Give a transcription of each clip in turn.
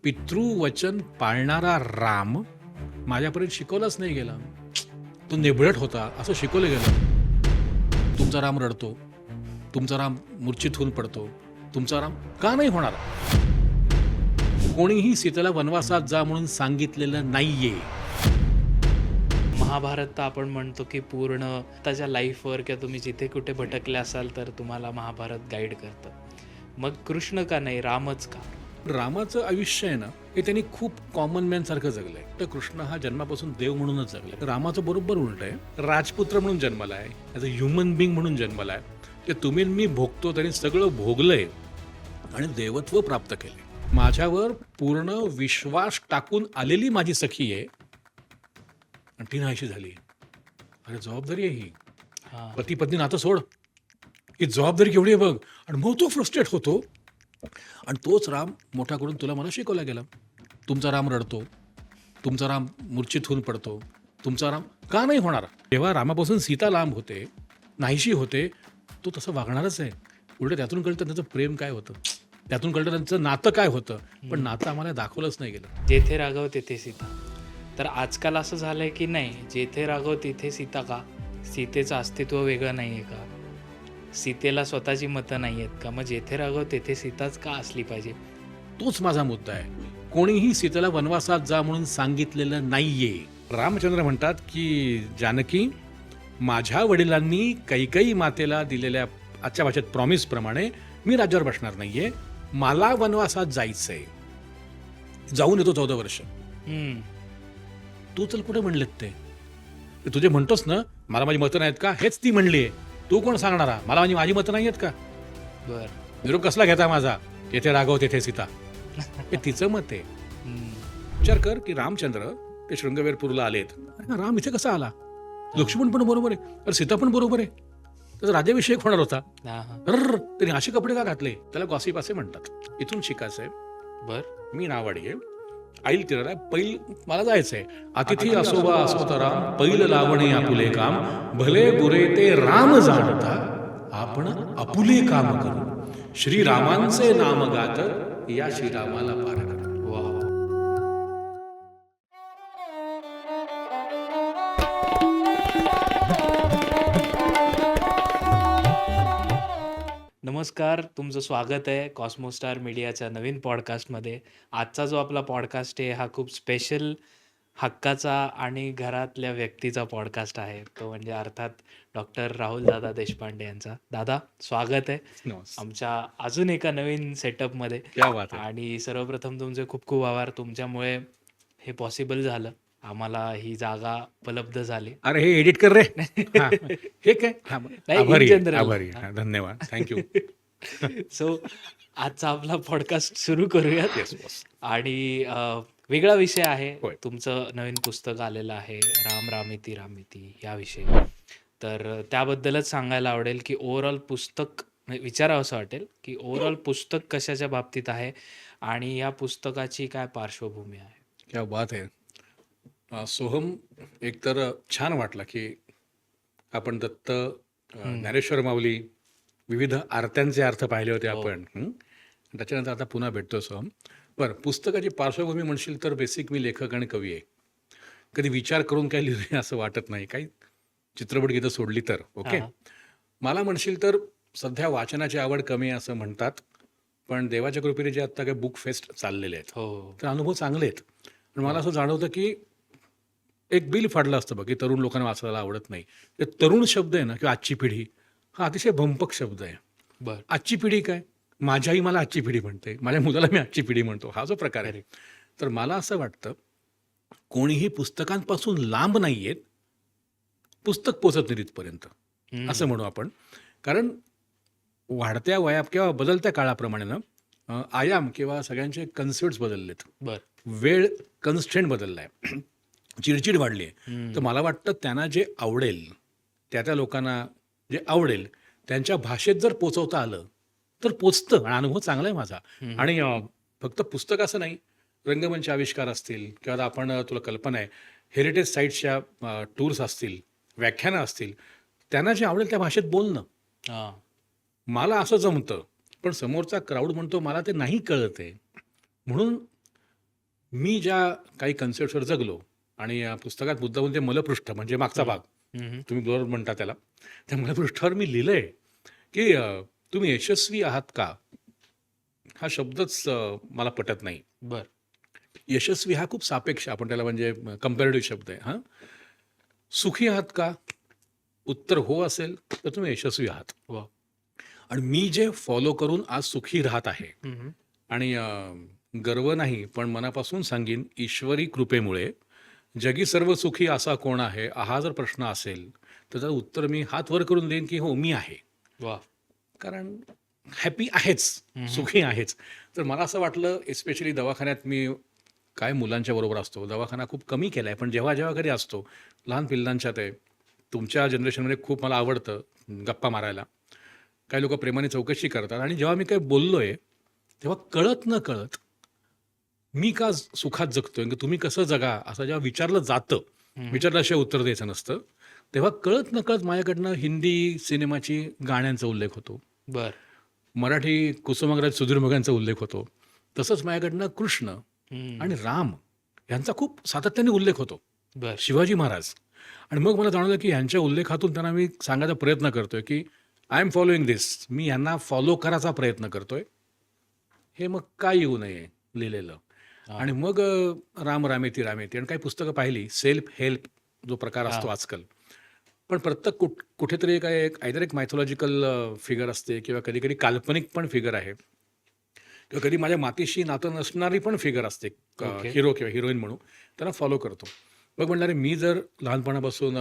पितृवचन पाळणारा राम माझ्यापर्यंत शिकवलाच नाही गेला. तो नेबळट होता असं शिकवलं गेलं. तुमचा राम रडतो, तुमचा राम मूर्छित होऊन पडतो, तुमचा राम का नाही होणार? कोणीही सीतेला वनवासात जा म्हणून सांगितलेलं नाहीये. महाभारत तर आपण म्हणतो की पूर्ण त्याच्या लाईफवर किंवा तुम्ही जिथे कुठे भटकले असाल तर तुम्हाला महाभारत गाईड करतं. मग कृष्ण का नाही, रामच का? रामाचं आयुष्य आहे ना, हे त्यांनी खूप कॉमन मॅन सारखं जगलंय. तर कृष्ण हा जन्मापासून देव म्हणूनच जगलाय. रामाचं बरोबर उलट आहे. राजपुत्र म्हणून जन्मालाय, ॲज अ ह्युमन बिंग म्हणून जन्मालाय. ते तुम्ही मी भोगतो, त्यांनी सगळं भोगलंय आणि देवत्व प्राप्त केले. माझ्यावर पूर्ण विश्वास टाकून आलेली माझी सखी आहे आणि ती नाहीशी झाली. अरे जबाबदारी आहे ही. हां, पती पत्नी नातं सोड, ही जबाबदारी केवढी आहे बघ. आणि मग तो फ्रस्ट्रेट होतो. आणि तोच राम मोठा करून तुला मला शिकवला गेला. तुमचा राम रडतो, तुमचा राम मूर्छित होऊन पडतो, तुमचा राम का नाही होणार? जेव्हा रामापासून सीता लांब होते, नाहीशी होते, तो तसं वागणारच आहे. उलट त्यातून कळतं त्यांचं प्रेम काय होतं, त्यातून कळतं त्यांचं नातं काय होतं. पण नातं आम्हाला दाखवलंच नाही गेलं. जेथे राघव तेथे सीता. तर आजकाल असं झालंय की नाही, जेथे राघव तिथे सीता का? सीतेचं अस्तित्व वेगळं नाही आहे का? सीतेला स्वतःची मतं नाही आहेत का? मग जेथे राघव तेथे सीताच का असली पाहिजे? तोच माझा मुद्दा आहे. कोणीही सीतेला वनवासात जा म्हणून सांगितलेलं नाहीये. रामचंद्र म्हणतात की जानकी, माझ्या वडिलांनी कैकेयी मातेला दिलेल्या आजच्या भाषेत प्रॉमिस प्रमाणे मी राज्यावर बसणार नाहीये. मला वनवासात जायचंय, जाऊन येतो 14 वर्ष. हम्म, तू चल कुठे म्हणलेत ते तुझे म्हणतोस ना, मला माझी मतं नाहीत का, हेच ती म्हणलीये. तू कोण सांगणारा मला माझी मतं नाही आहेत का? बर. निरोप कसला घेता माझा, येथे राघव तेथे सीता? हे तिचं मत आहे. हम्म, विचार कर की रामचंद्र ते शृंगवेरपूरला आलेत. अरे हा राम इथे कसा आला? लक्ष्मण पण बरोबर आहे, अरे सीता पण बरोबर आहे. त्याचा राज्याभिषेक होणार होता. हां हां, त्यांनी असे कपडे का घातले? त्याला गॉसिप असे म्हणतात. इथून शिकायचंय. बर. मी नावाडी आहे, आईल तिराला पैल मला जायचंय. अतिथी असोबा असोता राम, पैल लावणे आपुले काम, भले बुरे ते राम जाणता, आपण आपुले काम करू. श्रीरामांचे नाम गात, या श्रीरामाला पार करू. वा. नमस्कार, तुमचं स्वागत आहे कॉस्मोस्टार मीडियाच्या नवीन पॉडकास्टमध्ये. आजचा जो आपला पॉडकास्ट आहे हा खूप स्पेशल, हक्काचा आणि घरातल्या व्यक्तीचा पॉडकास्ट आहे. तो म्हणजे अर्थात डॉक्टर राहुल दादा देशपांडे यांचा. दादा, स्वागत आहे नमस्कार. आमच्या अजून एका नवीन सेटअपमध्ये. क्या बात आहे. आणि सर्वप्रथम तुमचे खूप खूप आभार. तुमच्यामुळे हे पॉसिबल झालं, आम्हाला ही जागा उपलब्ध झाली. अरे हे एडिट कर रे. हा, हे काय? हा, नाही, in आभारी आहे, general. आभारी आहे. हा, धन्यवाद, थँक्यू. सो आजचा आपला पॉडकास्ट सुरू करूयात. Yes boss. आणि वेगळा विषय आहे. होय. तुमचं नवीन पुस्तक आलेलं आहे, राम रामिती रामिती याविषयी. तर त्याबद्दलच सांगायला आवडेल की ओव्हरऑल पुस्तक म्हणजे विचारावं असं वाटेल की ओव्हरऑल पुस्तक कशाच्या बाबतीत आहे आणि या पुस्तकाची काय पार्श्वभूमी आहे. क्या बात आहे. सोहम, एकतर छान वाटलं की आपण दत्त, ज्ञानेश्वर माऊली, विविध आरत्यांचे अर्थ पाहिले होते हो. आपण. त्याच्यानंतर आता पुन्हा भेटतो सोहम. बरं, पुस्तकाची पार्श्वभूमी म्हणशील तर बेसिक मी लेखक आणि कवी आहे. कधी विचार करून काही लिहिलं असं वाटत नाही. काही चित्रपट गीतं सोडली तर ओके. हा. मला म्हणशील तर सध्या वाचनाची आवड कमी आहे असं म्हणतात, पण देवाच्या कृपेने जे आत्ता काही बुक फेस्ट चाललेले आहेत हो. तर अनुभव चांगले आहेत. पण मला असं जाणवतं की एक बिल फाडलं असतं बघ की तरुण लोकांना वाचायला आवडत नाही. ते तरुण शब्द आहे ना किंवा आजची पिढी, हा अतिशय भंपक शब्द आहे. बर. आजची पिढी काय? माझी आई मला आजची पिढी म्हणते, माझ्या मुलाला मी आजची पिढी म्हणतो, हा जो प्रकार आहे. तर मला असं वाटतं कोणीही पुस्तकांपासून लांब नाही आहेत, पुस्तक पोचत नाही तिथपर्यंत हम्म. असं म्हणू आपण. कारण वाढत्या वया किंवा बदलत्या काळाप्रमाणे ना आयाम किंवा सगळ्यांचे कन्सेप्ट्स बदललेत. बर. वेळ कन्स्ट्रेंट बदलला आहे, चिडचिड वाढली आहे. हम्म. तर मला वाटतं त्यांना जे आवडेल, त्या लोकांना जे आवडेल त्यांच्या भाषेत जर पोचवता आलं तर पोचतं. आणि अनुभव चांगला आहे माझा. हम्म. आणि फक्त पुस्तक असं नाही, रंगमंच आविष्कार असतील किंवा आपण तुला कल्पना आहे हेरिटेज साईट्सच्या टूर्स असतील, व्याख्यानं असतील, त्यांना जे आवडेल त्या भाषेत बोलणं. हा. मला असं जमतं, पण समोरचा क्राऊड म्हणतो मला ते नाही कळत आहे. म्हणून मी ज्या काही कन्सेप्टवर जगलो आणि या पुस्तकात मुद्दामून ते मलपृष्ठ म्हणजे मागचा भाग हम्म. तुम्ही बरोबर म्हणता त्याला, त्या मलपृष्ठावर मी लिहिलंय की तुम्ही यशस्वी आहात का, हा शब्दच मला पटत नाही. बर. यशस्वी हा खूप सापेक्ष, आपण त्याला म्हणजे कम्पॅरेटिव्ह शब्द आहे. हां, सुखी आहात का, उत्तर हो असेल तर तुम्ही यशस्वी आहात. वा. आणि मी जे फॉलो करून आज सुखी राहत आहे हम्म. आणि गर्व नाही पण मनापासून सांगीन, ईश्वरी कृपेमुळे जगी सर्व सुखी असा कोण आहे, हा जर प्रश्न असेल तर त्याचं उत्तर मी हात वर करून देईन की हो, मी आहे. वा. कारण हॅपी आहेच, सुखी आहेच. तर मला असं वाटलं, एस्पेशली दवाखान्यात मी काय मुलांच्या बरोबर असतो, दवाखाना खूप कमी केला आहे, पण जेव्हा जेव्हा घरी असतो लहान पिल्लांच्यात आहे. तुमच्या जनरेशनमध्ये खूप मला आवडतं गप्पा मारायला. काही लोक प्रेमाने चौकशी करतात आणि जेव्हा मी काही बोललोय तेव्हा कळत न कळत मी का सुखात जगतोय की तुम्ही कसं जगा असं जेव्हा विचारलं जातं, विचारल्याशिवाय उत्तर द्यायचं नसतं, तेव्हा कळत न कळत माझ्याकडनं हिंदी सिनेमाची गाण्यांचा उल्लेख होतो, बर. मराठी कुसुमाग्रज सुधीरमुगांचा उल्लेख होतो, तसंच माझ्याकडनं कृष्ण आणि राम यांचा खूप सातत्याने उल्लेख होतो, बर. शिवाजी महाराज. आणि मग मला जाणवलं की यांच्या उल्लेखातून त्यांना मी सांगायचा प्रयत्न करतोय की आय एम फॉलोईंग दिस, मी यांना फॉलो करायचा प्रयत्न करतोय, हे मग काय येऊ नये लिहिलेलं. आणि मग राम रामेती रामेती आणि काही पुस्तकं पाहिली, सेल्फ हेल्प जो प्रकार असतो आजकाल, पण प्रत्येक कुठेतरी काय आयदर एक मायथॉलॉजिकल फिगर असते किंवा कधी कधी काल्पनिक पण फिगर आहे किंवा कधी माझ्या मातीशी नातं नसणारी पण फिगर असते, Okay. हिरो किंवा हिरोईन म्हणून, त्यांना फॉलो करतो. मग म्हणणारे मी जर लहानपणापासून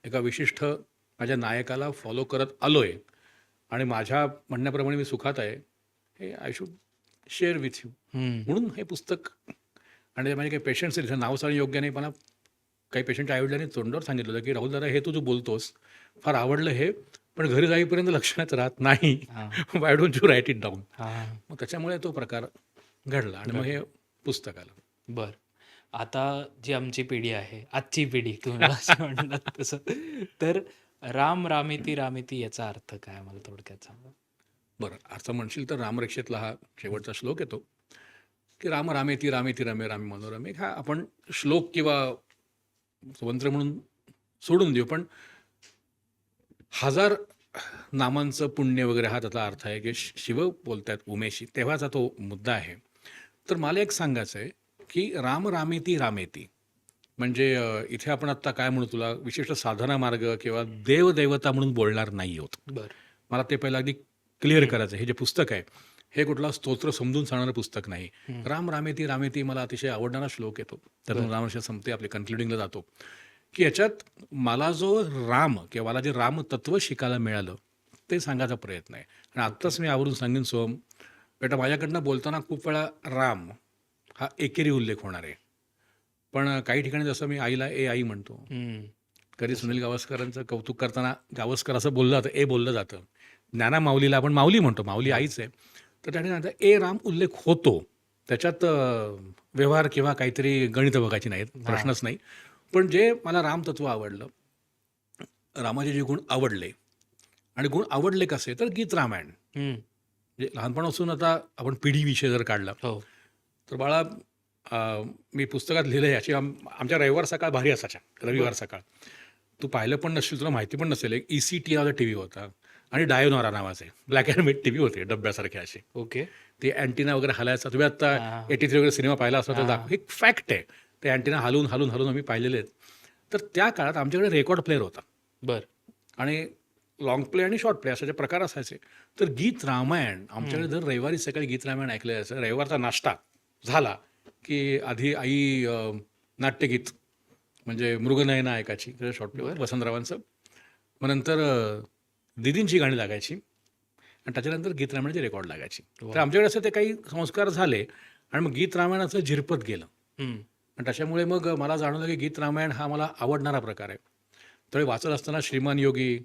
एका विशिष्ट माझ्या नायकाला फॉलो करत आलोय आणि माझ्या म्हणण्याप्रमाणे मी सुखात आहे, हे I should share with you. म्हणून हे पुस्तक. आणि माझे काही पेशंट्स आहेत, नाव सांगणे योग्य नाही, मला काही पेशंटच्या आईवडिलांनी तोंडावर सांगितलं होतं की राहुल दादा, हे तू जो बोलतोस फार आवडलं हे, पण घरी जाईपर्यंत लक्षात राहत नाही. Why don't you write it down. मग त्याच्यामुळे तो प्रकार घडला आणि मग हे पुस्तक आलं. बर. आता जी आमची पिढी आहे, आजची पिढी तुम्ही असं म्हणलात तसं, तर राम रामेती रामेती याचा अर्थ काय मला थोडक्यात सांगा. बरं, अर्थ म्हणशील तर रामरक्षेतला हा शेवटचा श्लोक येतो की राम रामेती रामेती रमे रामे मनोरमे. हा आपण श्लोक किंवा मंत्र म्हणून सोडून देऊ, पण हजार नामांचं पुण्य वगैरे हा त्याचा अर्थ आहे की शिव बोलतायत उमेशी, तेव्हाचा तो मुद्दा आहे. तर मला एक सांगायचं आहे की राम रामेती रामेती म्हणजे इथे आपण आत्ता काय म्हणू, तुला विशिष्ट साधना मार्ग किंवा देवदेवता म्हणून बोलणार नाही आहोत. बर. मला ते पहिलं अगदी क्लिअर करायचं. हे जे पुस्तक आहे हे कुठला स्तोत्र समजून सांगणारं पुस्तक नाही. राम रामेती रामेती मला अतिशय आवडणारा श्लोक येतो, त्यातून रामरक्षा संपते, आपले कन्क्लुडिंगला जातो की याच्यात मला जो राम किंवा मला जे राम तत्व शिकायला मिळालं ते सांगायचा प्रयत्न आहे. आणि आत्ताच मी आवरून सांगेन सोहम बेटा, माझ्याकडनं बोलताना खूप वेळा राम हा एकेरी उल्लेख होणार आहे, पण काही ठिकाणी जसं मी आईला ए आई म्हणतो, कधी सुनील गावस्करांचं कौतुक करताना गावस्कर असं बोललं जातं, ए बोललं जातं. ज्ञाना माऊलीला आपण माऊली म्हणतो, माऊली आईच आहे, तर त्या ठिकाणी ए राम उल्लेख होतो. त्याच्यात व्यवहार किंवा काहीतरी गणित बघायची नाहीत, प्रश्नच नाही. पण जे मला रामतत्व आवडलं, रामाचे जे गुण आवडले, आणि गुण आवडले कसे तर गीत रामायण. म्हणजे लहानपणापासून आता आपण पिढी विषय जर काढला तर बाळा, मी पुस्तकात लिहिलं आहे याची आमच्या रविवार सकाळ भारी असायच्या. रविवार सकाळ तू पाहिलं पण नसशील, तुला माहिती पण नसेल, एक ECT नावाचा टी व्ही होता आणि डायोनॉरा नावाचे black and white T V होते डब्यासारखे असे. ओके. ते अँटिना वगैरे हलायचा. तुम्ही आता 83 वगैरे सिनेमा पाहिला असला तर दाखव, एक फॅक्ट आहे. ते अँटिना हलवून हलवून हलवून आम्ही पाहिलेले आहेत. तर त्या काळात आमच्याकडे रेकॉर्ड प्लेअर होता. बर. आणि लॉंग प्ले आणि शॉर्ट प्ले असे प्रकार असायचे. तर गीत रामायण आमच्याकडे दर रविवारी सकाळी गीत रामायण ऐकलं जायचं. रविवारचा नाश्ता झाला की आधी आई नाट्यगीत म्हणजे मृगनयना ऐकायची शॉर्ट प्लेवर वसंतरावांचं, मग नंतर दिदींची गाणी लागायची आणि त्याच्यानंतर गीत रामायणाची रेकॉर्ड लागायची. तर आमच्याकडे असं ते काही संस्कार झाले आणि मग गीत रामायणाचं झिरपत गेलं. आणि त्याच्यामुळे मग मला जाणवलं की गीत रामायण हा मला आवडणारा प्रकार आहे. त्यावेळी वाचत असताना श्रीमान योगी,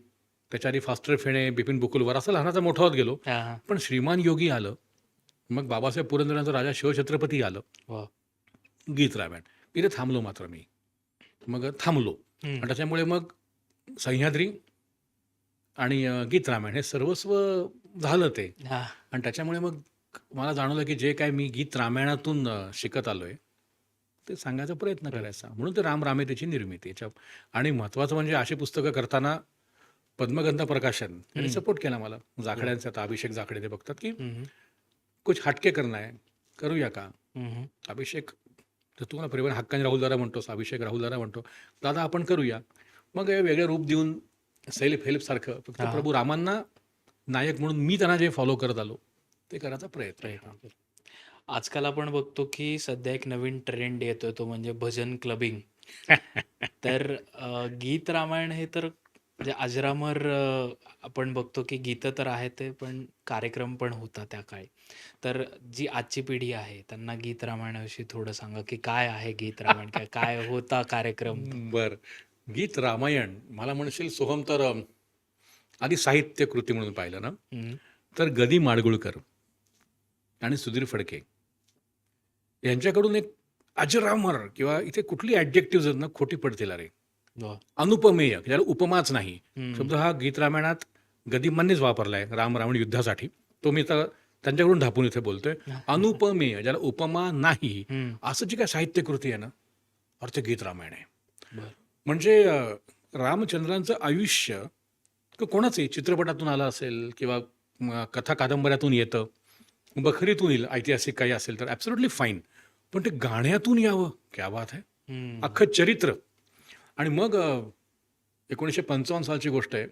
त्याच्या फास्टर फेणे, बिपिन बुकुलवर असं लहानाचा मोठा होत गेलो. पण श्रीमान योगी आलं, मग बाबासाहेब पुरंदरेंचं राजा शिवछत्रपती आलं, गीत रामायण, इथे थांबलो मात्र मी. मग थांबलो आणि त्याच्यामुळे मग सह्याद्री आणि गीत रामायण हे सर्वस्व झालं ते. आणि त्याच्यामुळे मग मला जाणवलं की जे काय मी गीत रामायणातून शिकत आलोय ते सांगायचा प्रयत्न करायचा. म्हणून ते राम रामेतेची निर्मिती याच्या. आणि महत्त्वाचं म्हणजे अशी पुस्तकं करताना पद्मगंधा प्रकाशन यांनी सपोर्ट केला मला. जाखड्यांचा आता अभिषेक जाखडे ते बघतात की कुछ हटके करना है, करूया का? अभिषेक, तर तू ना प्रेमाने हक्काने राहुल दादा म्हणतोस, अभिषेक राहुल दादा म्हणतो, दादा आपण करूया. मग हे वेगळे रूप देऊन सेल्फ हेल्पसारखं फक्त हा. प्रभू रामांना नायक म्हणून मी त्यांना जे फॉलो करत आलो ते करायचा प्रयत्न आहे. आजकाल आपण बघतो की सध्या एक नवीन ट्रेंड येतोय, तो म्हणजे भजन क्लबिंग. तर गीत रामायण हे तर म्हणजे अजरामर, आपण बघतो की गीतं तर आहेत ते, पण कार्यक्रम पण होता त्या काळी. तर जी आजची पिढी आहे त्यांना गीत रामायणाविषयी थोडं सांगा की काय आहे गीत रामायण, काय काय होता कार्यक्रम तो. बर, गीत रामायण मला म्हणशील सोहम तर आधी साहित्य कृती म्हणून पाहिलं ना, हम्म. तर गदी माडगुळकर आणि सुधीर फडके यांच्याकडून एक अजरामर, किंवा इथे कुठली ॲडजेक्टिव्ह आहेत ना खोटी पडतील अरे, वा. अनुपमेय, ज्याला उपमाच नाही. हम्म. शब्द हा गीत रामायणात गदिमांनीच वापरलाय राम रावण युद्धासाठी. तो मी तर त्यांच्याकडून ढापून इथे बोलतोय. अनुपमेय, ज्याला उपमा नाही, हम्म. असं जी काय साहित्यकृती आहे ना, अर्थ गीत रामायण आहे. बर. म्हणजे रामचंद्रांचं आयुष्य कोणाचंही चित्रपटातून आलं असेल किंवा कथा कादंबऱ्यातून येतं, बखरीतून येईल, ऐतिहासिक काही असेल तर ॲब्सोल्युटली फाईन, पण ते गाण्यातून यावं, क्या बात आहे. हम्म. अख्खं चरित्र. आणि मग 1955 सालची गोष्ट आहे.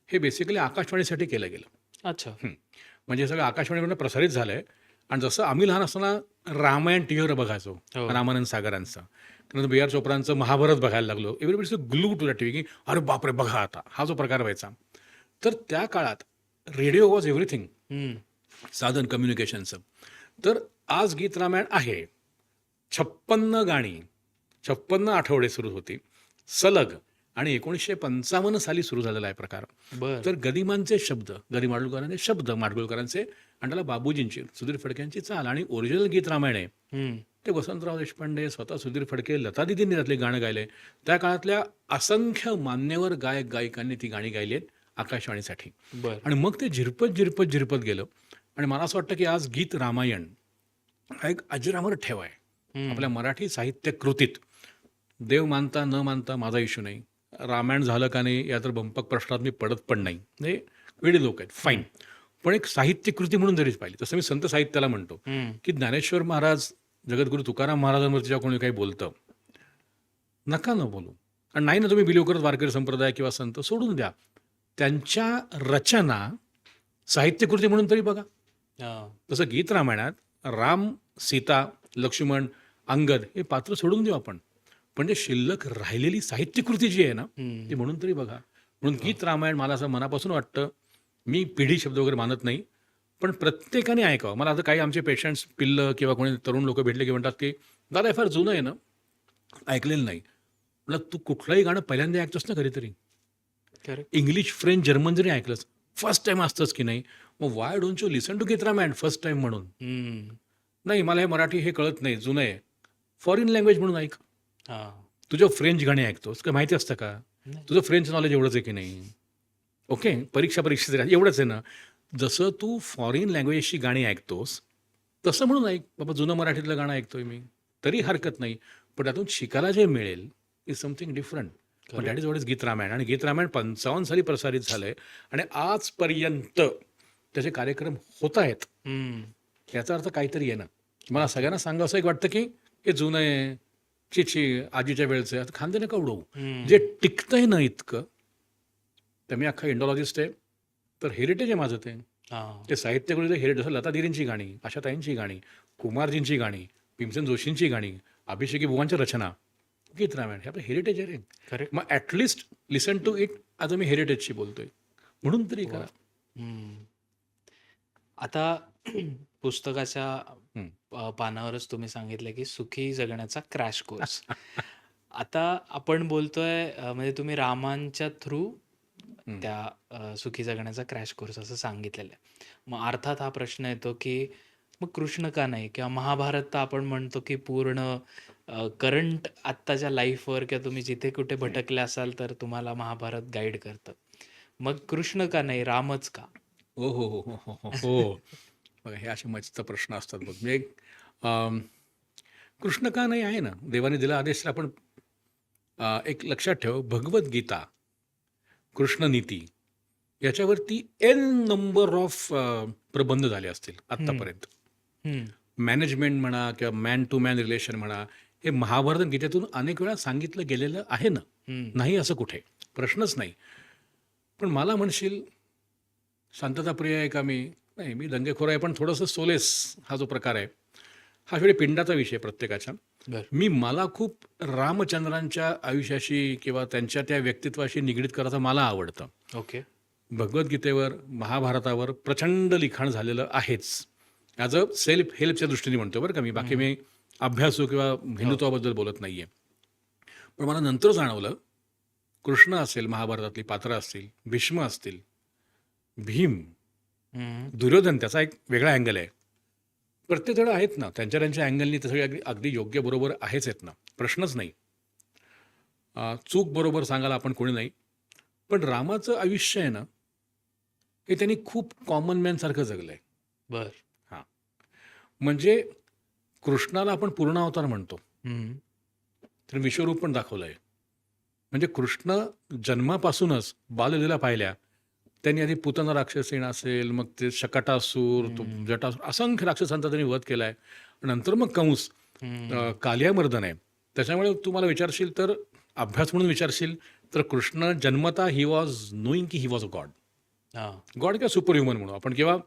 हे बेसिकली आकाशवाणीसाठी केलं गेलं. अच्छा. म्हणजे हे सगळं आकाशवाणीवरून प्रसारित झालं आहे. आणि जसं आम्ही लहान असताना रामायण टी व्हीवर बघायचो, हो. रामानंद सागरांचं, त्यानंतर बी आर चोप्रांचं महाभारत बघायला लागलो, everybody glue to the T V, की अरे बापरे बघा आता, हा जो प्रकार व्हायचा. तर त्या काळात रेडिओ वॉज एव्हरीथिंग, हम्म. साधन कम्युनिकेशनचं. तर आज गीत रामायण आहे, 56 गाणी, 56 आठवडे सुरू होती सलग, आणि 1955 साली सुरू झालेला आहे प्रकार. बर. तर गदिमांचे शब्द, गदी माडगुळकरांचे शब्द, माडगुळकरांचे, आणि त्याला बाबूजींची, सुधीर फडक्यांची चाल, आणि ओरिजिनल गीत रामायण आहे हम्म. ते वसंतराव देशपांडे, स्वतः सुधीर फडके, लता दिदींनी त्यातले गाणं गायले. त्या काळातल्या असंख्य मान्यवर गायक गायिकांनी ती गाणी गायली आहेत आकाशवाणीसाठी. बर. आणि मग ते झिरपत झिरपत झिरपत गेलं. आणि मला असं वाटतं की आज गीत रामायण हा एक अजरामर ठेवा आहे हम्म. आपल्या मराठी साहित्य कृतीत. देव मानता न मानता माझा इश्यू नाही, रामायण झालं का नाही या तर बंपक प्रश्नात मी पडत पण नाही, म्हणजे वेळी लोक आहेत, फाईन. पण एक साहित्य कृती म्हणून जरीच पाहिली, तसं मी संत साहित्याला म्हणतो हम्म. की ज्ञानेश्वर महाराज, जगद्गुरू तुकाराम महाराजांवर जेव्हा कोणी काही बोलतं, नका न बोलू. आणि नाही ना तुम्ही बिलीव करत वारकरी संप्रदाय किंवा संत, सोडून द्या. त्यांच्या रचना साहित्यकृती म्हणून तरी बघा. हा. तसं गीत रामायणात राम, सीता, लक्ष्मण, अंगद हे पात्र सोडून देऊ आपण, पण जे शिल्लक राहिलेली साहित्यकृती जी आहे ना, हम्म. ती म्हणून तरी बघा. म्हणून गीत रामायण मला असं मनापासून वाटतं, मी पिढी शब्द वगैरे मानत नाही, पण प्रत्येकाने ऐकावं. मला आता काही आमचे पेशंट्स, पिल्लं किंवा कोणी तरुण लोक भेटले की म्हणतात की दादा हे फार जुनं आहे ना, ऐकलेलं नाही. म्हटलं तू कुठलंही गाणं पहिल्यांदा ऐकतोस ना कधीतरी, करेक्ट. इंग्लिश, फ्रेंच, जर्मन जरी ऐकलंस, फर्स्ट टाइम असतंच की नाही. मग why don't you listen to Geet Ramayan first time म्हणून? हम्म. नाही मला हे मराठी हे कळत नाही, जुनं आहे, फॉरेन लँग्वेज म्हणून ऐक. हा. तुझं फ्रेंच गाणी ऐकतोस का माहिती असतं का? नाही. तुझं फ्रेंच नॉलेज एवढंच आहे की नाही? ओके, परीक्षा जरी एवढंच आहे ना. जसं तू फॉरेन लँग्वेजची गाणी ऐकतोस तसं म्हणून ऐक बाबा, जुनं मराठीतलं गाणं ऐकतोय मी तरी हरकत नाही, पण त्यातून शिकायला जे मिळेल इज समथिंग डिफरंट. पण दॅट इज वॉट इज गीत रामायण. आणि गीत रामायण 55 साली प्रसारित झालंय आणि आजपर्यंत त्याचे कार्यक्रम होत आहेत. हम्म. याचा अर्थ काहीतरी आहे ना. मला सगळ्यांना सांगा असं एक वाटतं की हे जुनं आहे, चिची आजीच्या वेळचं आहे, आता खांदे नका उडवू. हम्म. जे टिकतंय ना इतकं, तर मी अख्खा इंडॉलॉजिस्ट आहे, तर हेरिटेज आहे माझं ते. हा. ते साहित्यकृती हेरिटेज, जसं लता दिदींची गाणी, आशाताईंची गाणी, कुमारजींची गाणी, भीमसेन जोशींची गाणी, अभिषेकी बुवांच्या रचना, गीत रामायण हे आपलं हेरिटेज आहे रे. करेक्ट. मग ॲटलिस्ट लिसन टू इट. आता मी हेरिटेजशी बोलतोय म्हणून तरी करा. हम्म. आता पुस्तकाच्या हम्म. पानावरच तुम्ही सांगितलं की सुखी जगण्याचा क्रॅश कोर्स. आता आपण बोलतोय, म्हणजे तुम्ही रामांच्या थ्रू हम्म. त्या सुखी जगण्याचा क्रॅश कोर्स असं सांगितलेलं आहे. मग अर्थात हा प्रश्न येतो की मग कृष्ण का नाही, किंवा महाभारत तर आपण म्हणतो की पूर्ण करंट आत्ताच्या लाईफवर किंवा तुम्ही जिथे कुठे भटकले असाल तर तुम्हाला महाभारत गाईड करतं. मग कृष्ण का नाही, रामच का? हो हो हो हो हो हो हो. बघा हे असे मस्त प्रश्न असतात बघ. म्हणजे कृष्ण का नाही आहे ना, देवाने दिला आदेश तर आपण एक लक्षात ठेव, भगवद्गीता, कृष्णनीती याच्यावरती एन नंबर ऑफ प्रबंध झाले असतील हं, आत्तापर्यंत. हं, मॅनेजमेंट म्हणा किंवा मॅन टू मॅन रिलेशन म्हणा, हे महाभारत गीतेतून अनेक वेळा सांगितलं गेलेलं आहे ना, हं. नाही असं कुठे प्रश्नच नाही. पण मला म्हणशील शांतताप्रिय आहे का मी? नाही, मी दंगेखोर आहे, पण थोडंसं सोलेस हा जो प्रकार आहे, हा शेवटी पिंडाचा विषय प्रत्येकाच्या. बरं. मला खूप रामचंद्रांच्या आयुष्याशी किंवा त्यांच्या त्या व्यक्तित्वाशी निगडीत करायचं मला आवडतं. ओके. भगवद्गीतेवर, महाभारतावर प्रचंड लिखाण झालेलं आहेच. ॲज अ सेल्फ हेल्पच्या दृष्टीने म्हणतो बरं का मी, बाकी मी अभ्यासू किंवा हिंदुत्वाबद्दल बोलत नाही आहे. पण मला नंतर जाणवलं, कृष्ण असेल, महाभारतातली पात्रं असतील, भीष्म असतील, भीम, हं, दुर्योधन, त्याचा एक वेगळा अँगल आहे. प्रत्येकजण आहेत ना, त्यांच्या त्यांच्या अँगलनी ते सगळे अगदी अगदी योग्य बरोबर आहेच आहेत ना, प्रश्नच नाही. चूक बरोबर सांगायला आपण कोणी नाही. पण रामाचं आयुष्य आहे ना, हे त्यांनी खूप कॉमन मॅनसारखं जगलं आहे. बरं. हां, म्हणजे कृष्णाला आपण पूर्णावतार म्हणतो, हं, तर विश्वरूप पण दाखवलं आहे. म्हणजे कृष्ण जन्मापासूनच बाललीला पाहिल्या. त्यांनी आधी पूतना राक्षसीण असेल, मग ते शकटासूर, तो हं, जटासूर, असंख्य राक्षसांचा त्यांनी वध केला आहे. नंतर मग कंस, हं. कालियामर्दन आहे. त्याच्यामुळे तू मला विचारशील तर, अभ्यास म्हणून विचारशील तर, कृष्ण जन्मता ही वॉज नोईंग की ही वॉज अ गॉड. हां. गॉड किंवा सुपर ह्युमन म्हणू आपण, किंवा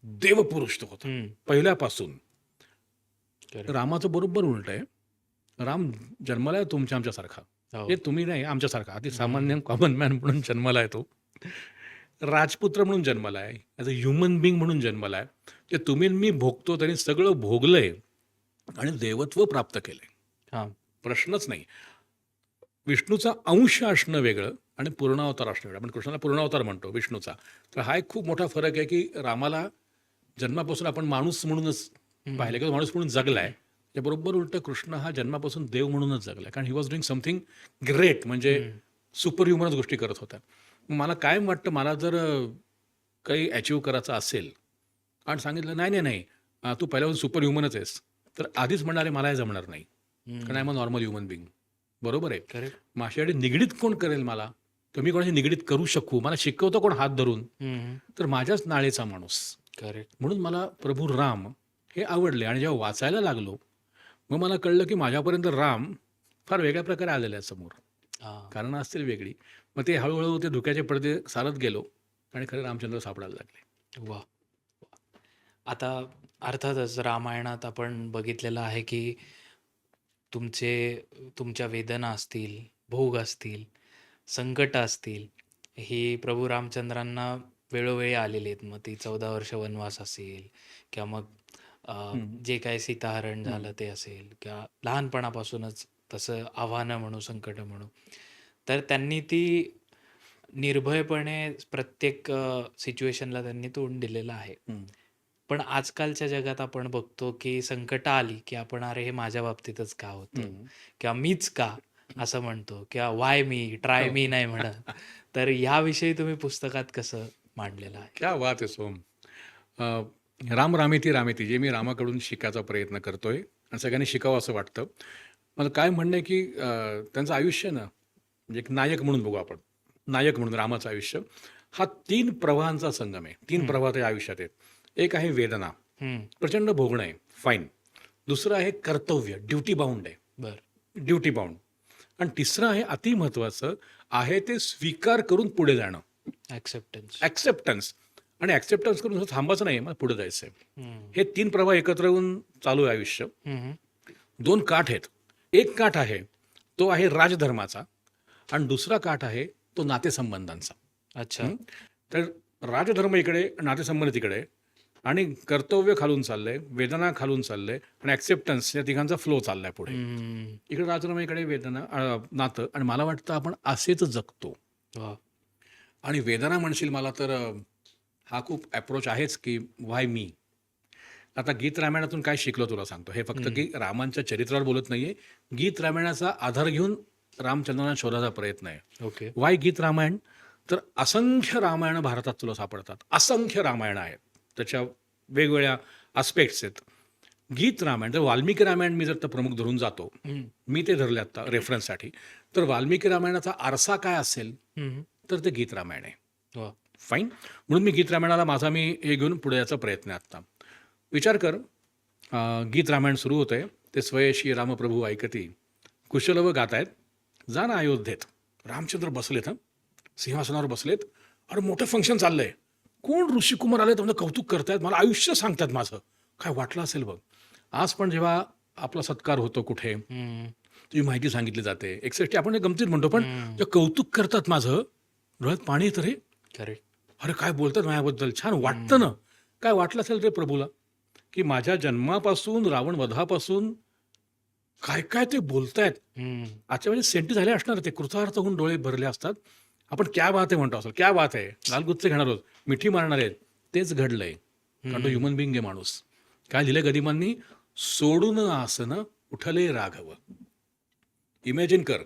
देवपुरुष तो होता हं. पहिल्यापासून. करेक्ट. रामाचं बरोबर उलट आहे. राम जन्माला आहे तुमच्या आमच्यासारखा. हो. हे तुम्ही नाही, आमच्यासारखा अति सामान्य कॉमन मॅन म्हणून जन्माला आहे तो. राजपुत्र म्हणून जन्माला आहे, ॲज अ ह्युमन बिंग म्हणून जन्माला आहे. ते तुम्ही आणि मी भोगतो, त्यांनी सगळं भोगलंय आणि देवत्व प्राप्त केलंय, हां. प्रश्नच नाही. विष्णूचा अंश असणं वेगळं आणि पूर्णावतार असणं वेगळं. आपण कृष्णाला पूर्णावतार म्हणतो विष्णूचा. तर हा एक खूप मोठा फरक आहे की रामाला जन्मापासून आपण माणूस म्हणूनच पाहिलं किंवा माणूस म्हणून जगलाय. त्याबरोबर उलटं कृष्ण हा जन्मापासून देव म्हणूनच जगलाय, कारण he was doing something great, म्हणजे सुपर ह्युमनच गोष्टी करत होता. मला कायम वाटतं, मला जर काही अचीव्ह करायचं असेल आणि सांगितलं नाही नाही नाही, तू पहिल्यापासून सुपर ह्युमनच आहेस, तर आधीच म्हणणारे मला हे जमणार नाही, कारण I am a normal human being. बरोबर आहे. करेक्ट. माझ्याकडे निगडीत कोण करेल मला, तर मी कोणाशी निगडीत करू शकू, मला शिकवतो कोण हात धरून, हं, तर माझ्याच नाळेचा माणूस. करेक्ट. म्हणून मला प्रभू राम हे आवडले. आणि जेव्हा वाचायला लागलो, मग मला कळलं की माझ्यापर्यंत राम फार वेगळ्या प्रकारे आलेले आहेत समोर. हां. कारणं असतील वेगळी. मग ते हळूहळू ते धुक्याचे पडदे सारत गेलो आणि खरे रामचंद्र सापडायला लागले. वाह! आता अर्थातच रामायणात आपण बघितलेलं आहे, की तुमच्या वेदना असतील, भोग असतील, संकटं असतील, ही प्रभू रामचंद्रांना वेळोवेळी आलेली आहेत. मग ती 14 वर्ष वनवास असेल किंवा मग जे काही सीताहरण झालं ते असेल किंवा लहानपणापासूनच तसं आव्हानं म्हणू, संकटं म्हणू. तर त्यांनी ती निर्भयपणे प्रत्येक सिच्युएशनला त्यांनी तोंड दिलेलं आहे. पण आजकालच्या जगात आपण बघतो, की संकटं आली, की आपण "अरे, हे माझ्या बाबतीतच का होतं?" किंवा "मीच का?" असं म्हणतो किंवा "व्हाय मी? ट्राय हो. मी" नाही म्हणत. तर ह्याविषयी तुम्ही पुस्तकात कसं मांडलेलं आहे? क्या बात आहे सोहम. अ, राम रामेती रामेती, जे मी रामाकडून शिकायचा प्रयत्न करतोय आणि सगळ्यांनी शिकावं असं वाटतं. मला काय म्हणणं आहे की त्यांचं आयुष्य ना, म्हणजे एक नायक म्हणून बघू आपण, नायक म्हणून रामाचं आयुष्य हा 3 प्रवाहांचा संगम आहे. 3 प्रवाह त्या आयुष्यात आहेत. एक आहे वेदना, हं, प्रचंड भोगणं आहे, फाईन. दुसरं आहे कर्तव्य, ड्युटी बाउंड आहे, बरं. Duty bound. आणि तिसरं आहे अति महत्त्वाचं, आहे ते स्वीकार करून पुढे जाणं, एक्सेप्टन्स. ॲक्सेप्टन्स. आणि ॲक्सेप्टन्स करून नुसतं थांबायचं नाही, मला पुढे जायचं आहे. हं, हे 3 प्रवाह एकत्र येऊन चालू आहे आयुष्य. हं, हं. 2 काठ आहेत. एक काठ आहे तो आहे राजधर्माचा आणि दुसरा काठ आहे तो नातेसंबंधांचा. अच्छा. तर राजधर्म इकडे, नातेसंबंध तिकडे, आणि कर्तव्य खालून चाललंय, वेदना खालून चाललंय, आणि ॲक्सेप्टन्स या तिघांचा फ्लो चाललाय पुढे. हं, इकडे राजधर्म, इकडे वेदना, नातं. आणि मला वाटतं आपण असेच जगतो. वाह! आणि वेदना म्हणशील मला तर हा खूप अप्रोच आहेच की व्हाय मी. आता गीत रामायणातून काय शिकलो तुला सांगतो. हे फक्त की रामांच्या चरित्रावर बोलत नाहीये, गीत रामायणाचा आधार घेऊन रामचंद्रांना शोधायचा प्रयत्न आहे. ओके. वाय गीत रामायण? तर असंख्य रामायणं भारतात तुला सापडतात, असंख्य रामायणं आहेत, त्याच्या वेगवेगळ्या आस्पेक्ट्स आहेत. गीत रामायण जर वाल्मिकी रामायण मी जर तर प्रमुख धरून जातो, हम्म. मी ते धरले आता रेफरन्ससाठी, तर वाल्मिकी रामायणाचा आरसा काय असेल हम्म. तर ते गीत रामायण आहे. वा. फाईन. म्हणून मी गीत रामायणाला माझा मी हे घेऊन पुढे याचा प्रयत्न आहे आत्ता. विचार कर, गीत रामायण सुरू होतंय, ते स्वयशी रामप्रभू ऐकती कुशल व गातायत, जा ना अयोध्येत. रामचंद्र बसलेत, सिंहासनावर बसलेत. अरे मोठं फंक्शन चाललंय, कोण ऋषिकुमार आले तर कौतुक करतायत, मला आयुष्य सांगतात माझं. काय वाटलं असेल बघ. आज पण जेव्हा आपला सत्कार होतो कुठे, हम्म. तुझी माहिती सांगितली जाते, एक्सेट्री आपण हे गमतीत म्हणतो, पण हम्म. जे कौतुक करतात माझं, डोळ्यात पाणी येतं रे. करेक्ट. अरे काय बोलतात माझ्याबद्दल, छान वाटतं ना. काय वाटलं असेल रे प्रभूला, की माझ्या जन्मापासून रावण वधापासून काय काय ते बोलतायत. हम्म. आजच्या वेळेस सेंटी झाले असणार, ते कृतार्थ होऊन डोळे भरले असतात. आपण क्या बात आहे म्हणतो असेल, क्या बात आहे, गालगुच्चे घेणार आहोत, मिठी मारणार आहेत. तेच घडलंय, कारण तो ह्युमन बिंग आहे माणूस. काय लिहिलंय गदिमांनी, सोडून आसन उठले राघव. इमॅजिन कर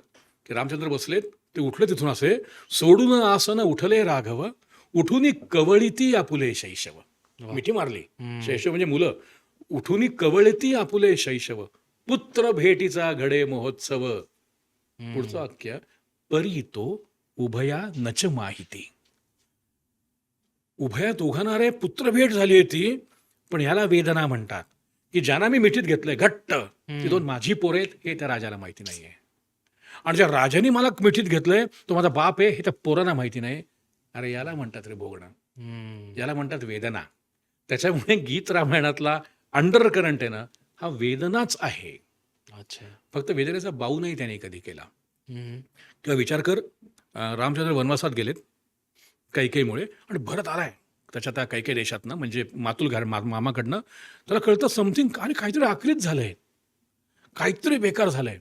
की रामचंद्र बसलेत, ते उठले तिथून असे, सोडून आसन उठले राघव, उठून कवळिती आपुले शैशव. वा. मिठी मारली. हम्म. शैशव म्हणजे मुलं. उठून कवळिती आपुले शैशव, पुत्र भेटीचा घडे महोत्सव. पुढचं वाक्य, परी तो उभया नच माहिती. उभया दोघांना रे पुत्र भेट झाली होती, पण ह्याला वेदना म्हणतात, की ज्यांना मी मिठीत घेतलंय घट्ट, ती दोन माझी पोरं आहेत हे त्या राजाला माहिती नाहीये. आणि ज्या राजाने मला मिठीत घेतलंय तो माझा बाप आहे हे त्या पोरांना माहिती नाही. अरे याला म्हणतात रे भोगणं, हम्म. याला म्हणतात वेदना. त्याच्यामुळे गीत रामायणातला अंडर करंट आहे ना, हा वेदनाच आहे. अच्छा. फक्त वेदनेचा बाऊ नाही त्याने कधी केला. हम्म. किंवा विचार कर, रामचंद्र वनवासात गेलेत कैकेयीमुळे, आणि भरत आलाय त्याच्या त्या कैकेयी देशातनं, म्हणजे मातुल घर मामाकडनं. त्याला कळतं समथिंग, आणि काहीतरी आकृत झालंय, काहीतरी बेकार झालंय.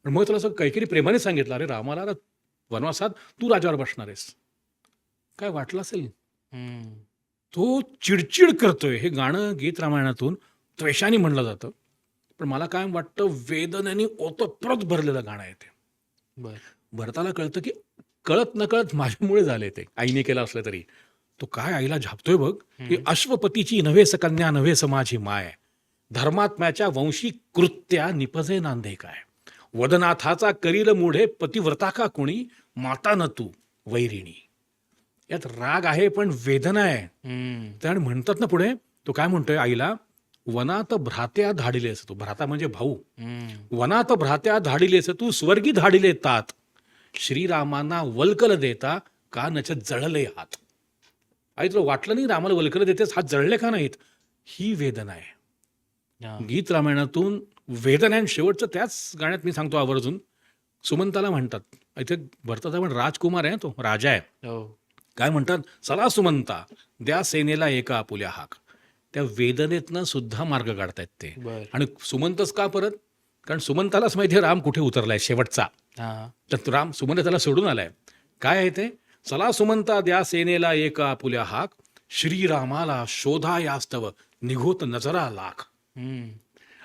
आणि मग त्याला असं कैकेयी प्रेमाने सांगितलं, अरे रामाला ना वनवासात तू राजावर बसणार आहेस. काय वाटलं असेल. हम्म. तो चिडचिड करतोय. हे गाणं गीत रामायणातून त्वेषाने म्हणलं जातं, पण मला काय वाटतं वेदनेने ओतप्रत भरलेलं गाणं आहे ते. बर. भरताला कळतं की कळत नकळत माझ्यामुळे झाले ते, आईने केलं असलं तरी. तो काय आईला झापतोय बघ, की अश्वपतीची नव्हे सकन्या नव्हे समाजी माय, धर्मात्म्याच्या वंशी कृत्या निपजे नांदे काय, वदनाथाचा करील मूढे पतिव्रता का कुणी, माता न तू वैरिणी. यात राग आहे पण वेदना आहे. हम्म. त्याने म्हणतात ना पुढे, तो काय म्हणतोय आईला, वनात भ्रात्या धाडिलेस, तो भ्राता म्हणजे भाऊ, हम्म. वनात भ्रात्या धाडिलेस तू स्वर्गी धाडिले तात, श्रीरामांना वल्कल देता का नच जळले हात. आई तुला वाटलं नाही रामाला वल्कल देतेस, हात जळले का नाहीत. ही वेदना आहे. हा. गीत रामायणातून वेदना आहे. शेवटचं त्याच गाण्यात मी सांगतो आवर्जून, सुमंताला म्हणतात, इथे भरताचा पण राजकुमार आहे, तो राजा आहे. हो. काय म्हणतात, चला सुमंता द्या सेनेला एका आपुल्या हाक. त्या वेदनेतनं सुद्धा मार्ग काढतायत ते. बर. आणि सुमंतच का परत, कारण सुमंतालाच माहिती आहे राम कुठे उतरलाय शेवटचा. हा. तर राम सुमंत त्याला सोडून आलाय. काय आहे ते, चला सुमंता द्या सेनेला एका आपुल्या हाक, श्रीरामाला शोधा यास्तव निघोत नजरा लाख. हम्म.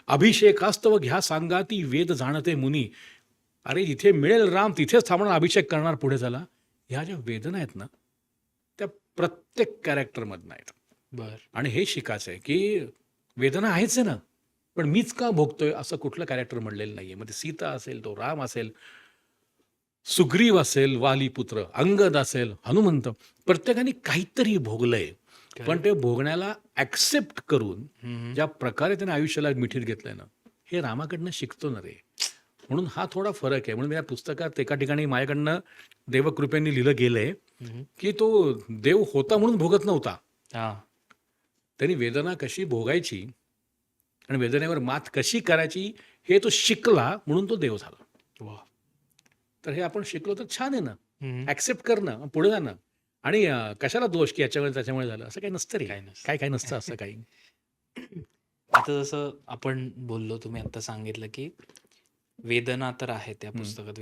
अभिषेकास्तव घ्या सांगा ती वेद जाणते मुनी. अरे जिथे मिळेल राम तिथेच थांबणार, अभिषेक करणार पुढे झाला. ह्या ज्या वेदना आहेत ना, त्या प्रत्येक कॅरेक्टरमधनं आहेत. बर. आणि हे शिकायचं आहे की वेदना आहेच आहे ना, पण मीच का भोगतोय असं कुठलं कॅरेक्टर म्हणलेलं नाहीये. मग ते सीता असेल, तो राम असेल, सुग्रीव असेल, वालीपुत्र अंगद असेल, हनुमंत, प्रत्येकाने काहीतरी भोगलंय. पण ते भोगण्याला ऍक्सेप्ट करून हम्म. ज्या प्रकारे त्याने आयुष्याला मिठीत घेतलंय ना, हे रामाकडनं शिकतो ना रे. म्हणून हा थोडा फरक आहे. म्हणून या पुस्तकात एका ठिकाणी माझ्याकडनं देवकृपेने लिहिलं गेलंय हम्म. की तो देव होता म्हणून भोगत नव्हता. हा. त्यांनी वेदना कशी भोगायची आणि वेदनेवर मात कशी करायची हे तो शिकला, म्हणून तो देव झाला. वा. तर हे आपण शिकलो तर छान आहे ना. हम्म. ऍक्सेप्ट करणं, पुढे जाणं. आणि कशाला दोष की याच्यामुळे त्याच्यामुळे झालं, असं काही नसतं रे. काही नसतं. काय काय नसतं असं काही. आता जसं आपण बोललो, तुम्ही आता सांगितलं की वेदना तर आहे त्या पुस्तकात,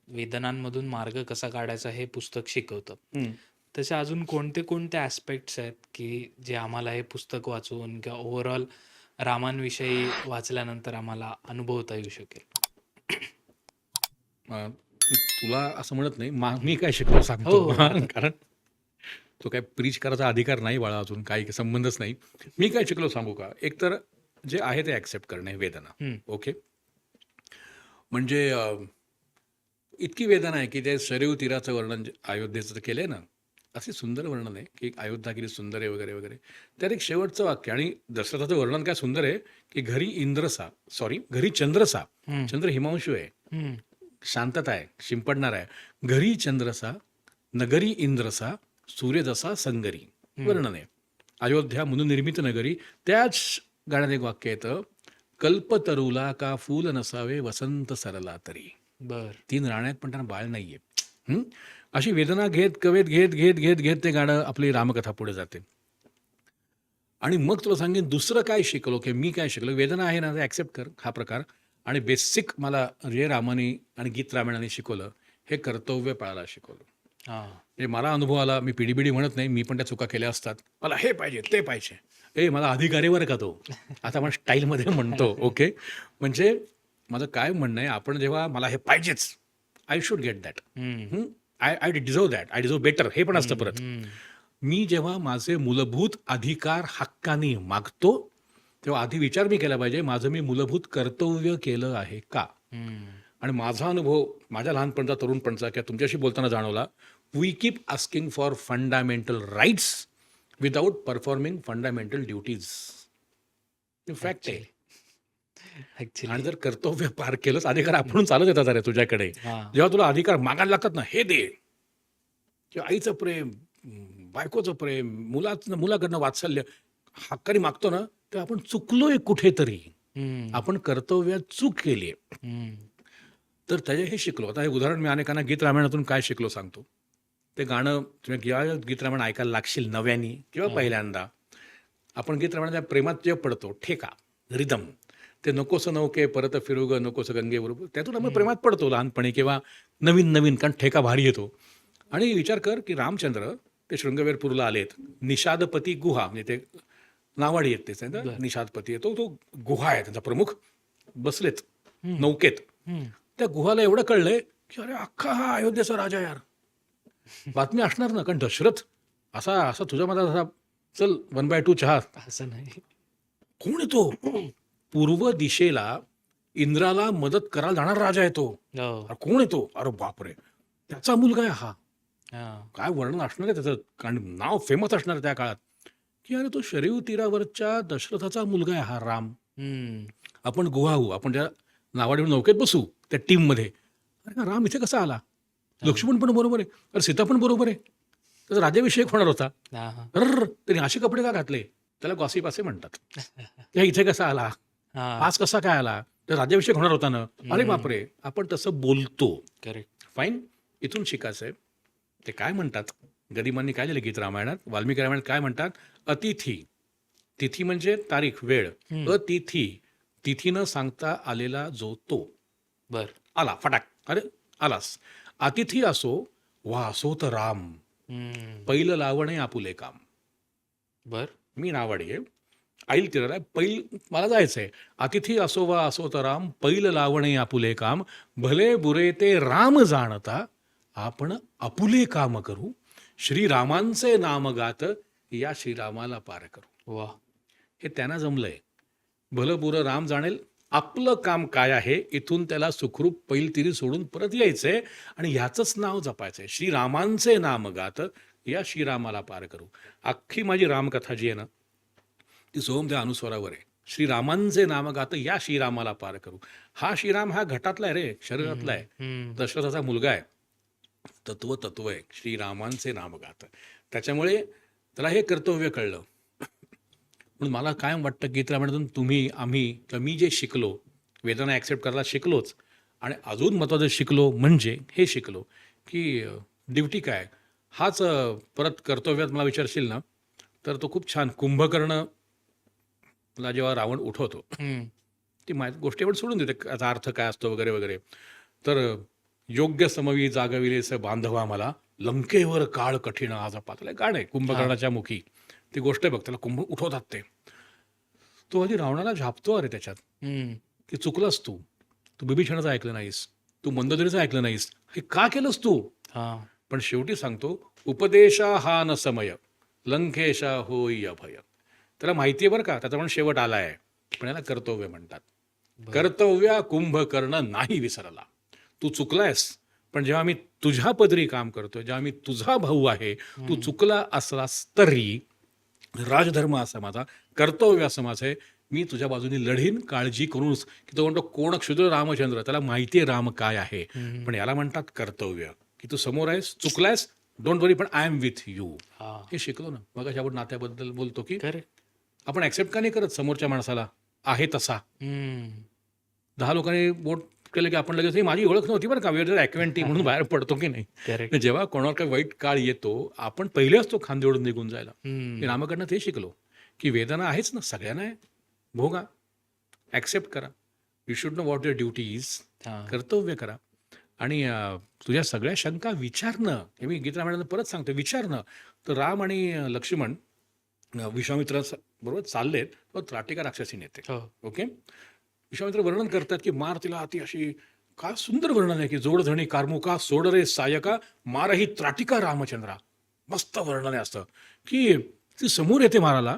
वेदनांमधून मार्ग कसा काढायचा हे पुस्तक शिकवतं. हम्म. तसे अजून कोणते कोणते ॲस्पेक्ट्स आहेत की जे आम्हाला हे पुस्तक वाचून किंवा ओव्हरऑल रामांविषयी वाचल्यानंतर आम्हाला अनुभवता येऊ शकेल? मी तुला असं म्हणत नाही, मी काय शिकलो सांगतो. हो. कारण तो काय प्रीच करायचा अधिकार नाही बाळा, अजून काही संबंधच नाही. मी काय शिकलो सांगू का. एकतर जे आहे ते ॲक्सेप्ट करणे वेदना. हं. ओके. म्हणजे इतकी वेदना आहे की ते सरयू तीराचं वर्णन अयोध्येचं केलंय ना, असे सुंदर वर्णन आहे की अयोध्या किती सुंदर आहे वगैरे वगैरे. त्यात एक शेवटचं वाक्य आणि दशरथाचं वर्णन काय सुंदर आहे की घरी चंद्रसा, हं. चंद्र हिमांशू आहे, हं. शांतता आहे, शिंपडणार आहे. घरी चंद्रसा, नगरी इंद्रसा, सूर्य जसा संगरी वर्णन आहे. अयोध्या म्हणून निर्मित नगरी. त्याच गाण्यात एक वाक्य येतं, कल्पतरुला का फूल नसावे वसंत सरला तरी. बर. 3 राण्या पण त्यांना बाळ नाहीये. हं? अशी वेदना घेत कवेत घेत घेत घेत घेत ते गाणं आपली रामकथा पुढे जाते. आणि मग तुला सांगेन दुसरं काय शिकलो की मी काय शिकलो, वेदना आहे ना, ॲक्सेप्ट कर हा प्रकार. आणि बेसिक मला जे रामाने आणि गीत रामायणाने शिकवलं, हे कर्तव्य पाळायला शिकवलं. हां. म्हणजे मला अनुभव आला, मी पिढी म्हणत नाही, मी पण त्या चुका केल्या असतात. मला हे पाहिजे, ते पाहिजे. मला अधिकारीवर का तो? आता आपण स्टाईलमध्ये म्हणतो, ओके. म्हणजे माझं काय म्हणणं आहे, आपण जेव्हा मला हे पाहिजेच, आय शुड गेट दॅट. हं. I deserve that, I deserve better, हे पण असतं परत. हं. मी जेव्हा माझे मूलभूत अधिकार हक्काने मागतो, तेव्हा आधी विचार मी केला पाहिजे, माझं मी मूलभूत कर्तव्य केलं आहे का? हं. आणि माझा अनुभव माझ्या लहानपणचा तरुणपणचा किंवा तुमच्याशी बोलताना जाणवला, we keep asking for fundamental rights without performing fundamental duties. Fact आहे. ॲक्च्युली. आणि जर कर्तव्य पार केलंच, अधिकार आपण चालत येतात अरे तुझ्याकडे. हां. जेव्हा तुला अधिकार मागायला लागतात ना, हे दे, किंवा आईचं प्रेम, बायकोचं प्रेम, मुलाकडनं वात्सल्य हक्काने मागतो ना, तेव्हा आपण चुकलोय कुठेतरी, हं. आपण कर्तव्यात चूक केली आहे. हं. तर त्याचे हे शिकलो. आता हे उदाहरण मी अनेकांना गीत रामायणातून काय शिकलो सांगतो. ते गाणं तुम्ही जेव्हा गीत रामायण ऐकायला लागशील नव्याने किंवा पहिल्यांदा, आपण गीत रामायणाच्या प्रेमात जेव्हा पडतो, ठेका, रिदम, ते नकोसं नौके परत फिरू ग नकोसं गंगेबरोबर, त्यातून आपण प्रेमात पडतो लहानपणी किंवा नवीन कारण ठेका भारी येतो. आणि विचार कर की रामचंद्र ते शृंगवेरपूरला आलेत. निषादपती गुहा, म्हणजे ते नावाडी येत तेच बरं. निषादपती येतो, तो गुहा आहे त्यांचा प्रमुख, बसलेत हं. नौकेत. हं. त्या गुहाला एवढं कळलंय की अरे अख्खा हा अयोध्येचा राजा यार. बातमी असणार ना, कारण दशरथ असा असा तुझ्या मनात असा, चल 1/2 चहा. असं नाही. कोण येतो? पूर्व दिशेला इंद्राला मदत करायला जाणारा राजा येतो. हो. अरे कोण येतो? अरे बापरे, त्याचा मुलगा आहे हा. हां. काय वर्णन असणार आहे त्याचं, कारण नाव फेमस असणार आहे त्या काळात, की अरे तो शरयू तीरावरच्या दशरथाचा मुलगा आहे हा राम. हं. आपण गुहा होऊ, आपण ज्या नावाडी नौकेत बसू त्या टीममध्ये. अरे हा राम इथे कसा आला? लक्ष्मण पण बरोबर आहे, अरे सीता पण बरोबर आहे, त्याचा राज्याभिषेक होणार होता. हां, हां. अर त्यांनी असे कपडे का घातले? त्याला गॉसिप असे म्हणतात. त्या इथे कसा आला? हां. आज कसा काय आला? तर राज्याभिषेक होणार होता ना. अरे बापरे, आपण तसं बोलतो. करेक्ट. फाईन. इथून शिकायचं आहे. ते काय म्हणतात, गदिमांनी काय लिहिलं गीत रामायणात, वाल्मिकी रामायणात काय म्हणतात? अतिथी. तिथी म्हणजे तारीख, वेळ. हं. अतिथी, तिथी न सांगता आलेला जो तो. बर. आला फटाक, अरे आलास. अतिथी असो वा असो तर राम, हं. पहिलं लावणे आपुले काम. बर. मी नावाडी आहे, ऐल तिराला मला जायचंय. अतिथी असो वा असो तर राम, पहिलं लावणे आपुले काम, भले बुरे ते राम जाणता, आपण आपुले काम करू, श्रीरामांचे नाम गात, या श्रीरामाला पार करू. वा. हे त्यांना जमलंय. भलं बुरं राम जाणेल, आपलं काम काय आहे, इथून त्याला सुखरूप पैलतिरी सोडून परत यायचंय आणि ह्याचंच नाव जपायचंय. श्रीरामांचे नाम गात, या श्रीरामाला पार करू. अख्खी माझी रामकथा जी आहे ना, ती सोहम त्या अनुस्वारावर आहे. श्रीरामांचे नाम गात, या श्रीरामाला पार करू. हा श्रीराम हा घटातला आहे रे, शरीरातला आहे. हं. दशरथाचा मुलगा आहे. तत्व आहे. श्रीरामांचे नाम गात. त्याच्यामुळे त्याला हे कर्तव्य कळलं. म्हणून मला कायम वाटतं गीत रामायणातून आम्ही किंवा मी जे शिकलो, वेदना ॲक्सेप्ट करायला शिकलोच, आणि अजून महत्त्वाचं शिकलो म्हणजे हे शिकलो की ड्युटी काय. हाच परत कर्तव्यात मला विचारशील ना, तर तो खूप छान कुंभकर्णला जेव्हा रावण उठवतो, हं. ती गोष्टी एवढं सोडून देते त्याचा अर्थ काय असतो वगैरे वगैरे. तर योग्य समवी जागविलेस बांधवा मला, लंकेवर काळ कठीण आज पातळी. गाणं आहे कुंभकर्णाच्या मुखी, ती गोष्ट आहे बघ. त्याला कुंभ उठवतात ते, तो आधी रावणाला झापतो अरे त्याच्यात, हं. की चुकलास तू बिभीषणाचं ऐकलं नाहीस, तू मंदोदरीचं ऐकलं नाहीस, हे का केलंस तू? हां. पण शेवटी सांगतो, उपदेशा हा न समय, लंकेशा होई अभय. त्याला माहिती आहे बरं का, त्याचा पण शेवट आला आहे. पण याला कर्तव्य म्हणतात. बरं. कर्तव्या कुंभकर्ण नाही विसरला. तू चुकलायस, पण जेव्हा मी तुझ्या पदरी काम करतोय, जेव्हा मी तुझा भाऊ आहे, तू चुकला असलास तरी राजधर्म असा माझा, कर्तव्य असं माझं आहे, मी तुझ्या बाजूने लढीन, काळजी करूनच. की तो म्हणतो कोण क्षुद्र रामचंद्र, त्याला माहिती आहे राम काय आहे. पण याला म्हणतात कर्तव्य, की तू समोर आहेस, चुकलायस, डोंट वरी, पण आय एम विथ यू. हा हे शिकलो ना. मग आपण नात्याबद्दल बोलतो की खरे आपण ऍक्सेप्ट का नाही करत समोरच्या माणसाला आहे तसा. 10 लोकांनी बोट केलं की आपण लगेच "ही माझी ओळख नव्हती बरं का, वेळ ॲक्वेंटी म्हणून बाहेर पडतो की नाही. करेक्ट. जेव्हा कोणावर काही वाईट काळ येतो, आपण पहिले असतो खांदे ओढून निघून जायला. मी रामाकडनं ते शिकलो की वेदना आहेच ना, सगळ्यांना आहे, भोगा, ॲक्सेप्ट करा. You should know what your duty is. कर्तव्य करा. आणि तुझ्या सगळ्या शंका विचारणं, हे मी गीता रामायणात परत सांगतो, विचारणं. तर राम आणि लक्ष्मण विश्वामित्रा बरोबर चाललेत, तो त्राटिका राक्षसी नेते. हो ओके. विश्वामित्र वर्णन करतात की मार तिला ती अशी, काय सुंदर वर्णन आहे की जोडधणी कार्मुका सोड रे सायका मारही त्राटिका रामचंद्रा. मस्त वर्णन आहे असं की ती समोर येते मारायला,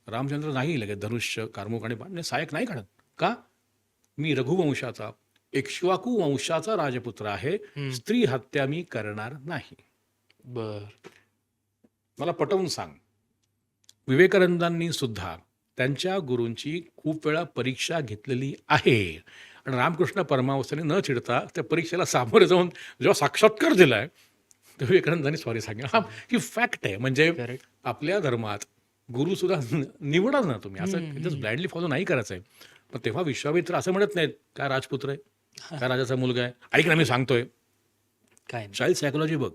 रामचंद्र नाही लगेच धनुष्य कार्मुक आणि बाण सायक नाही काढत. का? मी रघुवंशाचा इक्ष्वाकू वंशाचा राजपुत्र आहे, स्त्री हत्या मी करणार नाही. बर मला पटवून सांग. विवेकानंदांनी सुद्धा त्यांच्या गुरूंची खूप वेळा परीक्षा घेतलेली आहे. आणि रामकृष्ण परमावस्थाने न चिडता त्या परीक्षेला सामोरे जाऊन जेव्हा साक्षात्कार दिलाय, तर विवेकानंदांनी सॉरी सांगितलं. हा ही फॅक्ट आहे. म्हणजे करेक्ट. आपल्या धर्मात गुरु सुद्धा निवडा ना तुम्ही, असं जस्ट ब्लाइंडली फॉलो नाही करायचं आहे. पण तेव्हा विश्वामित्र असं म्हणत नाहीत काय राजपुत्र आहे, काय राजाचा मुलगा आहे, ऐक ना मी सांगतोय. काय नाही. चाइल्ड सायकोलॉजी बघ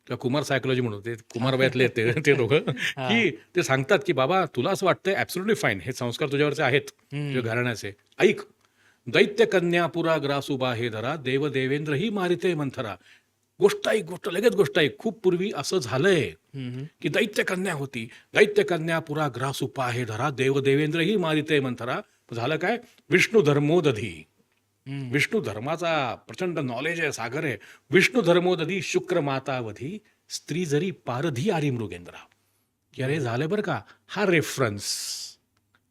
किंवा कुमार सायकोलॉजी म्हणून, ते कुमार वयातले ते दोघं की ते सांगतात की बाबा तुला असं वाटतंय ॲब्सोल्युटली फाईन, हे संस्कार तुझ्यावरचे आहेत तुझ्या घराण्याचे, ऐक. दैत्य कन्या पुरा ग्रासुबा हे धरा, देव देवेंद्र ही मारिते मंथरा. गोष्ट ऐक, गोष्ट लगेच गोष्ट ऐक. खूप पूर्वी असं झालंय की दैत्य कन्या होती, दैत्य कन्या पुरा ग्रासुपा हे धरा, देव देवेंद्र ही मारिते मंथरा. झालं काय? विष्णू धर्मोदधी, विष्णू धर्माचा प्रचंड नॉलेज आहे, सागर आहे. विष्णू धर्मोदधी शुक्र मातावधी, स्त्री जरी पारधी आरी मृगेंद्रा. की अरे झालं बरं का, हा रेफरन्स,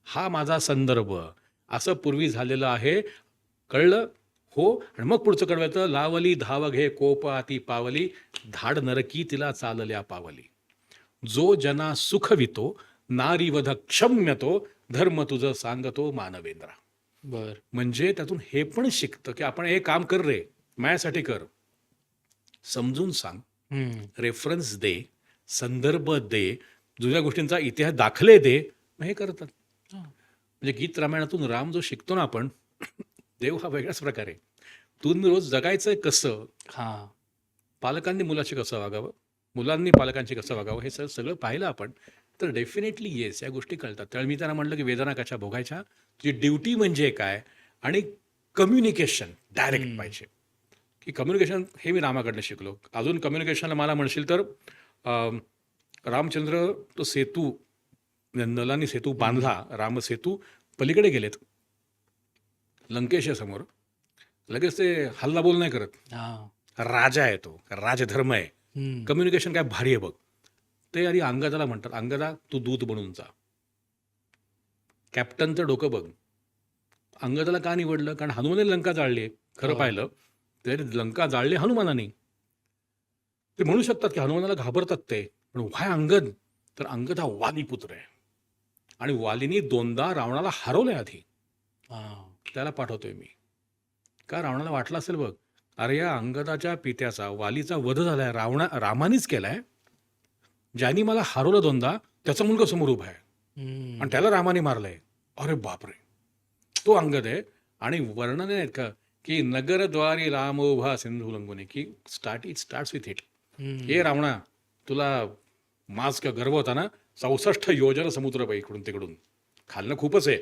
हा माझा संदर्भ, असं पूर्वी झालेलं आहे. कळलं हो. आणि मग पुढचं कळवायचं, लावली धाव घे कोप आती पावली, धाड नरकी तिला चालल्या पावली. जो जना सुखवितो, नारीवध क्षम्यतो, धर्म तुझं सांगतो मानवेंद्रा. बर म्हणजे त्यातून हे पण शिकतं की आपण हे काम कर रे, माझ्यासाठी कर, समजून सांग, रेफरन्स दे, संदर्भ दे, जुन्या गोष्टींचा इतिहास दाखले दे, मग हे करतात. म्हणजे गीत रामायणातून राम जो शिकतो ना आपण, देव हा वेगळाच प्रकारे. तून रोज जगायचं कसं, हा पालकांनी मुलाशी कसं वागावं, मुलांनी पालकांशी कसं वागावं, हे सगळं पाहिलं आपण, तर डेफिनेटली येस या गोष्टी कळतात. त्यावेळी मी त्यांना म्हटलं की वेदना कशा भोगायच्या, तुझी ड्युटी म्हणजे काय, आणि कम्युनिकेशन डायरेक्ट पाहिजे. की कम्युनिकेशन हे मी रामाकडनं शिकलो. अजून कम्युनिकेशनला मला म्हणशील तर रामचंद्र तो सेतू, नलांनी सेतू बांधला, रामसेतू, पलीकडे गेलेत लंकेशासमोर, लगेच ते हल्ला बोल नाही करत. राजा आहे तो, राजधर्म आहे. कम्युनिकेशन काय भारी आहे बघ. ते आधी अंगदाला म्हणतात, अंगदा तू दूत बनून जा. कॅप्टनचं डोकं बघ. अंगदाला का निवडलं? कारण हनुमानाने लंका जाळली. खरं पाहिलं तर लंका जाळली हनुमानाने. ते म्हणू शकतात की हनुमानाला घाबरतात ते, पण व्हाय अंगद? तर अंगद हा वाली पुत्र आहे आणि वालीनी 2दा रावणाला हरवलंय आधी. त्याला पाठवतोय मी. का? रावणाला वाटलं असेल बघ, अरे या अंगदाच्या पित्याचा, वालीचा वध झालाय, रामानीच केलाय, ज्यांनी मला हरवलं 2दा, त्याचा मुलगा समोर उभा आहे आणि त्याला रामाने मारलंय. अरे बापरे, तो अंगद आहे. आणि वर्णन आहेत का की नगरद्वारी राम उभा सिंधू लंगोने, की इट स्टार्ट्स विथ इट. हे रावणा, तुला माज का गर्व होता ना, 64 योजन समुद्र बाई इकडून तिकडून, खालनं खूपच आहे,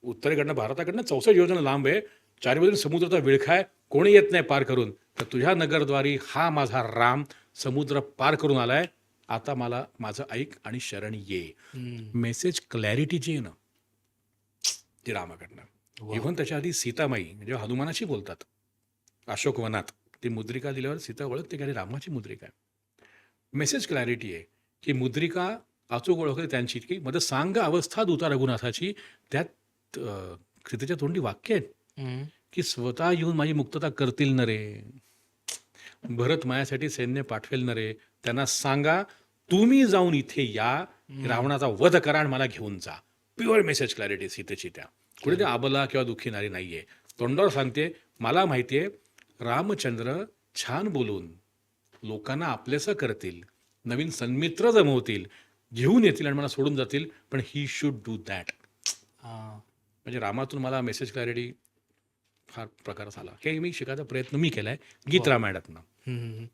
उत्तरेकडनं भारताकडनं 64 योजन लांब आहे, चारी बाजून समुद्राचा विळखा आहे, कोणी येत नाही पार करून. तर तुझ्या नगरद्वारी हा माझा राम समुद्र पार करून आलाय, आता मला माझं ऐक आणि शरण ये. मेसेज क्लॅरिटी जी आहे ना, ती रामाकडनं. इव्हन त्याच्या आधी सीतामाई जेव्हा हनुमानाशी बोलतात अशोकवनात, ती मुद्रिका दिल्यावर सीता ओळखते की अरे रामाची मुद्रिका आहे. मेसेज क्लॅरिटी आहे की मुद्रिका अचूक ओळखते त्यांची, की मध्ये सांग अवस्था दूता रघुनाथाची, त्यात सीतेच्या तोंडी वाक्य आहेत हम्म. की स्वतः येऊन माझी मुक्तता करतील न रे, भरत माझ्यासाठी सैन्य पाठवेल न रे, त्यांना सांगा तुम्ही जाऊन इथे या, रावणाचा वध करा आणि मला घेऊन जा. प्युअर मेसेज क्लॅरिटी सीतेची. त्या कुठे ते आबला किंवा दुःखी नारी नाहीये, तोंडावर सांगते मला माहितीये रामचंद्र छान बोलून लोकांना आपलेसं करतील, नवीन सन्मित्र जमवतील, घेऊन येतील आणि मला सोडून जातील, पण ही शुड डू दॅट. हा. म्हणजे रामातून मला मेसेज क्लॅरिटी फार प्रकार झाला. हे मी शिकायचा प्रयत्न मी केलाय गीत रामायणातनं. हम्म.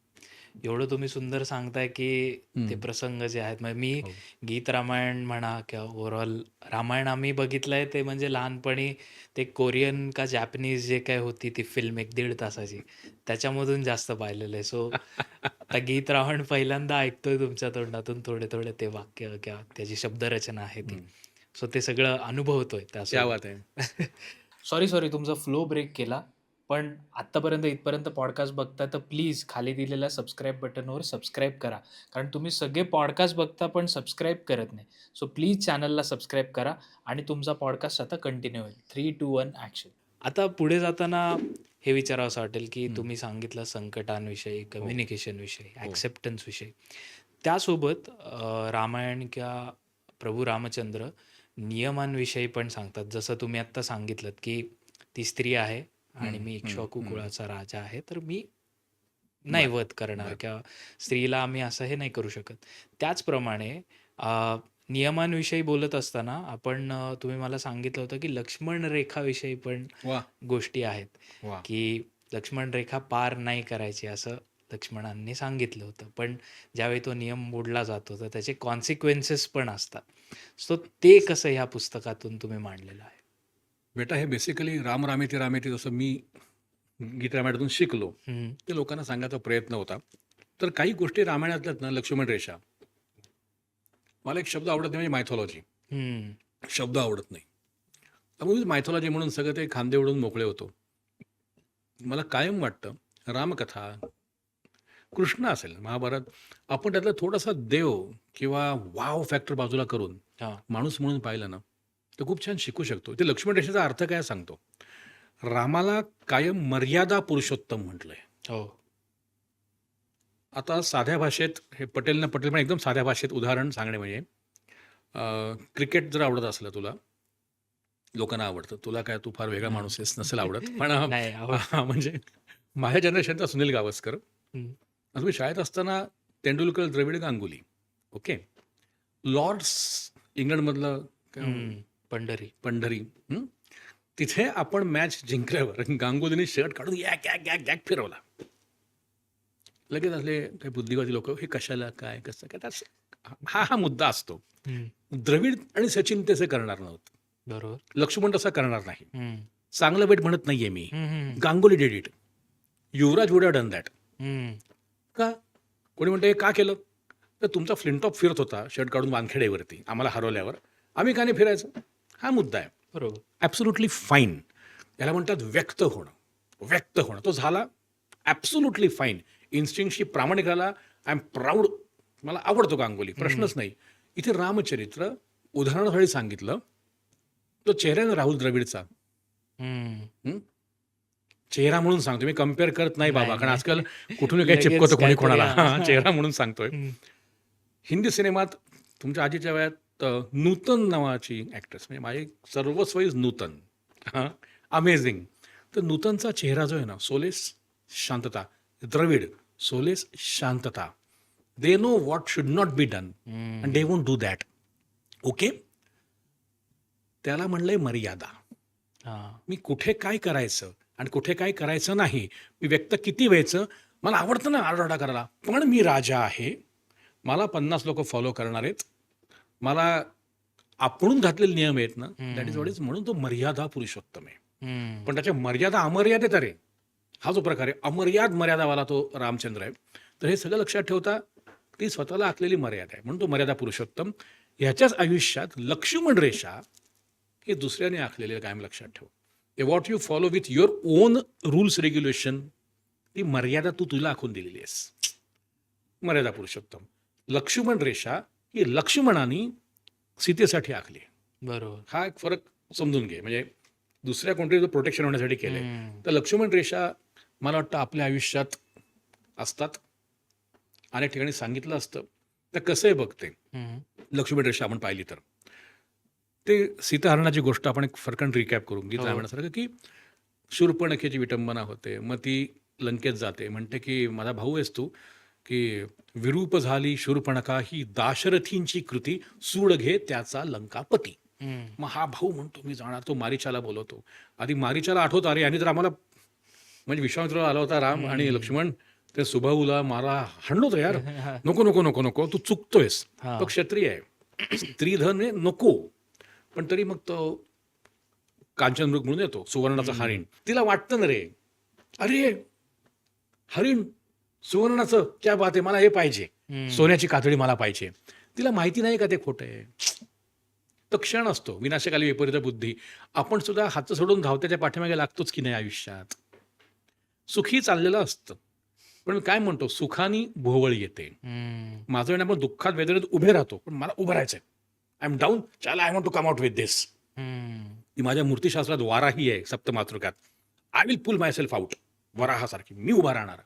एवढं तुम्ही सुंदर सांगताय की ते प्रसंग जे आहेत, म्हणजे मी गीत रामायण म्हणा किंवा ओव्हरऑल रामायण आम्ही बघितलंय ते म्हणजे लहानपणी ते कोरियन का जॅपनीज जे काय होती ती फिल्म 1-1.5 तासाची, त्याच्यामधून जास्त पाहिलेलं आहे. सो आता गीत रामायण पहिल्यांदा ऐकतोय तुमच्या तोंडातून, थोडे थोडे ते वाक्य किंवा त्याची शब्दरचना आहे ती. सो ते सगळं अनुभवतोय त्या त्या. बात आहे. सॉरी तुमचा फ्लो ब्रेक केला. पण आत्तापर्यंत इथपर्यंत पॉडकास्ट बघता तर प्लीज खाली दिलेल्या सबस्क्राईब बटनवर सबस्क्राईब करा. कारण तुम्ही सगळे पॉडकास्ट बघता पण सबस्क्राईब करत नाही. सो प्लीज चॅनलला सबस्क्राईब करा आणि तुमचा पॉडकास्ट आता कंटिन्यू होईल. 3, 2, 1 ॲक्शन. आता पुढे जाताना हे विचारावंसं वाटेल की तुम्ही सांगितलं संकटांविषयी, कम्युनिकेशनविषयी, ॲक्सेप्टन्सविषयी. त्यासोबत रामायण किंवा प्रभू रामचंद्र नियमांविषयी पण सांगतात. जसं तुम्ही आत्ता सांगितलं की ती स्त्री आहे आणि मी इक्ष्वाकू कुळाचा राजा आहे, तर मी नाही वध करणार किंवा स्त्रीला आम्ही असं हे नाही करू शकत. त्याचप्रमाणे नियमांविषयी बोलत असताना आपण तुम्ही मला सांगितलं होतं की लक्ष्मण रेखाविषयी पण वा गोष्टी आहेत वा. की लक्ष्मण रेखा पार नाही करायची असं लक्ष्मणांनी सांगितलं होतं. पण ज्यावेळी तो नियम मोडला जातो तर त्याचे कॉन्सिक्वेन्सेस पण असतात. सो ते कसं ह्या पुस्तकातून तुम्ही मांडलेलं आहे? बेटा हे बेसिकली रामेती रामेती जसं मी गीत रामायणातून शिकलो हम्म. ते लोकांना सांगायचा प्रयत्न होता. तर काही गोष्टी रामायणातल्यात ना, लक्ष्मण रेषा, मला एक शब्द आवडत नाही म्हणजे मायथॉलॉजी. हम्म. शब्द आवडत नाही, त्यामुळे मायथॉलॉजी म्हणून सगळं ते खांदे उडून मोकळे होतो. मला कायम वाटतं रामकथा, कृष्ण असेल, महाभारत, आपण त्यातला थोडासा देव किंवा वाव फॅक्टर बाजूला करून हा. माणूस म्हणून पाहिलं ना तर खूप छान शिकू शकतो. ते लक्ष्मण रेषेचा अर्थ काय सांगतो. रामाला कायम मर्यादा पुरुषोत्तम म्हटलंय. हो. आता साध्या भाषेत हे पटेल पण एकदम साध्या भाषेत उदाहरण सांगणे म्हणजे क्रिकेट जर आवडत असलं तुला, लोकांना आवडतं, तुला काय तू फार वेगळा माणूस आहेस नसेल आवडत, पण नाही आवडत. म्हणजे माझ्या जनरेशनचा सुनील गावस्कर. हम्म. आता मी शाळेत असताना तेंडुलकर, द्रविड, गांगुली, ओके, लॉर्ड्स इंग्लंडमधलं पंढरी. पंढरी, तिथे आपण मॅच जिंकल्यावर गांगुलीने शर्ट काढून गॅक गॅक गॅक गॅक फिरवला. लगेच असले काही बुद्धिवादी लोक, हे कशाला, काय कसं काय, हा मुद्दा असतो. द्रविड आणि सचिन तसे करणार नव्हतं, बरोबर. लक्ष्मण तसा करणार नाही. हम्म. चांगलं वाईट म्हणत नाहीये मी, हम्म. Ganguly did it, Yuvraj would have done that. हम्म. का? कोणी म्हणतं हे का केलं, तर तुमचा फ्लिंटॉप फिरत होता शर्ट काढून वानखेडेवरती आम्हाला हरवल्यावर, आम्ही का नाही फिरायचं, हा मुद्दा आहे. बरोबर. Absolutely fine. याला म्हणतात व्यक्त होणं. व्यक्त होणं तो झाला, ॲब्सोल्युटली फाईन. इन्स्टिंक्टशी प्रामाणिक राहिला, आय एम प्राऊड, मला आवडतो गांगुली, प्रश्नच नाही. इथे रामचरित्र उदाहरणासाठी सांगितलं, तो चेहऱ्यानं राहुल द्रविडचा चेहरा म्हणून सांगतो मी, कम्पेअर करत नाही बाबा, कारण आजकाल कुठून काही चिपकवतं कोणी कोणाला, चेहरा म्हणून सांगतोय. हिंदी सिनेमात तुमच्या आजीच्या वयात नूतन नावाची ॲक्ट्रेस, म्हणजे माझी सर्वस्व इज नूतन, अमेझिंग. तर नूतनचा चेहरा जो आहे ना, सोलेस शांतता, द्रविड सोलेस शांतता. They know what should not be done and they won't do that. Okay, त्याला म्हणलंय मर्यादा. मी कुठे काय करायचं आणि कुठे काय करायचं नाही, मी व्यक्त किती व्हायचं. मला आवडतं ना आरडाओरडा करायला, पण मी राजा आहे, मला 50 लोक फॉलो करणार आहेत, मला आपणून घातलेले नियम आहेत ना, दॅट इज व्हॉट इज, म्हणून तो मर्यादा पुरुषोत्तम आहे. पण त्याच्या मर्यादा अमर्यादित आहे. हा जो प्रकार आहे अमर्याद मर्यादावाला तो रामचंद्र आहे. तर हे सगळं लक्षात ठेवता ती स्वतःला आखलेली मर्यादा आहे, म्हणून तो मर्यादा पुरुषोत्तम. ह्याच्याच आयुष्यात लक्ष्मण रेषा हे दुसऱ्याने आखलेले कायम लक्षात ठेव. ते what you follow with your on rules regulation, ती मर्यादा तू तुला आखून दिलेली आहेस, मर्यादा पुरुषोत्तम. लक्ष्मण रेषा ही लक्ष्मणाने सीतेसाठी आखली. बरोबर. हा एक फरक समजून घे. म्हणजे दुसऱ्या कोणतरी प्रोटेक्शन होण्यासाठी केलंय. हम्म. तर लक्ष्मण रेषा मला वाटतं आपल्या आयुष्यात असतात. अनेक ठिकाणी सांगितलं असतं. तर कसं आहे बघते हम्म. लक्ष्मण रेषा आपण पाहिली तर ते सीताहरणाची गोष्ट आपण एक फरकन रिकॅप करून गीत हो. रामायणासारखं की शूर्पणखेची विटंबना होते. मग ती लंकेत जाते. म्हणते की माझा भाऊ आहेस तू, की विरूप झाली शूर्पणखा ही दाशरथींची कृती, सूड घे त्याचा लंकापती. हम्म. मग हा भाऊ म्हणतो मी जाणार. तो मारीचाला बोलवतो. आधी मारीचाला आठवतं, अरे यांनी तर आम्हाला म्हणजे विश्वामित्र आला होता राम आणि लक्ष्मण ते सुबाहूला मारा हाणलो तर यार. नको नको नको नको तू चुकतोयस. हा. तो क्षत्रिय आहे. स्त्रीधन आहे, नको. पण तरी मग तो कांचनमृग म्हणून येतो, सुवर्णाचा हरिण. तिला वाटतं ना रे, अरे हरिण सुवर्णाचं क्या बात आहे, मला हे पाहिजे, हम्म. सोन्याची कातडी मला पाहिजे. तिला माहिती नाही का ते खोटं आहे. तो क्षण असतो, विनाशकाली विपरीत बुद्धी. आपण सुद्धा हात सोडून धावत्याच्या पाठीमागे लागतोच की नाही आयुष्यात. सुखी चाललेलं असतं, पण मी काय म्हणतो, सुखानी भोवळ येते. हम्म. माझं आणि आपण दुःखात वेदनेत उभे राहतो, पण मला उभं राहायचंय. आय एम डाऊन, चला I want to come out with this. Hmm. ती माझ्या मूर्तिशास्त्रात वाराही आहे, सप्तमातृकात. I will pull myself out. वराहासारखी मी उभा राहणार.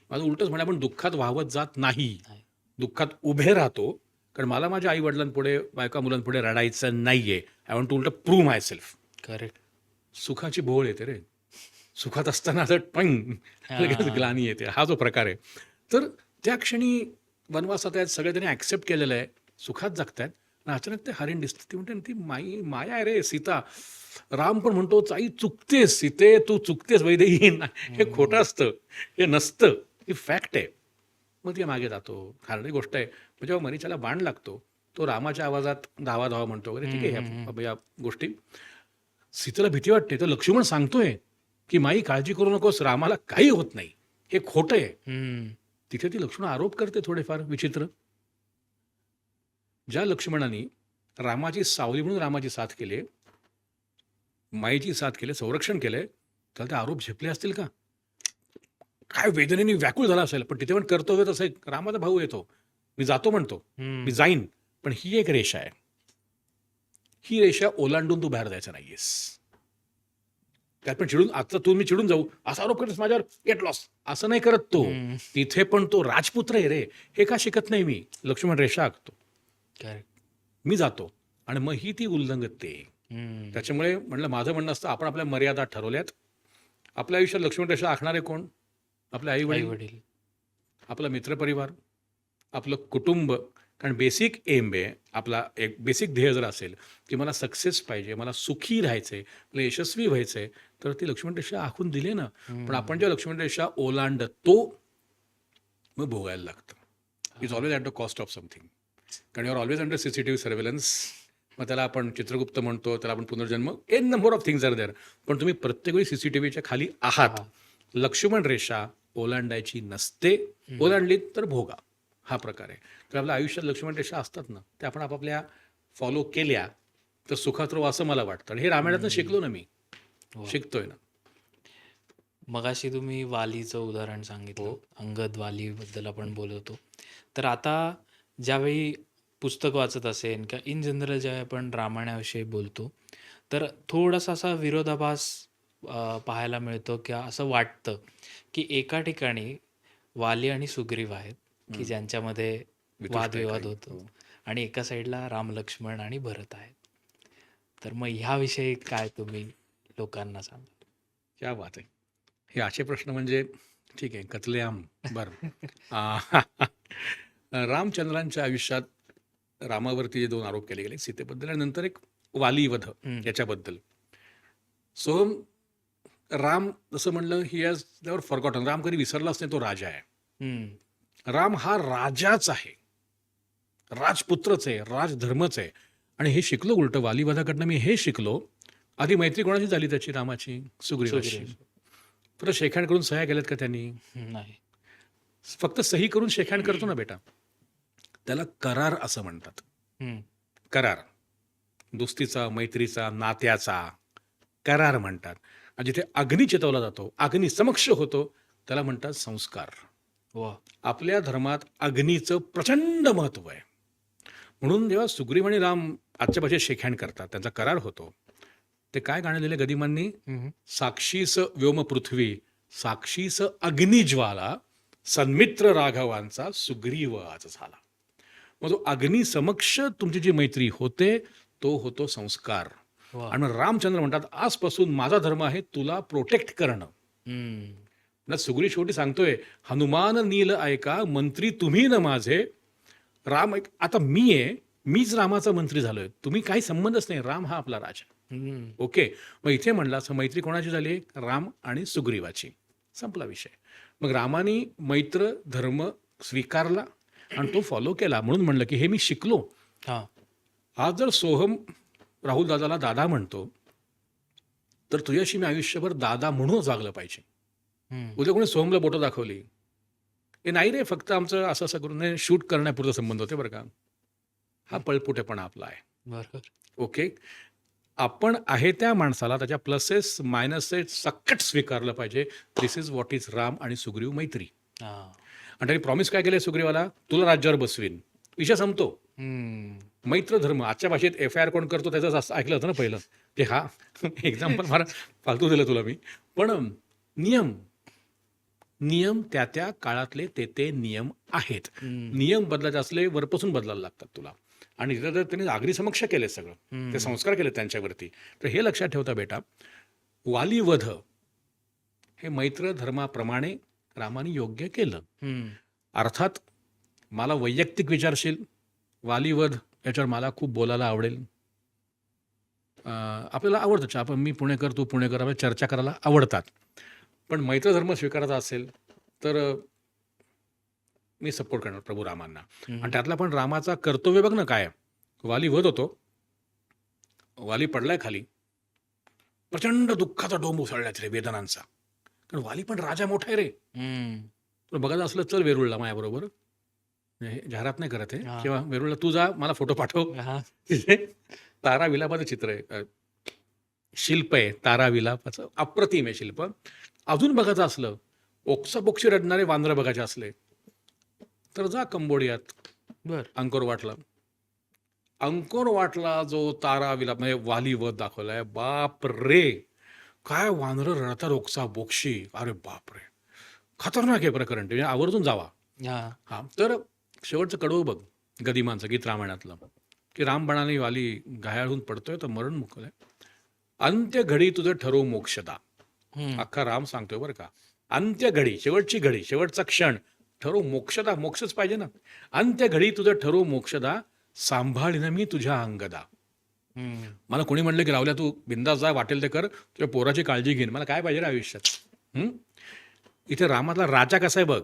माझं उलटच म्हणे, आपण दुःखात वाहवत जात नाही, नाही. दुःखात उभे राहतो. कारण मला माझ्या आई वडिलांपुढे, बायका मुलांपुढे रडायचं नाहीये. आय वॉन्ट टू उलट प्रूव्ह माय सेल्फ. करेक्ट. सुखाची भोवळ येते रे. सुखात असताना तर पंग लगेच ग्लानी येते. हा जो प्रकार आहे. तर त्या क्षणी वनवासात आहेत, सगळे त्यांनी ऍक्सेप्ट केलेलं आहे, सुखात जगतायत. आणि अचानक ते हरिण दिसतं. ती म्हणते ती माया आहे रे सीता. राम पण म्हणतो आई चुकतेस सीते, तू चुकतेस वैदेही. हे खोटं असतं, हे नसतं, ही फॅक्ट आहे. मग ती मागे जातो. खारडी गोष्ट आहे. मग जेव्हा मरीच्याला बाण लागतो, तो रामाच्या आवाजात धावा धावा म्हणतो वगैरे. ठीक आहे, या गोष्टी सीतेला भीती वाटते. तर लक्ष्मण सांगतोय की माई काळजी करू नकोस, रामाला काही होत नाही, हे खोटं आहे. हम्म. तिथे ती लक्ष्मण आरोप करते थोडेफार विचित्र. ज्या लक्ष्मणाने रामाची सावली म्हणून रामाची साथ केली, माईची साथ केली, संरक्षण केलंय, त्याला ते आरोप झेपले असतील का? काय वेदनेने व्याकुळ झाला असेल. पण तिथे पण कर्तव्य तसं आहे, रामाचा भाऊ येतो, मी जातो म्हणतो, मी जाईन, पण ही एक रेषा आहे. ही रेषा ओलांडून तू बाहेर जायचं नाहीयेस. त्यात पण चिडून, आता तू मी चिडून जाऊ, असा आरोप करतेस माझ्यावर, गेट लॉस, असं नाही करत तो. तिथे पण तो राजपुत्र आहे रे, हे का शिकत नाही मी. लक्ष्मण रेषा आखतो, करेक्ट. मी जातो, आणि मग ही ती उल्लंघते. त्याच्यामुळे म्हणलं, माझं म्हणणं असतं, आपण आपल्या मर्यादा ठरवल्यात. आपल्या आयुष्यात लक्ष्मण रेषा आखणारे कोण? आपले आई आई वडील, वडील. आपला मित्रपरिवार, आपलं कुटुंब. कारण बेसिक एम आहे आपला, एक बेसिक ध्येय जर असेल की मला सक्सेस पाहिजे, मला सुखी राहायचंय, मला यशस्वी व्हायचंय, तर ती लक्ष्मण रेषा आखून दिली ना. पण आपण जेव्हा लक्ष्मण रेषा ओलांडतो, मग भोगायला लागतं. Is always at the cost of something. कारण you're always under CCTV surveillance. मग त्याला आपण चित्रगुप्त म्हणतो, त्याला आपण पुनर्जन्म, N number of things are there. पण तुम्ही प्रत्येक वेळी सीसीटीव्हीच्या खाली आहात. लक्ष्मण रेषा ओलांडायची नसते, ओलांडली तर भोगा, हा प्रकार आहे. तर आपल्या आयुष्यात लक्ष्मण रेषा असतात ना, त्या आपण आपापल्या फॉलो केल्या तर सुखात राहू असं मला वाटतं. आणि हे रामायणातून शिकलो ना मी, शिकतोय ना. मगाशी तुम्ही वालीचं उदाहरण सांगितलं, अंगद वालीबद्दल आपण बोलवतो. तर आता ज्यावेळी पुस्तक वाचत असेल किंवा इन जनरल ज्यावेळी आपण रामायणाविषयी बोलतो, तर थोडासा असा विरोधाभास पाहायला मिळतो, किंवा असं वाटतं की एका ठिकाणी वाली आणि सुग्रीव आहेत की ज्यांच्यामध्ये वादविवाद होतो, आणि एका साईडला राम लक्ष्मण आणि भरत आहेत. तर मग ह्याविषयी काय तुम्ही लोकांना सांगा? क्या बात आहे. हे असे प्रश्न म्हणजे ठीक आहे, कतलेआम. बरं. रामचंद्रांच्या आयुष्यात रामावरती जे 2 आरोप केले गेले, सीतेबद्दल आणि नंतर एक वालीवध याच्याबद्दल. सो राम जसं म्हणलं, he has never forgotten. Ram कधी विसरलाच नाही, तो राजा आहे. राम हा राजाच आहे, राजपुत्रच आहे, राजधर्मच आहे. आणि हे शिकलो उलटं वालीवधाकडनं मी हे शिकलो. आधी मैत्री कोणाची झाली त्याची, रामाची? सुग्रीवाशी. परत शेखाण करून सह्या केल्यात का त्यांनी? नाही. फक्त सही करून शेखाण करतो ना बेटा, त्याला करार असं म्हणतात. करार, दोस्तीचा, मैत्रीचा, नात्याचा करार म्हणतात. आणि जिथे अग्नी चितवला जातो, अग्नी समक्ष होतो, त्याला म्हणतात संस्कार. आपल्या धर्मात अग्नीचं प्रचंड महत्व आहे. म्हणून जेव्हा सुग्रीव आणि राम आजच्या भाषेत शेखाण करतात, त्यांचा करार होतो, ते काय गाणं लिहिलं गदिमांनी? हम्म. साक्षीस व्योम पृथ्वी, साक्षीस अग्निज्वाला, सन्मित्र राघवांचा सुग्रीव आज झाला. मग तो अग्नी समक्ष तुमची जी मैत्री होते तो होतो संस्कार. वा. आणि मग रामचंद्र म्हणतात आजपासून माझा धर्म आहे तुला प्रोटेक्ट करणं. हम्म. ना सुग्रीव शेवटी सांगतोय हनुमान नील ऐका मंत्री तुम्ही न माझे. राम आता मी आहे, मीच रामाचा मंत्री झालोय, तुम्ही काही संबंधच नाही, राम हा आपला राजा. हम्म. ओके, मग इथे म्हणला असं मैत्री कोणाची झाली? राम आणि सुग्रीवाची. संपला विषय. मग रामाने मैत्र धर्म स्वीकारला आणि तो फॉलो केला. म्हणून म्हणलं की हे मी शिकलो. हा. आज जर सोहम राहुल दादाला दादा म्हणतो तर तुझ्याशी मी आयुष्यभर दादा म्हणून जागलं पाहिजे. हम्म. उद्या कोणी सोहमला बोटं दाखवली, हे नाही रे फक्त आमचं असं असं करून शूट करण्यापुरता संबंध होते बरं का, हा पळपुटेपणा आपला आहे. बरोबर. ओके, आपण आहे त्या माणसाला त्याच्या प्लसेस मायनसेस सकट स्वीकारलं पाहिजे. दिस इज व्हॉट इज राम आणि सुग्रीव मैत्री. हा. आणि त्यांनी प्रॉमिस काय केलं सुग्रीवाला? तुला राज्यावर बसवीन. विषय संपतो. हम्म. मैत्र धर्म आजच्या भाषेत FIR कोण करतो त्याचं असं ऐकलं होतं ना पहिलं ते. हा एक्झाम्पल फार फालतू दिलं तुला मी, पण नियम नियम त्या त्या काळातले ते नियम आहेत. हम्म. नियम बदलायचे असले वरपासून बदलायला लागतात तुला. आणि इथं तर त्यांनी अग्निसमक्ष केले सगळं, ते संस्कार केले त्यांच्यावरती. तर हे लक्षात ठेवता बेटा, वालीवध हे मैत्र धर्माप्रमाणे रामाने योग्य केलं. हम्म. अर्थात मला वैयक्तिक विचारशील, वालीवध याच्यावर मला खूप बोलायला आवडेल. आपल्याला आवडतं, आपण मी पुणेकर तू पुणेकर, आपल्याला चर्चा करायला आवडतात. पण मैत्रधर्म स्वीकारायचा असेल तर मी सपोर्ट करणार प्रभू रामांना. आणि त्यातला पण रामाचा कर्तव्य बघ ना काय. वाली वध होतो, वाली पडलाय खाली, प्रचंड दुःखाचा डोंब उसळल्यात रे, वेदनांचा. कारण वाली पण राजा मोठा आहे रे. हम्म. तुला बघायचं असलं चल वेरूळला माझ्याबरोबर. हे जाहिरात नाही करत आहे, हा. किंवा वेरूळला तू जा, मला फोटो पाठव. हा. तिथे तारा विलापाचं चित्र आहे, शिल्प आहे तारा विलापाचं, अप्रतिम आहे शिल्प. अजून बघायचं असलं, ओक्साबोक्षी रडणारे वांद्र बघायचे असले तर जा कंबोडियात, बर. अंकोरवाटला. अंकोरवाटला जो तारा विलाप म्हणजे वाली वध दाखवलाय, बाप रे काय वानरं रडतात ओक्साबोक्षी. अरे बाप रे, खतरनाक आहे प्रकरण ते, आवर्जून जावा. हा. हा, तर शेवटचं कडवं बघ गदिमांचं गीत रामायणातलं, की रामबाणाने वाली घायाळ होऊन पडतोय तर मरण मुकलंय. अंत्य घडी तुझं ठरव मोक्षदा. हम्म. अख्खा राम सांगतोय बरं का. अंत्य घडी, शेवटची घडी, शेवटचा क्षण, ठरव मोक्षदा. मोक्षच पाहिजे ना. अंत्य घडी तुझं ठरव मोक्षदा, सांभाळीन मी तुझ्या अंगदा. हम्म. मला कोणी म्हणलं की रावल्या तू बिंदास जा, वाटेल ते कर, तुझ्या पोराची काळजी घेईन. मला काय पाहिजे रे आयुष्यात. इथे रामातला राजा कसा आहे बघ,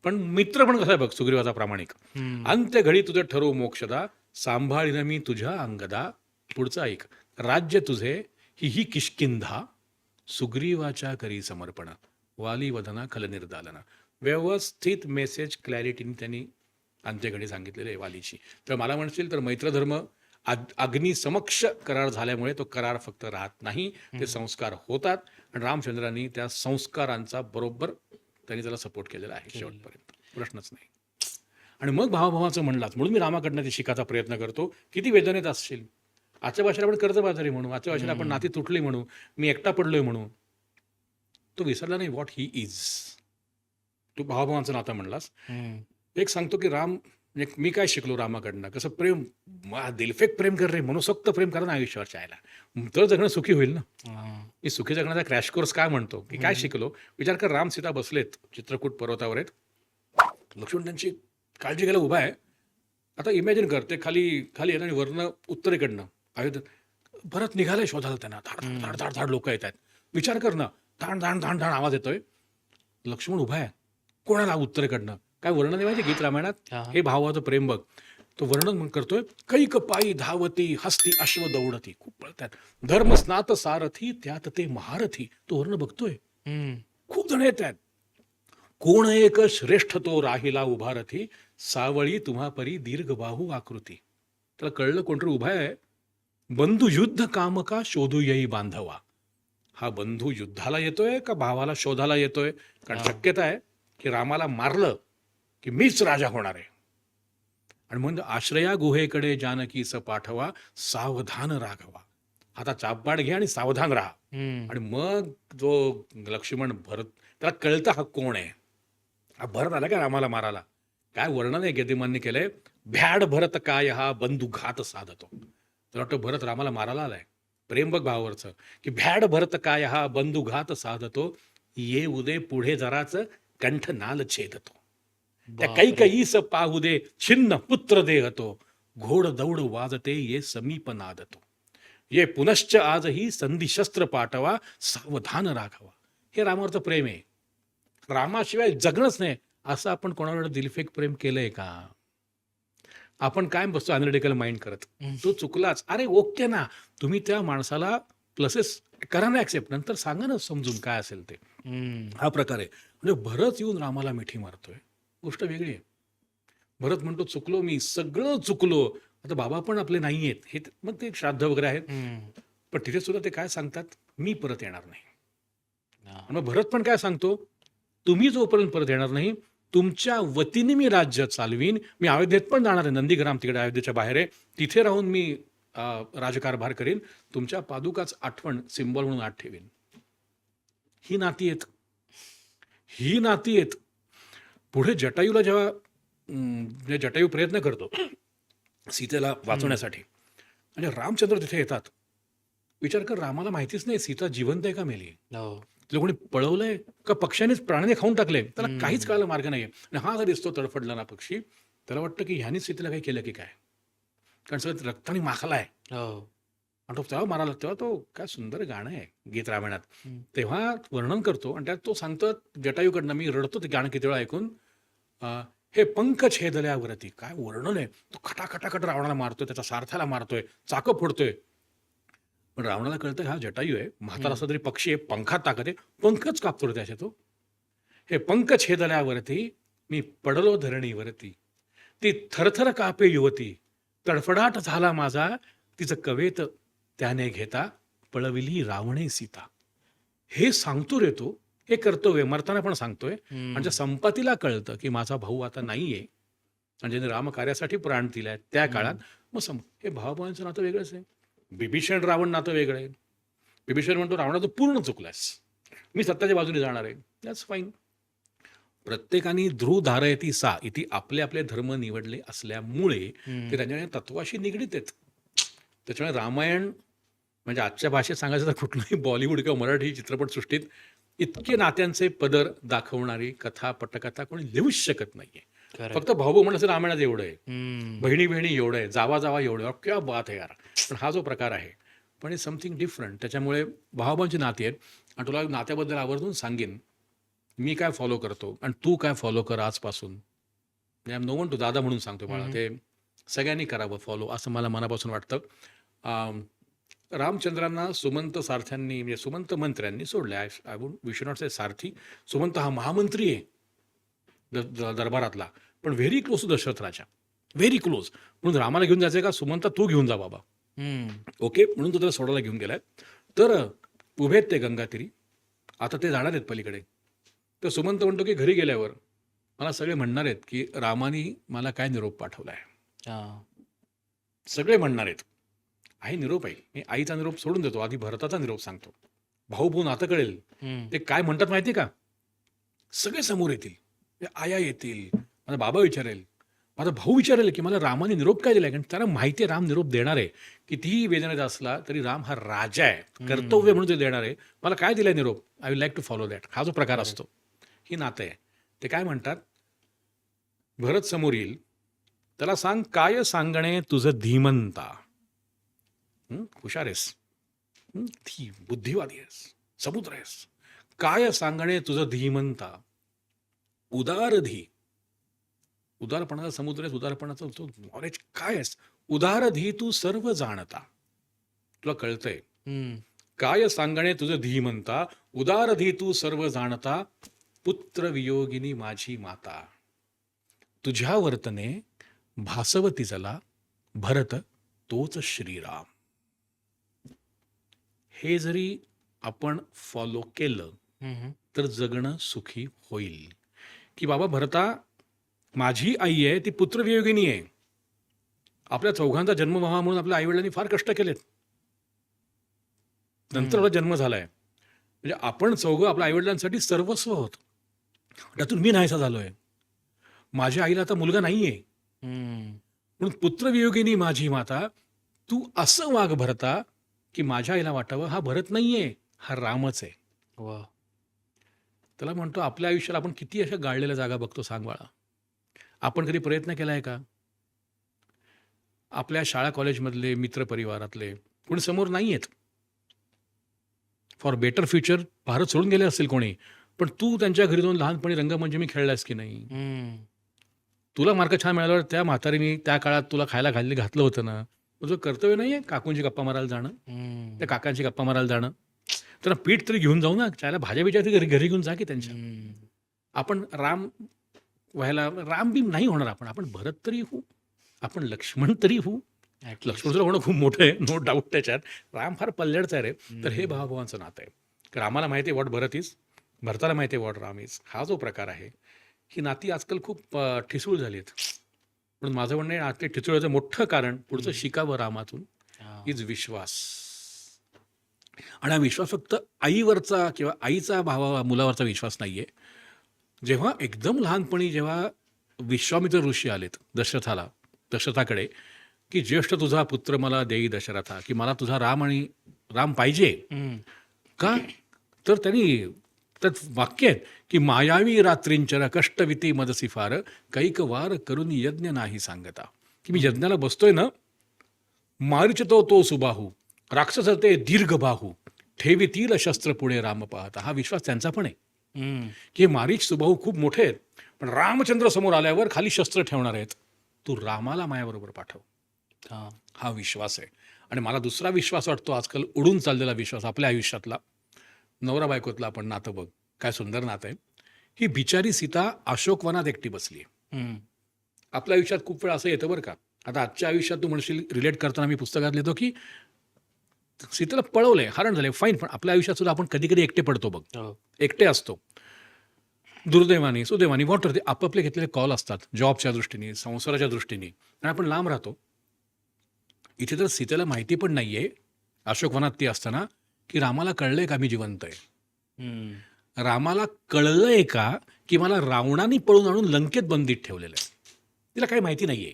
पण मित्र पण कसा आहे बघ, सुग्रीवाचा प्रामाणिक. हम्म. अंत्य घडी तुझं ठरव मोक्षदा, सांभाळीन मी तुझ्या अंगदा. पुढचं ऐक, राज्य तुझे ही किष्किंधा, सुग्रीवाच्या करी समर्पण, वाली वदना खल निर्दालन. व्यवस्थित मेसेज क्लॅरिटीने त्यांनी अंत्यघडी सांगितलेली आहे वालीची. तर मला म्हणशील तर मैत्रधर्म अग्निसमक्ष करार झाल्यामुळे तो करार फक्त राहत नाही, ते संस्कार होतात. आणि रामचंद्रांनी त्या संस्कारांचा बरोबर त्यांनी त्याला सपोर्ट केलेला आहे शेवटपर्यंत, प्रश्नच नाही. आणि मग भावाभावाचं म्हणलाच, म्हणून मी रामाकडनं ते शिकायचा प्रयत्न करतो. किती वेदनेत असशील, आजच्या भाषेला आपण कर्जबाजारी म्हणू, आजच्या भाषेला आपण नाती तुटली म्हणू, मी एकटा पडलोय म्हणू, तो विसरला नाही व्हॉट ही इज. तू भावाभावांचं नातं म्हणलास. हम्म. एक सांगतो की राम, म्हणजे मी काय शिकलो रामाकडनं, कसं प्रेम, दिलफेक प्रेम कर रे, मनसोक्त प्रेम करा ना आयुष्यावर चायला, तर जगणं सुखी होईल ना. हा. मी सुखी जगण्याचा क्रॅश कोर्स काय म्हणतो की काय शिकलो. विचार कर, राम सीता बसलेत चित्रकूट पर्वतावर आहेत, लक्ष्मण त्यांची काळजी घ्यायला उभा आहे. आता इमॅजिन कर, ते खाली खाली येणं आणि वर्ण उत्तरेकडनं अयोध्येत भरत निघालाय शोधायला त्यांना. धाड धाड धाड धाड लोक येत आहेत. विचार कर ना, धाण धाण धाण धाण आवाज येतोय, लक्ष्मण उभा आहे, कोणाला उत्तरेकडनं. काय वर्णन आहे माहिती गीत रामायणात. हा. हे भावाचं प्रेम बघ, तो वर्णन करतोय. कैक पायी धावती हस्ती अश्व दौडती, खूप पळतात, धर्म स्नात सारथी त्यात ते महारथी. तो वर्ण बघतोय, हम्म. खूप जण येत आहेत. कोण एक श्रेष्ठ तो राहिला उभारथी, सावळी तुम्हा परी दीर्घ बाहू आकृती. त्याला कळलं कोणतरी उभा आहे. बंधू युद्ध काम का शोधू येई बांधवा. हा बंधू युद्धाला येतोय का भावाला शोधाला येतोय. कारण शक्यता आहे की रामाला मारलं की मीच राजा होणार आहे. आणि म्हणजे आश्रया गुहेकडे जानकीस पाठवा, सावधान राघवा. आता चापबाड घे आणि सावधान राहा. हम्म. आणि मग जो लक्ष्मण भरत त्याला कळतं हा कोण आहे. हा भरत आला का रामाला मारायला. काय वर्णन आहे गदिमांनी केलंय. भ्याड भरत काय हा बंधुघात साधतो. त्याला वाटतं भरत रामाला मारायला आलाय. प्रेम बघ भावावरचं की भ्याड भरत काय हा बंधुघात साधतो. ये उदे पुढे जराच कंठ नाल छेदतो. त्या बापरे. कैकईस पाहू दे छिन्न पुत्र देहतो. घोड दौड वाजते ये समीप नादतो. ये पुनश्च आजही संधी शस्त्र पाठवा सावधान राखावा. हे रामावरचं प्रेम आहे. रामाशिवाय जगणंच नाही असं आपण कोणावर दिलफेक प्रेम केलंय का. आपण काय बसतो अनलिटिकल माइंड करत. तो चुकलाच अरे ओके ना. तुम्ही त्या माणसाला प्लसेस करा ना ऍक्सेप्ट. नंतर सांगा ना समजून काय असेल ते. हम्म. हा प्रकार आहे. म्हणजे भरत येऊन रामाला मिठी मारतोय. गोष्ट वेगळी आहे. भरत म्हणतो चुकलो मी सगळं चुकलो. आता बाबा पण आपले नाही आहेत हे मग ते श्राद्ध वगैरे आहेत. हम्म. पण तिथे सुद्धा ते काय सांगतात मी परत येणार नाही. हा. आणि मग भरत पण काय सांगतो तुम्ही जोपर्यंत परत येणार नाही तुमच्या वतीने मी राज्य चालवीन. मी अयोध्येत पण जाणार आहे. नंदीग्राम तिकडे अयोध्येच्या बाहेर आहे. तिथे राहून मी राजकारभार करीन. तुमच्या पादुकाच आठवण सिंबॉल म्हणून आत ठेवीन. ही नाती आहेत. ही नाती आहेत. पुढे जटायूला जेव्हा जटायू प्रयत्न करतो सीतेला वाचवण्यासाठी आणि रामचंद्र तिथे येतात. विचार कर रामाला माहितीच नाही सीता जिवंत आहे का मेली. हो. तिला कोणी पळवलंय का पक्ष्यानेच प्राण्याने खाऊन टाकले. त्याला काहीच कळायला मार्ग नाही. आणि हा जर दिसतो तडफडला ना पक्षी त्याला वाटतं की ह्यानीच सीतेला काही केलं की काय. कारण सगळं रक्ताने माखला आहे. हो. आणि तो तेव्हा मारायला तेव्हा तो काय सुंदर गाणं आहे गीत रामायणात. हम्म. तेव्हा वर्णन करतो आणि त्यात तो सांगतो जटायूकडनं मी रडतो ते गाणं किती वेळा ऐकून. हे पंख छेदल्यावरती काय वर्णन आहे. तो खटाखटाखट रावणाला मारतोय त्याच्या सारथ्याला मारतोय चाकं फोडतोय. पण रावणाला कळतं हा जटायू आहे म्हातारा असला तरी पक्षी आहे पंखात ताकद आहे पंखच कापतो त्याच्या तो. हे पंख छेदल्यावरती मी पडलो धरणीवरती ती थरथर कापे युवती तडफडाट झाला माझा तिचं कवेत त्याने घेता पळविली रावणे सीता. हे सांगतो रे तो. हे कर्तव्य मरताना पण सांगतोय. म्हणजे संपत्तीला कळतं की माझा भाऊ आता नाहीये आणि ज्याने रामकार्यासाठी प्राण दिलाय त्या काळात मग हे भावाभावांचं नातं वेगळंच आहे. बिभीषण रावण नातं वेगळं आहे. बिभीषण म्हणतो रावणाचं पूर्ण चुकलास मी सत्याच्या बाजूने जाणार आहे. That's fine. प्रत्येकाने ध्रुव धारयती सा इथे आपले आपले धर्म निवडले असल्यामुळे ते त्यांच्या तत्वाशी निगडीत आहेत. त्याच्यामुळे रामायण म्हणजे आजच्या भाषेत सांगायचं तर कुठलंही बॉलिवूड किंवा मराठी चित्रपटसृष्टीत इतके नात्यांचे पदर दाखवणारी कथा पटकथा कोणी लिहूच शकत नाहीये. खरंय. फक्त भाऊ म्हणायचं रामायणात एवढं आहे. हम्म. बहिणी बहिणी एवढं आहे जावा जावा एवढं आहे क्या बात आहे यार. पण हा जो प्रकार आहे पण इट्स समथिंग डिफरंट. त्याच्यामुळे भावाभावांची नाती आहेत. आणि तुला नात्याबद्दल आवर्जून सांगेन मी काय फॉलो करतो आणि तू काय फॉलो कर आजपासून. I am no one to दादा म्हणून सांगतो बाळा ते सगळ्यांनी करावं फॉलो असं मला मनापासून वाटतं. रामचंद्रांना सुमंत सारथ्यांनी म्हणजे सुमंत मंत्र्यांनी सोडले. I would we should not say sarathi. Sumant हा महामंत्री आहे दरबारातला पण व्हेरी क्लोज टू दशरथराजा व्हेरी क्लोज. म्हणून रामाला घेऊन जायचंय का सुमंत तू घेऊन जा बाबा. ओके म्हणून तो त्याला सोडायला घेऊन गेलाय. तर उभे आहेत ते गंगातीरी. आता ते जाणार आहेत पलीकडे. तर सुमंत म्हणतो की घरी गेल्यावर मला सगळे म्हणणार आहेत की रामाने मला काय निरोप पाठवलाय. सगळे म्हणणार आहेत. आहे निरोप आहे. मी आईचा निरोप सोडून देतो आधी भरताचा निरोप सांगतो. भाऊ भाऊ नातं कळेल. ते काय म्हणतात माहिती का सगळे समोर येतील. आया येतील माझा बाबा विचारेल माझा भाऊ विचारेल की मला रामाने निरोप काय दिलाय. कारण त्याला माहिती आहे राम निरोप देणार आहे. कितीही वेदनेत असला तरी राम हा राजा आहे कर्तव्य म्हणून ते देणार आहे. मला काय दिलाय निरोप I will like to follow that. हा जो प्रकार असतो ही नातं आहे. ते काय म्हणतात भरत समोर येईल त्याला सांग काय सांगणे तुझं धीमंता. हुशार आहेस बुद्धिवादी आहेस समुद्र आहेस. काय सांगणे तुझं धीमंता उदारधी. उदारपणाचा समुद्र आहेस उदारपणाचा नॉलेज काय आहेस. उदारधी तू सर्व जाणता. तुला कळतंय काय सांगणे तुझं धीमंता उदारधी तू सर्व जाणता. पुत्र वियोगिनी माझी माता तुझ्या वर्तने भासवती जला भरत तोच श्रीराम. हे जरी आपण फॉलो केलं तर जगणं सुखी होईल. की बाबा भरता माझी आई आहे ती पुत्रवियोगिनी आहे. आपल्या चौघांचा जन्म व्हावा म्हणून आपल्या आईवडिलांनी फार कष्ट केलेत. नंतर आपला जन्म झालाय. म्हणजे आपण चौघं आपल्या आईवडिलांसाठी सर्वस्व होत. त्यातून मी नाहीसा झालोय. माझ्या आईला आता मुलगा नाहीये. हम्म. म्हणून पुत्रवियोगिनी माझी माता, तू असं वाग भरता की माझ्या आईला वाटावं हा भरत नाहीये, हा रामच आहे. वा. त्याला म्हणतो आपल्या आयुष्याला आपण किती अशा गाळलेल्या जागा बघतो सांग बाळा. आपण कधी प्रयत्न केलाय का? आपल्या शाळा कॉलेजमधले मित्रपरिवारातले कोणी समोर नाही आहेत. फॉर बेटर फ्युचर भारत सोडून गेले असतील कोणी, पण तू त्यांच्या घरी जाऊन लहानपणी रंगमंचमी खेळलास की नाही? हम्म. तुला मार्क छान मिळाल्यावर त्या म्हातारीने त्या काळात तुला खायला घातलं होतं ना. तुझं कर्तव्य नाही आहे काकूंची गप्पा मारायला जाणं, हम्म. त्या काकांची गप्पा मारायला जाणं. त्यांना पीठ तरी घेऊन जाऊ ना, चायला भाज्या बिज्या तरी घरी घरी घेऊन जा की त्यांच्या. हम्म. आपण राम व्हायला राम बीम नाही होणार. आपण भरत तरी होऊ, आपण लक्ष्मण तरी होऊ. At least. लक्ष्मण होणं खूप मोठं आहे, नो डाऊट त्याच्यात. राम फार पल्लडचं आहे रे. तर हे भावाभावांचं नातं आहे. रामाला माहिती आहे वॉट भरत इज, भरताला माहिती आहे वॉट राम इज. हा जो प्रकार आहे, ही नाती आजकाल खूप ठिसूळ झाली आहेत. म्हणून माझं म्हणणं आहे नाते ठिसूळाचं मोठं कारण पुढचं शिकावं रामातून हा. इज विश्वास. आणि हा विश्वास फक्त आईवरचा किंवा आईचा मुलावरचा विश्वास नाही आहे. जेव्हा एकदम लहानपणी जेव्हा विश्वामित्र ऋषी आलेत दशरथाकडे, की ज्येष्ठ तुझा पुत्र मला देई दशरथा, की मला तुझा राम पाहिजे. हम्म. का? तर त्यांनी त्यात वाक्य आहेत की मायावी रात्रींचर कष्टविती मदसी फार कैक वार करून यज्ञ नाही सांगता. की मी यज्ञाला बसतोय ना, मारिचतो तो सुबाहू राक्षस ते दीर्घ बाहू ठेवीतील शस्त्र पुढे राम पाहता. हा विश्वास त्यांचा पण आहे हम्म. की मारीच सुबाहू खूप मोठे आहेत, पण रामचंद्र समोर आल्यावर खाली शस्त्र ठेवणार आहेत. तू रामाला मायाबरोबर पाठव. हा. हा विश्वास आहे. आणि मला दुसरा विश्वास वाटतो आजकाल उडून चाललेला विश्वास आपल्या आयुष्यातला, नवरा बायकोतला आपण नातं बघ, काय सुंदर नातं आहे. ही बिचारी सीता अशोकवनात एकटी बसली आहे. हम्म. आपल्या आयुष्यात खूप वेळा असं येतं बरं का. आता आजच्या आयुष्यात तू म्हणशील, रिलेट करताना मी पुस्तकात लिहितो की सीतेला पळवलंय, हरण झालंय, फाईन, पण आपल्या आयुष्यात सुद्धा आपण कधी कधी एकटे पडतो बघ, हो. एकटे असतो. दुर्दैवानी सुदैवानी वॉटर ते आपापले घेतलेले कॉल असतात, जॉबच्या दृष्टीने, संसाराच्या दृष्टीने, आणि आपण लांब राहतो. इथे तर सीतेला माहिती पण नाहीये अशोकवनात ती असताना की रामाला कळलंय का मी जिवंत आहे. हम्म. रामाला कळलंय का की मला रावणाने पळून आणून लंकेत बंदीत ठेवलेलं आहे. तिला काही माहिती नाहीये.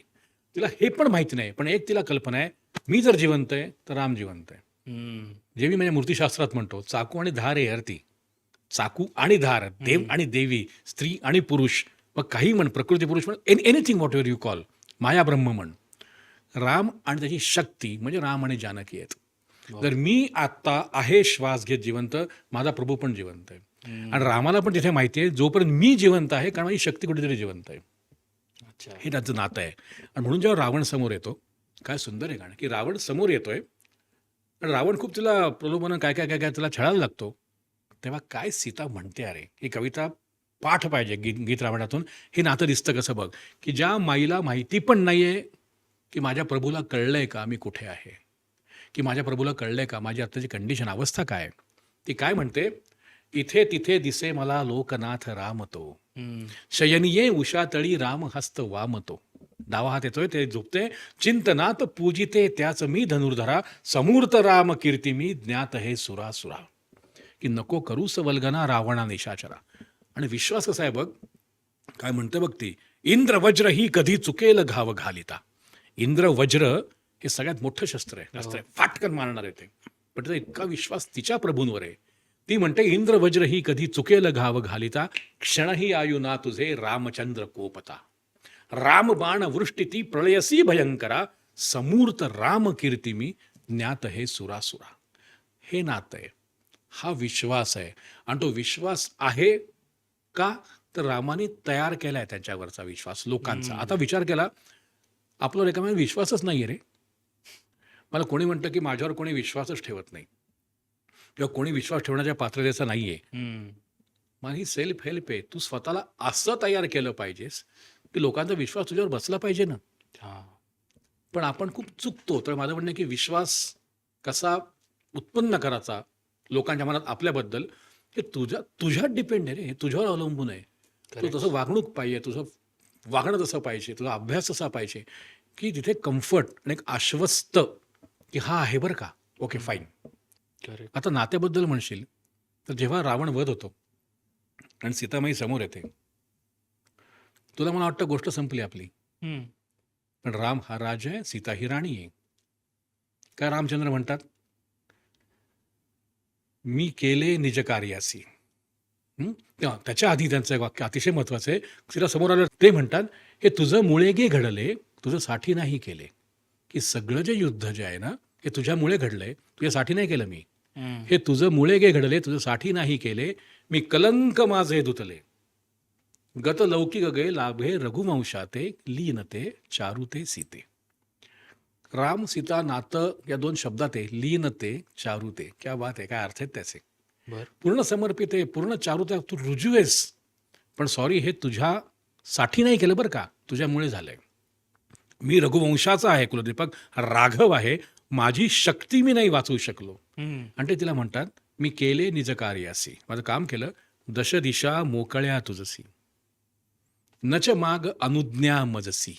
तिला हे पण माहिती नाही, पण एक तिला कल्पना आहे, मी जर जिवंत आहे तर राम जिवंत आहे. हम्म. जे मी माझ्या मूर्तीशास्त्रात म्हणतो, चाकू आणि धार आहे यार ती. चाकू आणि धार, देव आणि देवी, स्त्री आणि पुरुष, मग काही म्हण, प्रकृती पुरुष म्हण, anything whatever you call, माया ब्रह्म म्हण, राम आणि त्याची शक्ती म्हणजे राम आणि जानकी आहेत. जर मी आत्ता आहे श्वास घेत जिवंत, माझा प्रभू पण जिवंत आहे. आणि रामाला पण तिथे माहिती आहे जोपर्यंत मी जिवंत आहे, कारण माझी शक्ती कुठेतरी जिवंत आहे. अच्छा. हे त्याचं नातं आहे. आणि म्हणून जेव्हा रावण समोर येतो, काय सुंदर आहे गाणं, की रावण समोर येतोय आणि रावण खूप तिला प्रलोभन काय काय काय काय तिला छळायला लागतो. तेव्हा काय सीता म्हणते, अरे ही कविता पाठ पाहिजे गीत रावणातून. हे नातं दिसतं कसं बघ, की ज्या माईला माहिती पण नाही आहे की माझ्या प्रभूला कळलंय का मी कुठे आहे, की माझ्या प्रभूला कळलंय का माझी आत्ताची कंडिशन, अवस्था काय. ती काय म्हणते, इथे तिथे दिसे मला लोकनाथ रामतो, हम्म. शयनिये उषातळी राम हस्त वामतो. डावा हात येतोय, ते झोपते, चिंतनात पूजिते त्याच मी धनुर्धरा, समूर्त राम कीर्ती मी ज्ञात हे सुरासुरा. की नको करूस वल्गना रावणा निशाचरा. आणि विश्वास कसा आहे बघ, काय म्हणते बघ ती, इंद्र वज्र ही कधी चुकेल घाव घालिता. इंद्र वज्र हे सगळ्यात मोठं शस्त्र आहे, अस्त्र आहे, फाटकन मारणार आहे ते. पण त्याचा इतका विश्वास तिच्या प्रभूंवर आहे. ती म्हणते, इंद्र वज्र ही कधी चुकेल घाव घालिता, क्षणही आयु ना तुझे रामचंद्र कोपता. राम बाण वृष्टी ती प्रळयसी भयंकरा, समूर्त राम कीर्ती मी ज्ञात हे सुरासुरा. हे नातं आहे, हा विश्वास आहे. आणि तो विश्वास आहे का, तर रामाने तयार केलाय त्यांच्यावरचा विश्वास लोकांचा. आता विचार केला, आपला रेकामा विश्वासच नाही आहे रे. मला कोणी म्हणतं की माझ्यावर कोणी विश्वासच ठेवत नाही किंवा कोणी विश्वास ठेवण्याच्या पात्रतेचा नाही आहे. हम्म. मला ही सेल्फ हेल्प आहे. तू स्वतःला असं तयार केलं पाहिजेस की लोकांचा विश्वास तुझ्यावर बसला पाहिजे ना. हा. पण आपण खूप चुकतो. तर माझं म्हणणं आहे की विश्वास कसा उत्पन्न करायचा लोकांच्या मनात आपल्याबद्दल, हे तुझ्यात डिपेंड आहे रे. हे तुझ्यावर अवलंबून आहे. तू तसं वागणूक पाहिजे, तुझं वागणं तसं पाहिजे, तुझा अभ्यास तसा पाहिजे की तिथे कम्फर्ट आणि एक आश्वस्त की हा आहे बरं का, ओके फाईन. करेक्ट. आता नात्याबद्दल म्हणशील तर जेव्हा रावण वध होतो आणि सीतामाई समोर येते, तुला मला वाटतं गोष्ट संपली आपली. हं. पण राम हा राजा आहे, सीता ही राणी आहे. काय रामचंद्र म्हणतात, मी केले निज कार्यासी. हं? त्याच्या आधी त्यांचं एक वाक्य अतिशय महत्वाचं आहे. सीता समोर आलं ते म्हणतात, हे तुझं मुळे गे घडले, तुझं साठी नाही केले. की सगळं जे युद्ध जे आहे ना, हे तुझ्यामुळे घडलंय, तुझ्यासाठी नाही केलं मी. हं. हे तुझं मुळे गे घडले, तुझं साठी नाही केले, मी कलंक माझे धुतले. गत लौकिक गे लाभे रघुवंशाते, लीनते चारुते सीते. राम सीता नातं या 2 शब्दात आहे, लीनते चारुते. क्या बात आहे, काय अर्थ आहेत त्याचे. बरं. पूर्ण समर्पित आहे, पूर्ण चारुता, तू रुजू आहेस. पण सॉरी, हे तुझ्यासाठी नाही केलं बरं का, तुझ्यामुळे झालंय. मी रघुवंशाचा आहे, कुलदीपक राघव आहे, माझी शक्ती मी नाही वाचवू शकलो. हं. आणि ते तिला म्हणतात, मी केले निज कार्यासी, माझं काम केलं, दश दिशा मोकळ्या तुझसी, नच माग अनुज्ञा मजसी,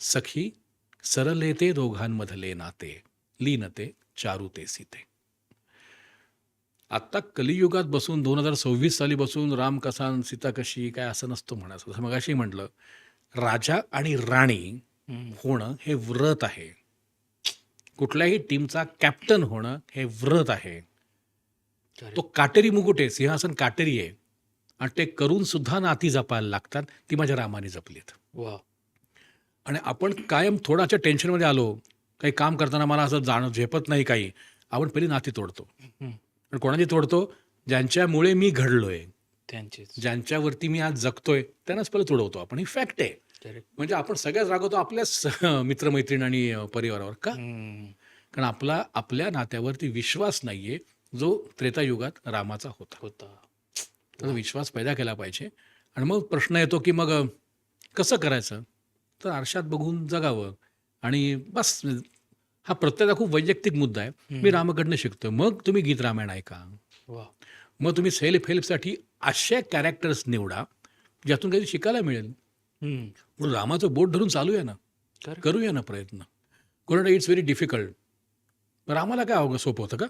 सखी सरले ते दोघांमधले नाते, लीनते चारुते सीते. आत्ता कलियुगात बसून 2026 साली बसून राम कसा आणि सीता कशी काय असं नसतं म्हणायचं. जसं मगाशी म्हटलं, राजा आणि राणी हं. होणं हे व्रत आहे. कुठल्याही टीमचा कॅप्टन होणं हे व्रत आहे. करेक्ट. तो काटेरी मुकुट आहे, सिंहासन काटेरी आहे आणि ते करून सुद्धा नाती जपायला लागतात. ती माझ्या रामाने जपलीत. वाह! आणि आपण कायम थोडाच्या टेन्शनमध्ये आलो, काही काम करताना मला असं झेपत नाही काही, आपण पहिली नाती तोडतो. हं. पण कोणाची तोडतो? ज्यांच्यामुळे मी घडलोय, त्यांचीच. ज्यांच्यावरती मी आज जगतोय, त्यांनाच पहिलं तोडवतो आपण. ही फॅक्ट आहे. करेक्ट. म्हणजे आपण सगळ्याच रागवतो आपल्याच मित्रमैत्रीण आणि परिवारावर का? हं. कारण आपल्या नात्यावरती विश्वास नाहीये, जो त्रेतायुगात रामाचा होता. होता. तर विश्वास पैदा केला पाहिजे. आणि मग प्रश्न येतो की मग कसं करायचं? तर आरशात बघून जगावं आणि बस. हा प्रत्येकाचा खूप वैयक्तिक मुद्दा आहे. मी रामाकडनं शिकतो. मग तुम्ही गीत रामायण ऐका. वाह! मग तुम्ही सेल्फ हेल्पसाठी अशा कॅरेक्टर्स निवडा ज्यातून काही शिकायला मिळेल. हं. म्हणून रामाचं बोट धरून चालूया ना, करेक्ट. करूया ना प्रयत्न. कोणाला इट्स व्हेरी डिफिकल्ट. रामाला काय अवघड सोपं होतं का?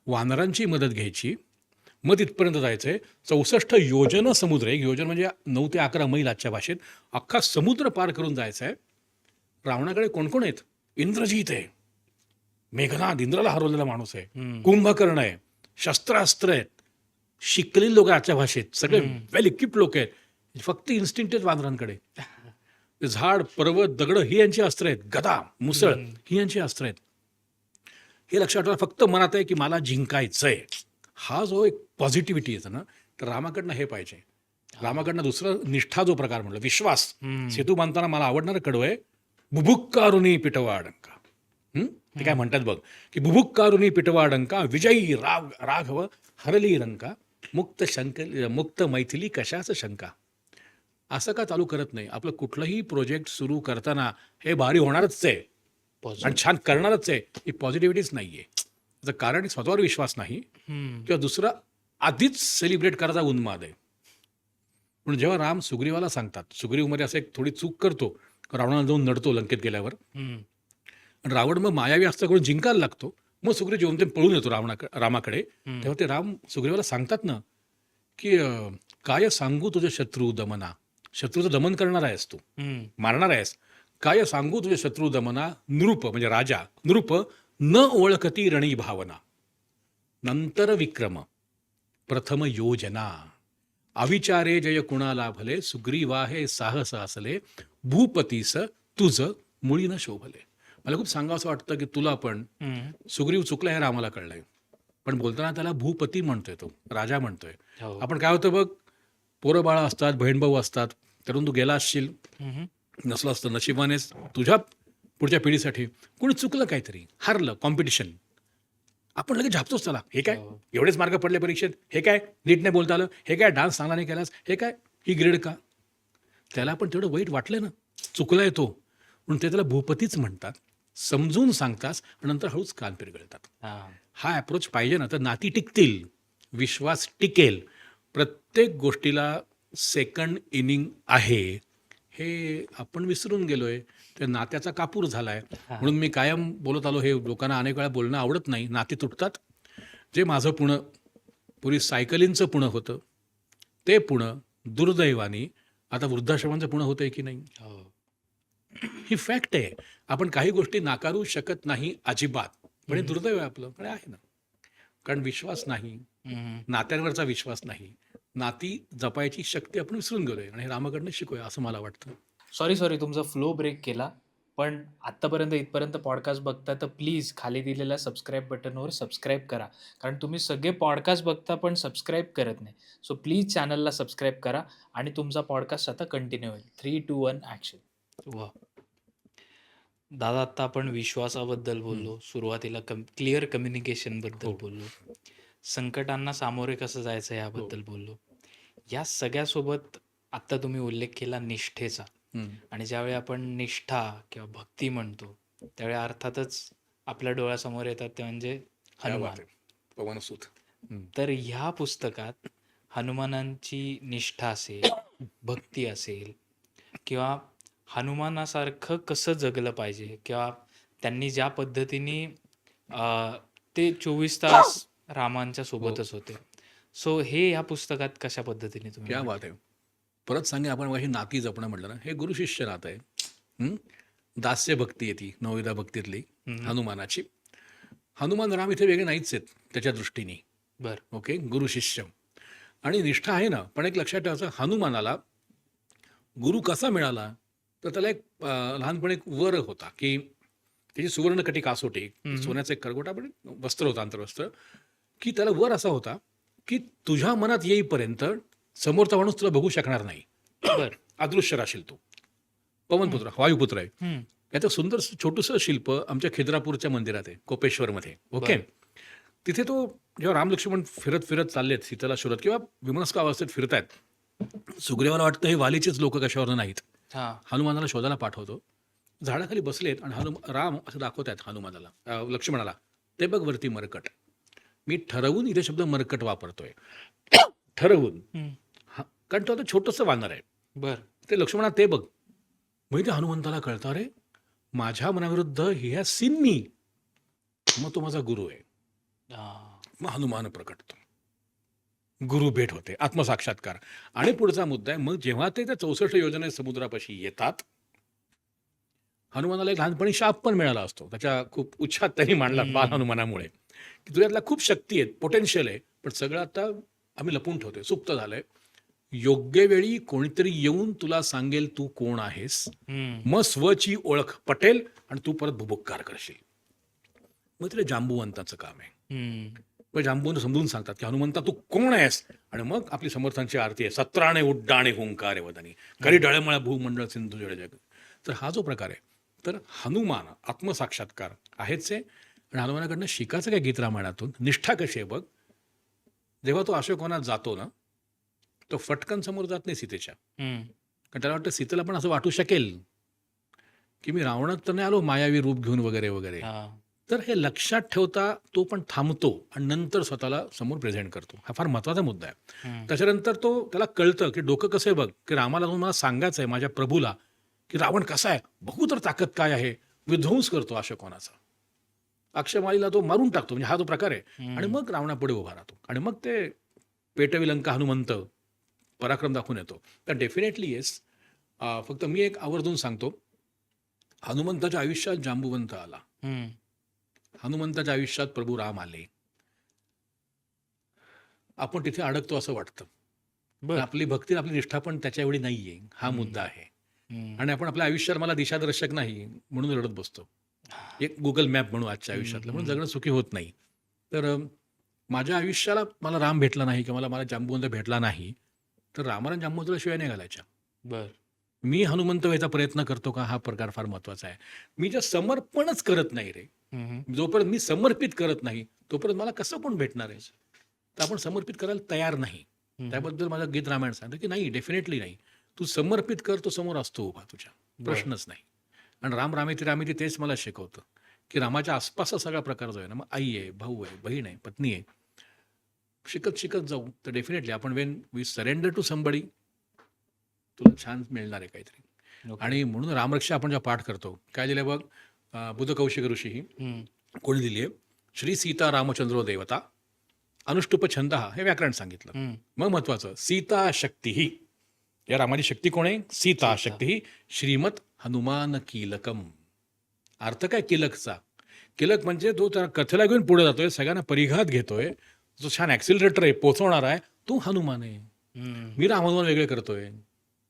वानरांची मदत घ्यायची, मग तिथपर्यंत जायचं आहे. 64 योजनं समुद्र आहे. एक योजन म्हणजे 9 ते 11 मैल आजच्या भाषेत. अख्खा समुद्र पार करून जायचं आहे. रावणाकडे कोण कोण आहेत? इंद्रजित आहे, मेघनाद इंद्राला हरवलेला माणूस आहे, हं. कुंभकर्ण आहे, शस्त्रास्त्र आहेत, शिकलेली लोक आजच्या भाषेत, सगळे वेल इक्विप्ड लोक आहेत. फक्त इन्स्टिंक्ट आहेत वानरांकडे. झाड, पर्वत, दगड ही यांची अस्त्र आहेत, गदा, मुसळ ही यांची अस्त्र आहेत. हे लक्षात ठेवा. फक्त मनात आहे की मला जिंकायचंय. हा जो एक पॉझिटिव्हिटी येतं ना, तर रामाकडनं हे पाहिजे. रामाकडनं दुसरं निष्ठा जो प्रकार म्हणलं, विश्वास. हं. सेतू बांधताना मला आवडणारं कडवं आहे, बुभुक्कारुनी पिटवा अडंका. ते काय म्हणतात बघ, की बुभुक्कारुनी पिटवा अडंका, विजयी राघव हरली रंका, मुक्त मैथिली कशाच शंका. असं का चालू करत नाही? आपलं कुठलंही प्रोजेक्ट सुरू करताना हे भारी होणारच आहे आणि छान करणारच आहे, ही पॉझिटिव्हिटीच नाहीये. त्याचं कारण स्वतःवर विश्वास नाही हं. किंवा दुसरं आधीच सेलिब्रेट करायचा उन्माद आहे. म्हणून जेव्हा राम सुग्रीवाला सांगतात, सुग्रीवमध्ये असं एक थोडी चूक करतो, रावणाला जाऊन नडतो लंकेत गेल्यावर, हं. आणि रावण मग मायावी अस्त्र करून जिंकायला लागतो. मग सुग्रीव जेवण ते पळून येतो रामाकडे. हं. तेव्हा ते राम सुग्रीवाला सांगतात ना, की काय सांगू तुझे शत्रू दमना. शत्रूचं दमन करणार आहेस तू, हं. मारणार आहेस. काय सांगू तुझे शत्रू दमना, नृप म्हणजे राजा, नृप न ओळखती रणी भावना, नंतर विक्रम प्रथम योजना, अविचारे जय कुणाला भले, सुग्रीवा हे साहस असले, भूपतीस तुझ मुळी न शोभले. मला खूप सांगावं वाटतं की तुला पण हं. सुग्रीव चुकला हे रामाला कळलंय, पण बोलताना त्याला भूपती म्हणतोय, तो राजा म्हणतोय. हो. आपण काय होतं बघ, पोरं बाळा असतात, बहीणभाऊ असतात, त्यातून तू गेला असशील, हं. नसलं असतं नशिबानेच तुझ्या पुढच्या पिढीसाठी कोणी चुकलं, काहीतरी हरलं कॉम्पिटिशन, आपण लगेच झापतोच त्याला. हे काय, हो. एवढेच मार्क पडले परीक्षेत, हे काय नीट नाही बोलता आलं, हे काय डान्स चांगला नाही केलास, हे काय ही ग्रेड का. त्याला पण तेवढं वाईट वाटलं ना, चुकलाय तो, म्हणून ते त्याला भूपतीच म्हणतात, समजून सांगतास आणि नंतर हळूच कान पिरगळतात. हां. हा अप्रोच पाहिजे ना, तर नाती टिकतील, विश्वास टिकेल. प्रत्येक गोष्टीला सेकंड इनिंग आहे हे आपण विसरून गेलोय. त्या नात्याचा कापूर झालाय. म्हणून मी कायम बोलत आलो, हे लोकांना अनेक वेळा बोलणं आवडत नाही. नाती तुटतात जे माझं पुणं पूर्वी सायकलींचं पुणं होतं, ते पुणं दुर्दैवाने आता वृद्धाश्रमांचं पुणं होतंय की नाही, हो. ही फॅक्ट आहे. आपण काही गोष्टी नाकारू शकत नाही अजिबात. पण हे दुर्दैव आहे आपलं, पण आहे ना. कारण विश्वास नाही, हम्म. नात्यांवरचा विश्वास नाही, नाती जपायची शक्ती आपण विसरून गेलोय आणि हे रामाकडनं शिकूया असं मला वाटतं. सॉरी तुमचा फ्लो ब्रेक केला. पण आत्तापर्यंत इथपर्यंत पॉडकास्ट बघता तर प्लीज खाली दिलेल्या सबस्क्राईब बटनवर सबस्क्राईब करा. कारण तुम्ही सगळे पॉडकास्ट बघता पण सबस्क्राईब करत नाही. सो प्लीज चॅनलला सबस्क्राईब करा आणि तुमचा पॉडकास्ट आता कंटिन्यू होईल. 3, 2, 1 ॲक्शन. वा दादा, आत्ता आपण विश्वासाबद्दल बोललो, सुरुवातीला क्लिअर कम्युनिकेशनबद्दल हो. बोललो, संकटांना सामोरे कसं जायचं याबद्दल बोललो. या सगळ्यासोबत आत्ता तुम्ही उल्लेख केला निष्ठेचा. हम्म. आणि ज्यावेळी आपण निष्ठा किंवा भक्ती म्हणतो त्यावेळी अर्थातच आपल्या डोळ्यासमोर येतात ते म्हणजे क्या हनुमान. बात आहे. पवनसूत. तर ह्या पुस्तकात हनुमानांची निष्ठा असेल, भक्ती असेल किंवा हनुमानासारखं कसं जगलं पाहिजे किंवा त्यांनी ज्या पद्धतीने ते 24 तास रामांच्या सोबतच होते. सो हे ह्या पुस्तकात कशा पद्धतीने तुम्ही क्या बात आहे. परत सांगे, आपण काही नाती जपणं म्हटलं ना, हे गुरु शिष्य नातं आहे. हं? दास्य भक्ती आहे ती नवविधा भक्तीतली हनुमानाची. हनुमान राम इथे वेगळे नाहीच आहेत त्याच्या दृष्टीने. बरं. ओके, गुरु शिष्य आणि निष्ठा आहे ना. पण एक लक्षात ठेवायचं, हनुमानाला गुरु कसा मिळाला, तर त्याला एक लहानपणी एक वर होता की त्याची सुवर्णकटी कासोटी, सोन्याचं एक करगोटा पण वस्त्र होतं, आंतरवस्त्र, की त्याला वर असा होता की तुझ्या मनात येईपर्यंत समोरचा माणूस तुला बघू शकणार नाही. बरं. अदृश्य राशील तू. पवनपुत्र, वायुपुत्र आहे. याचं सुंदर छोटंसं शिल्प आमच्या खिद्रापूरच्या मंदिरात आहे, कोपेश्वरमध्ये. ओके, तिथे तो जेव्हा राम लक्ष्मण फिरत फिरत चाललेत सीतेला शोधत किंवा विमनस्क अवस्थेत फिरतायत, सुग्रीवाला वाटतं हे वालीचेच लोक कशावर नाहीत. हनुमानाला शोधायला पाठवतो. झाडाखाली बसलेत आणि राम असं दाखवत आहेत हनुमानाला, लक्ष्मणाला, ते बघ वरती मरकट. मी ठरवून इथे शब्द मरकट वापरतोय, ठरवून. कारण तो आता छोटंसं वानर आहे. बरं. ते लक्ष्मणा ते बघ. म्हणजे हनुमंताला कळतं, अरे माझ्या मनाविरुद्ध ह्या सिन्नी, मग तो माझा गुरु आहे. मग हनुमान प्रकटतो, गुरु भेट होते, आत्मसाक्षात्कार. आणि पुढचा मुद्दा आहे, मग जेव्हा ते त्या 64 योजने समुद्रापाशी येतात, हनुमानाला एक लहानपणी शाप पण मिळाला असतो, त्याच्या खूप उच्छाद त्यांनी मांडला बाल हनुमानामुळे, की तुझ्यातल्या खूप शक्ती आहेत, पोटेन्शियल आहे, पण सगळं आता आम्ही लपून ठेवतोय, सुप्त झालंय. योग्य वेळी कोणीतरी येऊन तुला सांगेल तू कोण आहेस, मग स्वची ओळख पटेल आणि तू परत भुभुक्कार करशील. मग तिथे जांबुवंताचं काम आहे. मग जांबुवंत समजून सांगतात की हनुमंता तू कोण आहेस, आणि मग आपली समर्थांची आरती आहे, सत्राणे उड्डाणे हुंकारे वदनी करी डळमळा भूमंडळ सिंधू जळ जग. तर हा जो प्रकार आहे, तर हनुमान आत्मसाक्षात्कार आहेच आहे. आणि हनुमानाकडनं शिकायचं काय गीत रामायणातून, निष्ठा कशी आहे बघ. जेव्हा तो अशोकवनात जातो ना, तो फटकन समोर जात नाही सीतेच्या, कारण त्याला वाटतं सीतेला पण असं वाटू शकेल की मी रावणात तर नाही आलो मायावी रूप घेऊन वगैरे वगैरे. तर हे लक्षात ठेवता तो पण थांबतो आणि नंतर स्वतःला समोर प्रेझेंट करतो. हा फार महत्त्वाचा मुद्दा आहे. त्याच्यानंतर तो त्याला कळतं की डोकं कसं आहे बघ, की रामाला मला सांगायचं आहे, माझ्या प्रभूला, की रावण कसा आहे, बघू तर ताकद काय आहे. विध्वंस करतो अशोकवनाचा, अक्षमालीला तो मारून टाकतो, म्हणजे हा जो प्रकार आहे. आणि मग रावणापुढे उभा राहतो आणि मग ते पेटवी लंका हनुमंत पराक्रम दाखवून येतो. तर डेफिनेटली येस. फक्त मी एक आवर्जून सांगतो, हनुमंताच्या आयुष्यात जांबुवंत आला, हनुमंताच्या आयुष्यात प्रभू राम आले. आपण तिथे अडकतो असं वाटतं. आपली भक्ती, आपली निष्ठा पण त्याच्या एवढी नाहीये, हा मुद्दा आहे. आणि आपण आपल्या आयुष्यात मला दिशादर्शक नाही म्हणून रडत बसतो, एक गुगल मॅप म्हणून आजच्या आयुष्यातलं, म्हणून जगणं सुखी होत नाही. तर माझ्या आयुष्याला मला राम भेटला नाही किंवा मला जांबुवंत भेटला नाही, तर रामाला जांबुवंताला शिवाय नाही घालायच्या. मी हनुमंत व्हायचा प्रयत्न करतो का, हा प्रकार फार महत्वाचा आहे. मी जे समर्पणच करत नाही रे, जोपर्यंत मी समर्पित करत नाही तोपर्यंत मला कसं कोण भेटणार आहे. तर आपण समर्पित करायला तयार नाही. त्याबद्दल माझं गीत रामायण सांगतं की नाही, डेफिनेटली नाही. तू समर्पित कर, तो समोर असतो उभा तुझ्या, प्रश्नच नाही. आणि राम रामेती रामेती तेच मला शिकवतं की रामाच्या आसपासचा सगळा प्रकार जो आहे ना, मग आई आहे, भाऊ आहे, बहीण आहे, पत्नी आहे, शिकत शिकत जाऊ तर डेफिनेटली आपण when we surrender to somebody, तुला छान मिळणार आहे काहीतरी. आणि म्हणून रामरक्षा आपण जेव्हा पाठ करतो, काय दिलं बघ, बुध कौशिक ऋषी ही कोणी दिली आहे, श्री सीता रामचंद्रो देवता अनुष्टुप छंद हे व्याकरण सांगितलं. हम्म. मग महत्वाचं सीता शक्ती ही, या रामाची शक्ती कोण आहे? सीता शक्ती ही श्रीमत हनुमान कीलकम. अर्थ काय कीलकचा? कीलक म्हणजे तो त्या कथेला घेऊन पुढे जातोय, सगळ्यांना परिघात घेतोय, जो छान ऍक्सिलरेटर आहे, पोचवणार आहे, तो हनुमान आहे. हम्म. मी राम हनुमान वेगळे करतोय.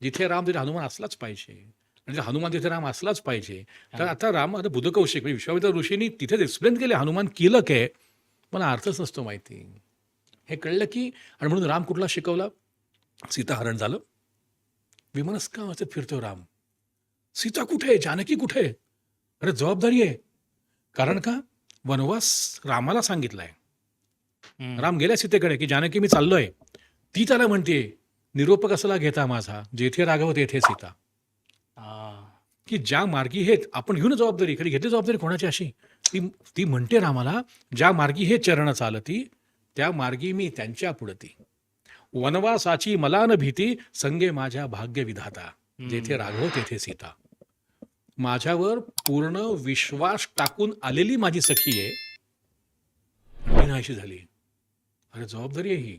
जिथे राम तिथे हनुमान असलाच पाहिजे, म्हणजे हनुमान तिथे राम असलाच पाहिजे. तर आता राम, आता बुधकौशिक म्हणजे विश्वामित्र ऋषींनी तिथेच एक्सप्लेन केले हनुमान कीलक आहे, मला अर्थच नसतो माहिती. हे कळलं की, आणि म्हणून राम कुठला शिकवला? सीताहरण झालं, विमनस्का वाचत फिरतो राम. सीता कुठे आहे? जानकी कुठे आहे? अरे जबाबदारी आहे. कारण का? वनवास रामाला सांगितलाय. हम्म. राम गेल्या सीतेकडे की जानकी मी चाललोय. ती त्याला म्हणते निरोप कसला घेता माझा, जेथे राघव तेथे सीता. हा. की ज्या मार्गी हे आपण घेऊन जबाबदारी, खरी घेतली जबाबदारी कोणाची अशी? ती ती म्हणते रामाला, ज्या मार्गी हे चरण चालती, त्या मार्गी मी त्यांच्या पुढती. वनवासाची मला न भीती, संगे माझ्या भाग्य विधाता, जेथे राघव तेथे सीता. माझ्यावर पूर्ण विश्वास टाकून आलेली माझी सखी आहे, ती नाहीशी झाली. अरे जबाबदारी आहे ही.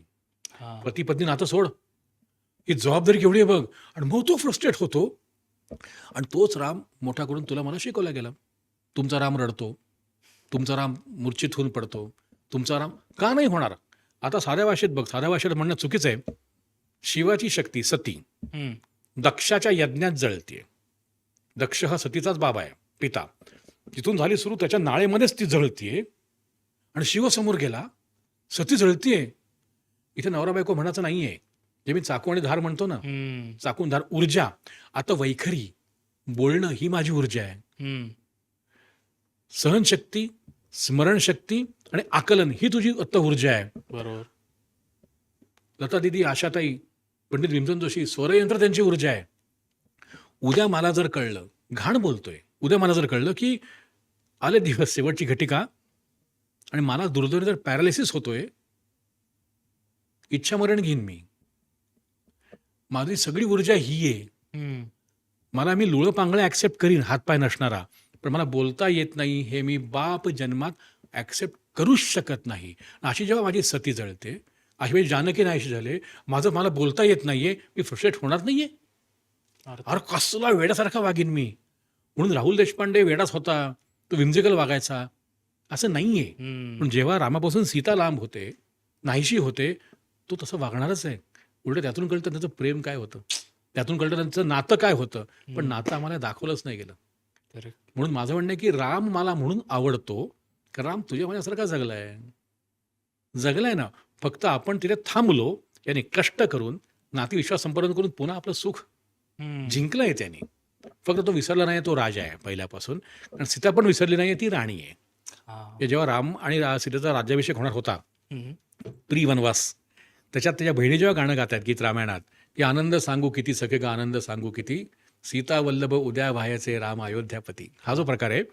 हा. पती पत्नी नातं सोड, ही जबाबदारी केवढी आहे बघ. आणि मग तो फ्रस्ट्रेट होतो, आणि तोच राम मोठा करून तुला मला शिकवला गेला. तुमचा राम रडतो, तुमचा राम मूर्छित होऊन पडतो, तुमचा राम का नाही होणार? आता साध्या भाषेत बघ, साध्या भाषेत म्हणणं चुकीचं आहे. शिवाची शक्ती सती हम्म. दक्षाच्या यज्ञात जळते. दक्ष हा सतीचाच बाबा आहे, पिता. तिथून झाली सुरू, त्याच्या नाळेमध्येच ती जळतीये, आणि शिव समोर गेला, सती जळतीये. इथे नवरा बायको म्हणायचं नाहीये, जे मी चाकू आणि धार म्हणतो ना, हम्म. चाकून धार ऊर्जा. आता वैखरी बोलणं ही माझी ऊर्जा आहे. हम्म. सहनशक्ती, स्मरणशक्ती आणि आकलन ही तुझी आत्ता ऊर्जा आहे. बरोबर. लता दिदी, आशाताई, पंडित भीमसेन जोशी, स्वरयंत्र त्यांची ऊर्जा आहे. उद्या मला जर कळलं, घाण बोलतोय, उद्या मला जर कळलं की आले दिवस, शेवटची घटिका, आणि मला दुर्दैवाने जर पॅरालिसिस होतोय, इच्छामरण घेईन मी. माझी सगळी ऊर्जा ही आहे. हम्म. मला, मी लुळं पांगळं ॲक्सेप्ट करीन, हातपाय नसणारा, पण मला बोलता येत नाही हे मी बाप जन्मात ॲक्सेप्ट करूच शकत नाही. अशी जेव्हा माझी सती जळते, अशी वेळी जानकी नाहीशी झाले, मला बोलता येत नाहीये, मी फ्रस्ट्रेट होणार नाहीये? अरे कसला वेड्यासारखा वागीन मी. म्हणून राहुल देशपांडे वेडाच होता, तो विम्झिकल वागायचा, असं नाहीये. हम्म. पण जेव्हा रामापासून सीता लांब होते, नाहीशी होते, तो तसं वागणारच आहे. उलट त्यातून कळतं त्यांचं प्रेम काय होतं, त्यातून कळतं त्यांचं नातं काय होतं. पण नातं आम्हाला दाखवलंच नाही गेलं. Correct. म्हणून माझं म्हणणं आहे की राम मला म्हणून आवडतो, की राम तुझ्या माझ्यासारखा जगलाय ना. फक्त आपण तिथे थांबलो, याने कष्ट करून नाती विश्वास संपादन करून पुन्हा आपलं सुख हम्म. जिंकलंय त्यांनी. फक्त तो विसरला नाही, तो राजा आहे पहिल्यापासून. कारण सीता पण विसरली नाही, ती राणी आहे. हा. की जेव्हा राम आणि सीतेचा राज्याभिषेक होणार होता, हम्म. प्री वनवास, त्याच्यात त्याच्या बहिणी जेव्हा गाणं गातात गीत रामायणात, की आनंद सांगू किती सखे गा आनंद सांगू किती, सीता वल्लभ उद्या व्हायचे राम अयोध्यापती. हा जो प्रकार आहे,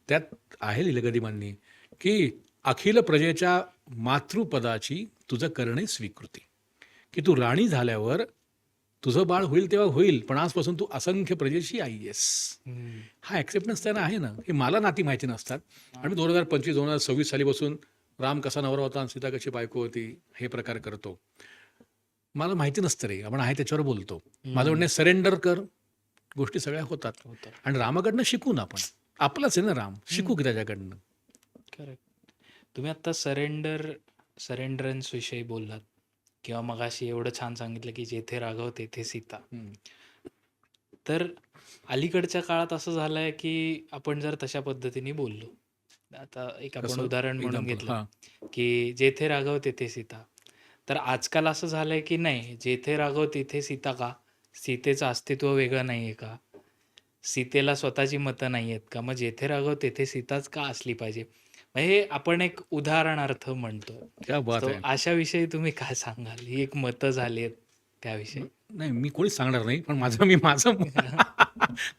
त्यात आहे लिलगदिमांनी की अखिल प्रजेच्या मातृपदाची तुझं करणे स्वीकृती, की तू राणी झाल्यावर तुझं बाळ होईल तेव्हा होईल, पण आजपासून तू असंख्य प्रजेची आई आहेस. हम्म. हा ॲक्सेप्टन्स त्यांना आहे ना. हे मला नाती माहिती नसतात, आणि 2025-2026 सालीपासून राम कसा नवरा होता आणि सीता कशी बायको होती हे प्रकार करतो. मला माहिती नसतं रे, आपण आहे त्याच्यावर बोलतो. माझं म्हणणं सरेंडर कर, गोष्टी सगळ्या होतात. होतं. आणि रामाकडनं शिकू ना आपण, आपलाच आहे ना राम, शिकू की त्याच्याकडनं. करेक्ट. तुम्ही आता सरेंडरन्स विषयी बोललात, किंवा मगाशी एवढं छान सांगितलं की जेथे राघव तेथे सीता. तर अलीकडच्या काळात असं झालंय की आपण जर तशा पद्धतीने बोललो, आता एक आपण कसं? उदाहरण म्हणून Example, घेतलं हां. की जेथे राघव तेथे सीता, तर आजकाल असं झालंय की नाही, जेथे राघव तिथे सीता का? सीतेचं अस्तित्व वेगळं नाहीये का? सीतेला स्वतःची मतं नाही आहेत का? मग जेथे राघव तेथे सीताच का असली पाहिजे? हे आपण एक उदाहरणार्थ म्हणतो. क्या बात So, आहे. अशा विषयी तुम्ही काय सांगाल? ही एक मतं झाली आहेत त्याविषयी. नाही, मी कोणीच सांगणार नाही, पण माझं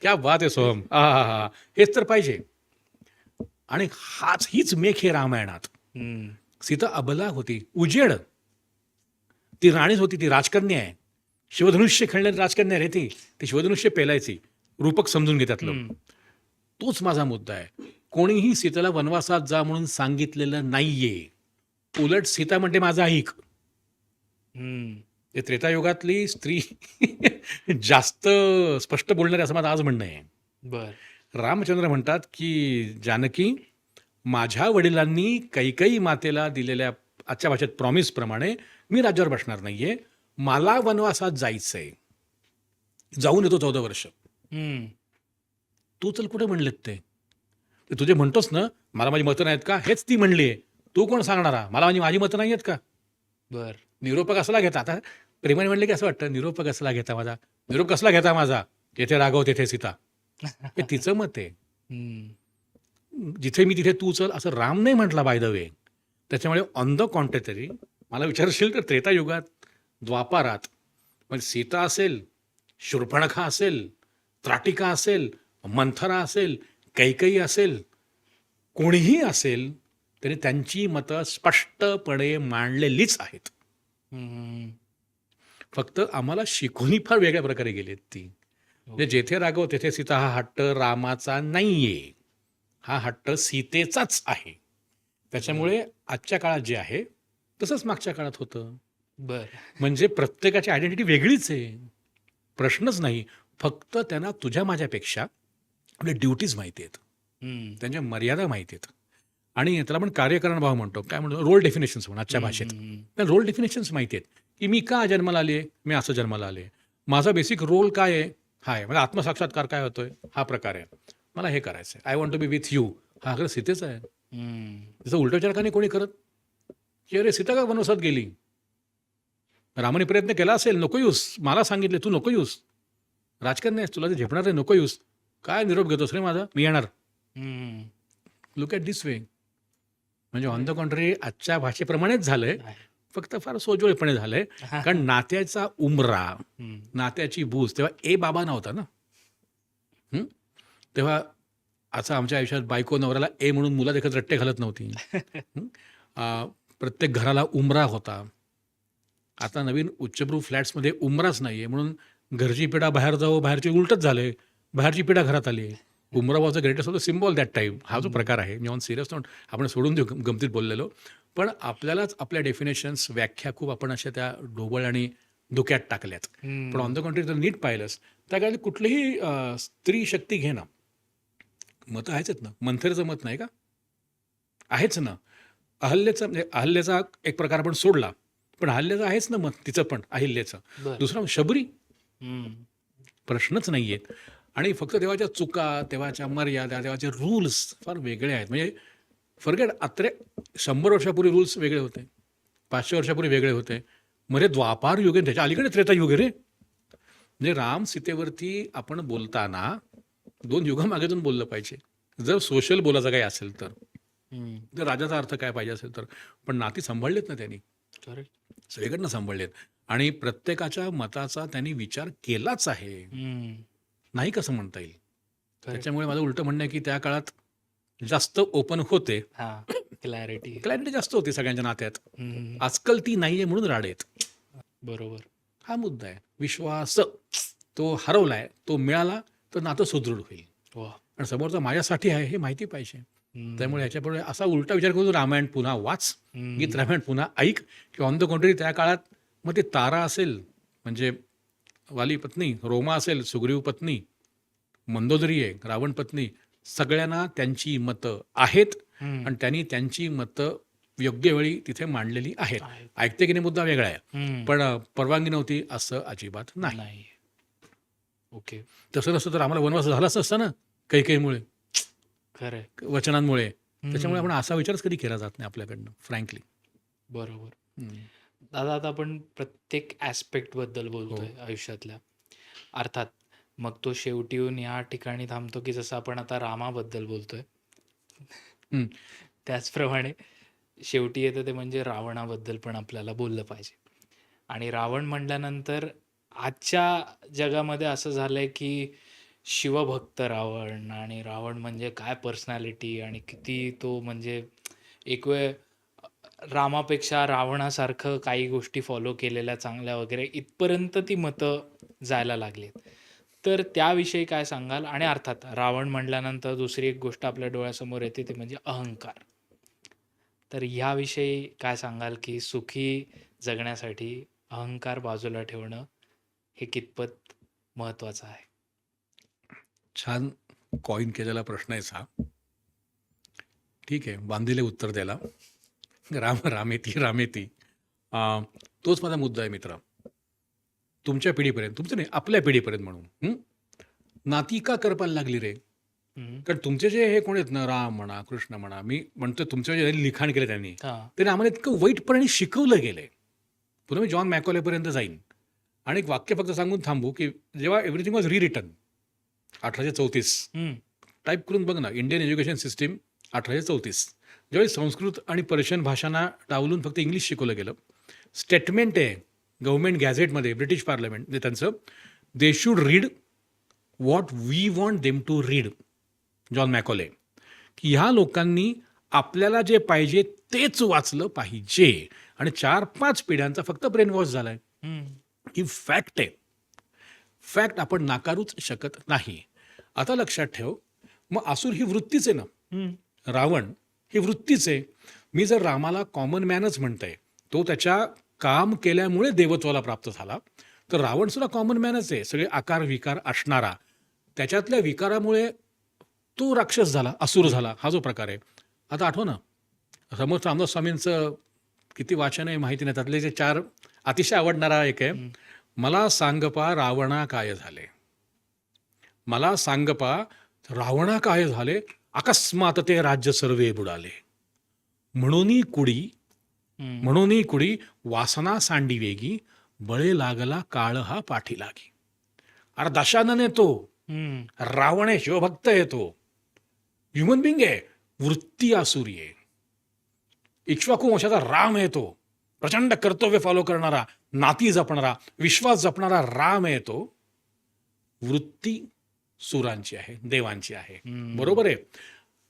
क्या बात आहे सोहम. हा, हेच तर पाहिजे. आणि हीच मेख आहे रामायणात. हम्म. सीता अबला होती, उजेड, ती राणीच होती, ती राजकन्या आहे. शिवधनुष्य खेळणारी राजकन्या रे ती शिवधनुष्य पेलायची. रूपक समजून घे त्यातलं. हम्म. तोच माझा मुद्दा आहे. कोणीही सीतेला वनवासात जा म्हणून सांगितलेलं नाहीये. उलट सीता म्हणते माझा ऐक. हम्म. ते त्रेतायुगातली स्त्री जास्त स्पष्ट बोलणारी असं माझं आज म्हणणं आहे. बर. रामचंद्र म्हणतात की जानकी, माझ्या वडिलांनी कैकेयी मातेला दिलेल्या आजच्या भाषेत प्रॉमिसप्रमाणे मी राज्यावर बसणार नाहीये, मला वनवासात जायचंय, जाऊन येतो 14 वर्ष. हम्म. तू चल कुठे म्हणलेत ते तुझे म्हणतोस ना, मला माझी मतं नाहीत का, हेच ती म्हणली. तू कोण सांगणारा मला माझी मतं नाही आहेत का? बर. निरोप कसला घेता? आता प्रेमाने म्हणले की असं वाटतं, निरोप कसला घेता माझा, निरोप कसला घेता माझा, तेथे राघव तेथे सीता. हे तिचं मत आहे. हम्म. जिथे मी तिथे तू चल असं राम नाही म्हटला बाय द वे. त्याच्यामुळे ऑन द कॉन्ट्रेटरी मला विचारशील तर त्रेतायुगात, द्वापारात म्हणजे सीता असेल, शूर्पणखा असेल, त्राटिका असेल, मंथरा असेल, कैकेयी असेल, कोणीही असेल तरी त्यांची मतं स्पष्टपणे मांडलेलीच आहेत. हम्म. फक्त आम्हाला शिकवणी फार वेगळ्या प्रकारे गेलीत ती. म्हणजे जेथे राघव तेथे सीता हा हट्ट रामाचा नाहीये, हा हट्ट सीतेचाच आहे. त्याच्यामुळे आजच्या काळात जे आहे तसंच मागच्या काळात होतं. बर. म्हणजे प्रत्येकाची आयडेंटिटी वेगळीच आहे, प्रश्नच नाही. फक्त त्यांना तुझ्या माझ्यापेक्षा आपल्या ड्युटीज माहिती आहेत, हम्म. त्यांच्या मर्यादा माहिती आहेत. आणि त्याला आपण कार्यकरण भाव म्हणतो, काय म्हणतो, रोल डेफिनेशन्स म्हणून आजच्या भाषेत. हम्म. त्या रोल डेफिनेशन्स माहिती आहेत की मी का जन्माला आले, मी असं जन्माला आले, माझा बेसिक रोल काय आहे, हा आहे, म्हणजे आत्मसाक्षात्कार काय होतोय, हा प्रकार आहे, मला हे करायचं आहे, I want to be with you, हा खरं सीतेचा आहे. हम्म. त्याचा उलटा विचार का नाही कोणी करत, की अरे सीता का वनवासात गेली, रामाने प्रयत्न केला असेल, नको येऊस, मला सांगितले तू नको येऊस, राजकारणी आहेस, तुला ते झेपणार नाही, नको येऊस, काय निरोप घेतोस रे माझा, मी येणार. हम्म. Look at this way. म्हणजे ऑन द कॉन्ट्री आजच्या भाषेप्रमाणेच झालंय, आहे. फक्त फार सोजवळपणे झालंय. कारण नात्याचा उमरा, हम्म. नात्याची बूज तेव्हा ए बाबा नव्हता ना. तेव्हा असं आमच्या आयुष्यात बायको नवऱ्याला ए म्हणून मुला देखत रट्टे घालत नव्हती. प्रत्येक घराला उमरा होता. आता नवीन उच्चभ्रू फ्लॅट्समध्ये उमराच नाहीये, म्हणून घरची पिढा बाहेर जावं, बाहेरची उलटच झालंय, बाहेरची पिढा घरात आली. उमरा was a greatest of the symbol that time. हा जो प्रकार आहे, मी ऑन सिरियस नोट आपण सोडून देऊ गमतीत बोललेलो, पण आपल्यालाच आपल्या डेफिनेशन्स, व्याख्या खूप आपण अशा त्या ढोबळ आणि धुक्यात टाकल्यात. पण ऑन द कॉन्ट्री जर नीट पाहिलंस त्या काळात कुठलीही स्त्री शक्ती घे ना, मतं आहेच ना. मंथरेचं मत नाही का, आहेच ना. अहल्येचं म्हणजे अहल्येचा एक प्रकार आपण सोडला, पण अहल्येचं आहेच ना मत, तिचं पण अहिल्याचं. बर. दुसरा शबरी, हम्म. प्रश्नच नाही आहेत. आणि फक्त तेव्हाच्या चुका, तेव्हाच्या मर्यादा, तेव्हाचे रूल्स फार वेगळे आहेत. म्हणजे फॉरगेट आत्रे 100 वर्षापूर्वी रूल्स वेगळे होते, 500 वर्षापूर्वी वेगळे होते. म्हणजे द्वापार युग आहे, त्याच्या अलीकडे त्रेतायुग आहे रे. म्हणजे राम सीतेवरती आपण बोलताना 2 युगामागे जाऊन बोललं पाहिजे. जर सोशल बोलायचं काही असेल तर, हम्म. जर राजाचा अर्थ काय पाहिजे असेल तर. पण नाती सांभाळलेत ना त्यांनी, करेक्ट. सगळीकडनं सांभाळलेत. आणि प्रत्येकाच्या मताचा त्यांनी विचार केलाच आहे, हम्म. नाही कसं म्हणता येईल. करेक्ट. त्याच्यामुळे माझं उलटं म्हणणं आहे की त्या काळात जास्त ओपन होते, हा, क्लॅरिटी. क्लॅरिटी जास्त होती सगळ्यांच्या नात्यात. हम्म. आजकाल ती नाहीये म्हणून राडेत. बरोबर. हा मुद्दा आहे. विश्वास तो हरवलाय, तो मिळाला तर नातं सुदृढ होईल. वा. आणि समोरचा माझ्यासाठी आहे हे माहिती पाहिजे. हम्म. त्यामुळे ह्याच्यापुढे असा उलटा विचार करून रामायण पुन्हा वाच, हम्म. गीत रामायण पुन्हा ऐक, किंवा ऑन द कॉन्ट्री त्या काळात मग ते तारा असेल म्हणजे वाली पत्नी, रोमा असेल सुग्रीव पत्नी, मंदोदरी आहे रावण पत्नी, सगळ्यांना त्यांची मतं आहेत हम्म. आणि त्यांनी त्यांची मतं योग्य वेळी तिथे मांडलेली आहेत. आहेत. ऐकते की नाही मुद्दा वेगळा आहे, हम्म. पण परवानगी नव्हती असं अजिबात नाही. नाही. ओके. तसं नसतं तर आम्हाला वनवास झालाच असता ना कैकेयीमुळे, खरंय. वचनांमुळे. त्याच्यामुळे आपण असा विचारच कधी केला जात नाही आपल्याकडनं, फ्रँकली. बरोबर. दादा, आता आपण प्रत्येक ऍस्पेक्ट बद्दल बोलतोय आयुष्यातल्या. अर्थात मग तो शेवटी येऊन या ठिकाणी थांबतो की जसं आपण आता रामाबद्दल बोलतोय, त्याचप्रमाणे शेवटी येतं ते म्हणजे रावणाबद्दल पण आपल्याला बोललं पाहिजे. आणि रावण म्हटल्यानंतर आजच्या जगामध्ये असं झालंय की शिवभक्त रावण, आणि रावण म्हणजे काय पर्सनॅलिटी, आणि किती तो म्हणजे एक वेळ रामापेक्षा रावणासारखं काही गोष्टी फॉलो केलेल्या चांगल्या वगैरे इथपर्यंत ती मतं जायला लागलीत. तर त्याविषयी काय सांगाल? आणि अर्थात रावण म्हटल्यानंतर दुसरी एक गोष्ट आपल्या डोळ्यासमोर येते ती म्हणजे अहंकार. तर ह्याविषयी काय सांगाल, की सुखी जगण्यासाठी अहंकार बाजूला ठेवणं हे कितपत महत्वाचं आहे? छान कॉइन केलेला प्रश्न आहे हा. ठीक आहे, बांधिले उत्तर द्यायला. राम रामेती रामेती. आ, तोच माझा मुद्दा आहे मित्र. तुमच्या पिढीपर्यंत, तुमचं नाही, आपल्या पिढीपर्यंत म्हणून नाती का करपायला लागली रे? हं. कारण तुमचे जे हे कोण आहेत ना, राम म्हणा, कृष्ण म्हणा, मी म्हणतो तुमचं जे लिखाण केलं त्यांनी, हां. त्याने आम्हाला इतकं वाईटपणे शिकवलं गेलंय. पुन्हा मी जॉन मॅकॉलेपर्यंत जाईन आणि एक वाक्य फक्त सांगून थांबू, की जेव्हा एव्हरीथिंग वॉज रिरिटन 1834, हं. टाईप करून बघ ना, इंडियन एज्युकेशन सिस्टीम 1834, ज्यावेळी संस्कृत आणि पर्शियन भाषांना डावलून फक्त इंग्लिश शिकवलं गेलं. स्टेटमेंट आहे गव्हर्नमेंट गॅझेटमध्ये, ब्रिटिश पार्लमेंट म्हणजे त्यांचं, they should read what we want them to read, John Macaulay, की ह्या लोकांनी आपल्याला जे पाहिजे तेच वाचलं पाहिजे. आणि 4-5 पिढ्यांचा फक्त ब्रेन वॉश झालाय. हं. ही फॅक्ट आहे. फॅक्ट आपण नाकारूच शकत नाही. आता लक्षात ठेव, मग आसूर ही वृत्तीच आहे ना, हं. रावण ही वृत्तीच आहे. मी जर रामाला कॉमन मॅनच म्हणतोय, तो त्याच्या काम केल्यामुळे देवत्वाला प्राप्त झाला, तर रावण सुद्धा कॉमन मॅनच आहे, सगळे आकार विकार असणारा. त्याच्यातल्या विकारामुळे तो राक्षस झाला, असुर झाला, हा जो प्रकार आहे. आता आठव ना, समर्थ रामदास स्वामींचं किती वाचन आहे माहिती नाही, त्यातले जे 4 अतिशय आवडणारा एक आहे, मला सांगपा रावणा काय झाले, मला सांगपा रावणा काय झाले, अकस्मात ते राज्य सर्वे बुडाले, म्हणून कुडी वासना सांडी वेगी, बळे लागला काळ हा पाठी लागी. अरे दशानन येतो, हं. रावण आहे, शिवभक्त येतो, ह्युमन बिंग आहे, वृत्ती आसुरी आहे. इक्ष्वाकू वंशाचा राम येतो, प्रचंड कर्तव्य फॉलो करणारा, नाती जपणारा, विश्वास जपणारा राम येतो, वृत्ती सुरांची आहे, देवांची आहे. हं. बरोबर आहे.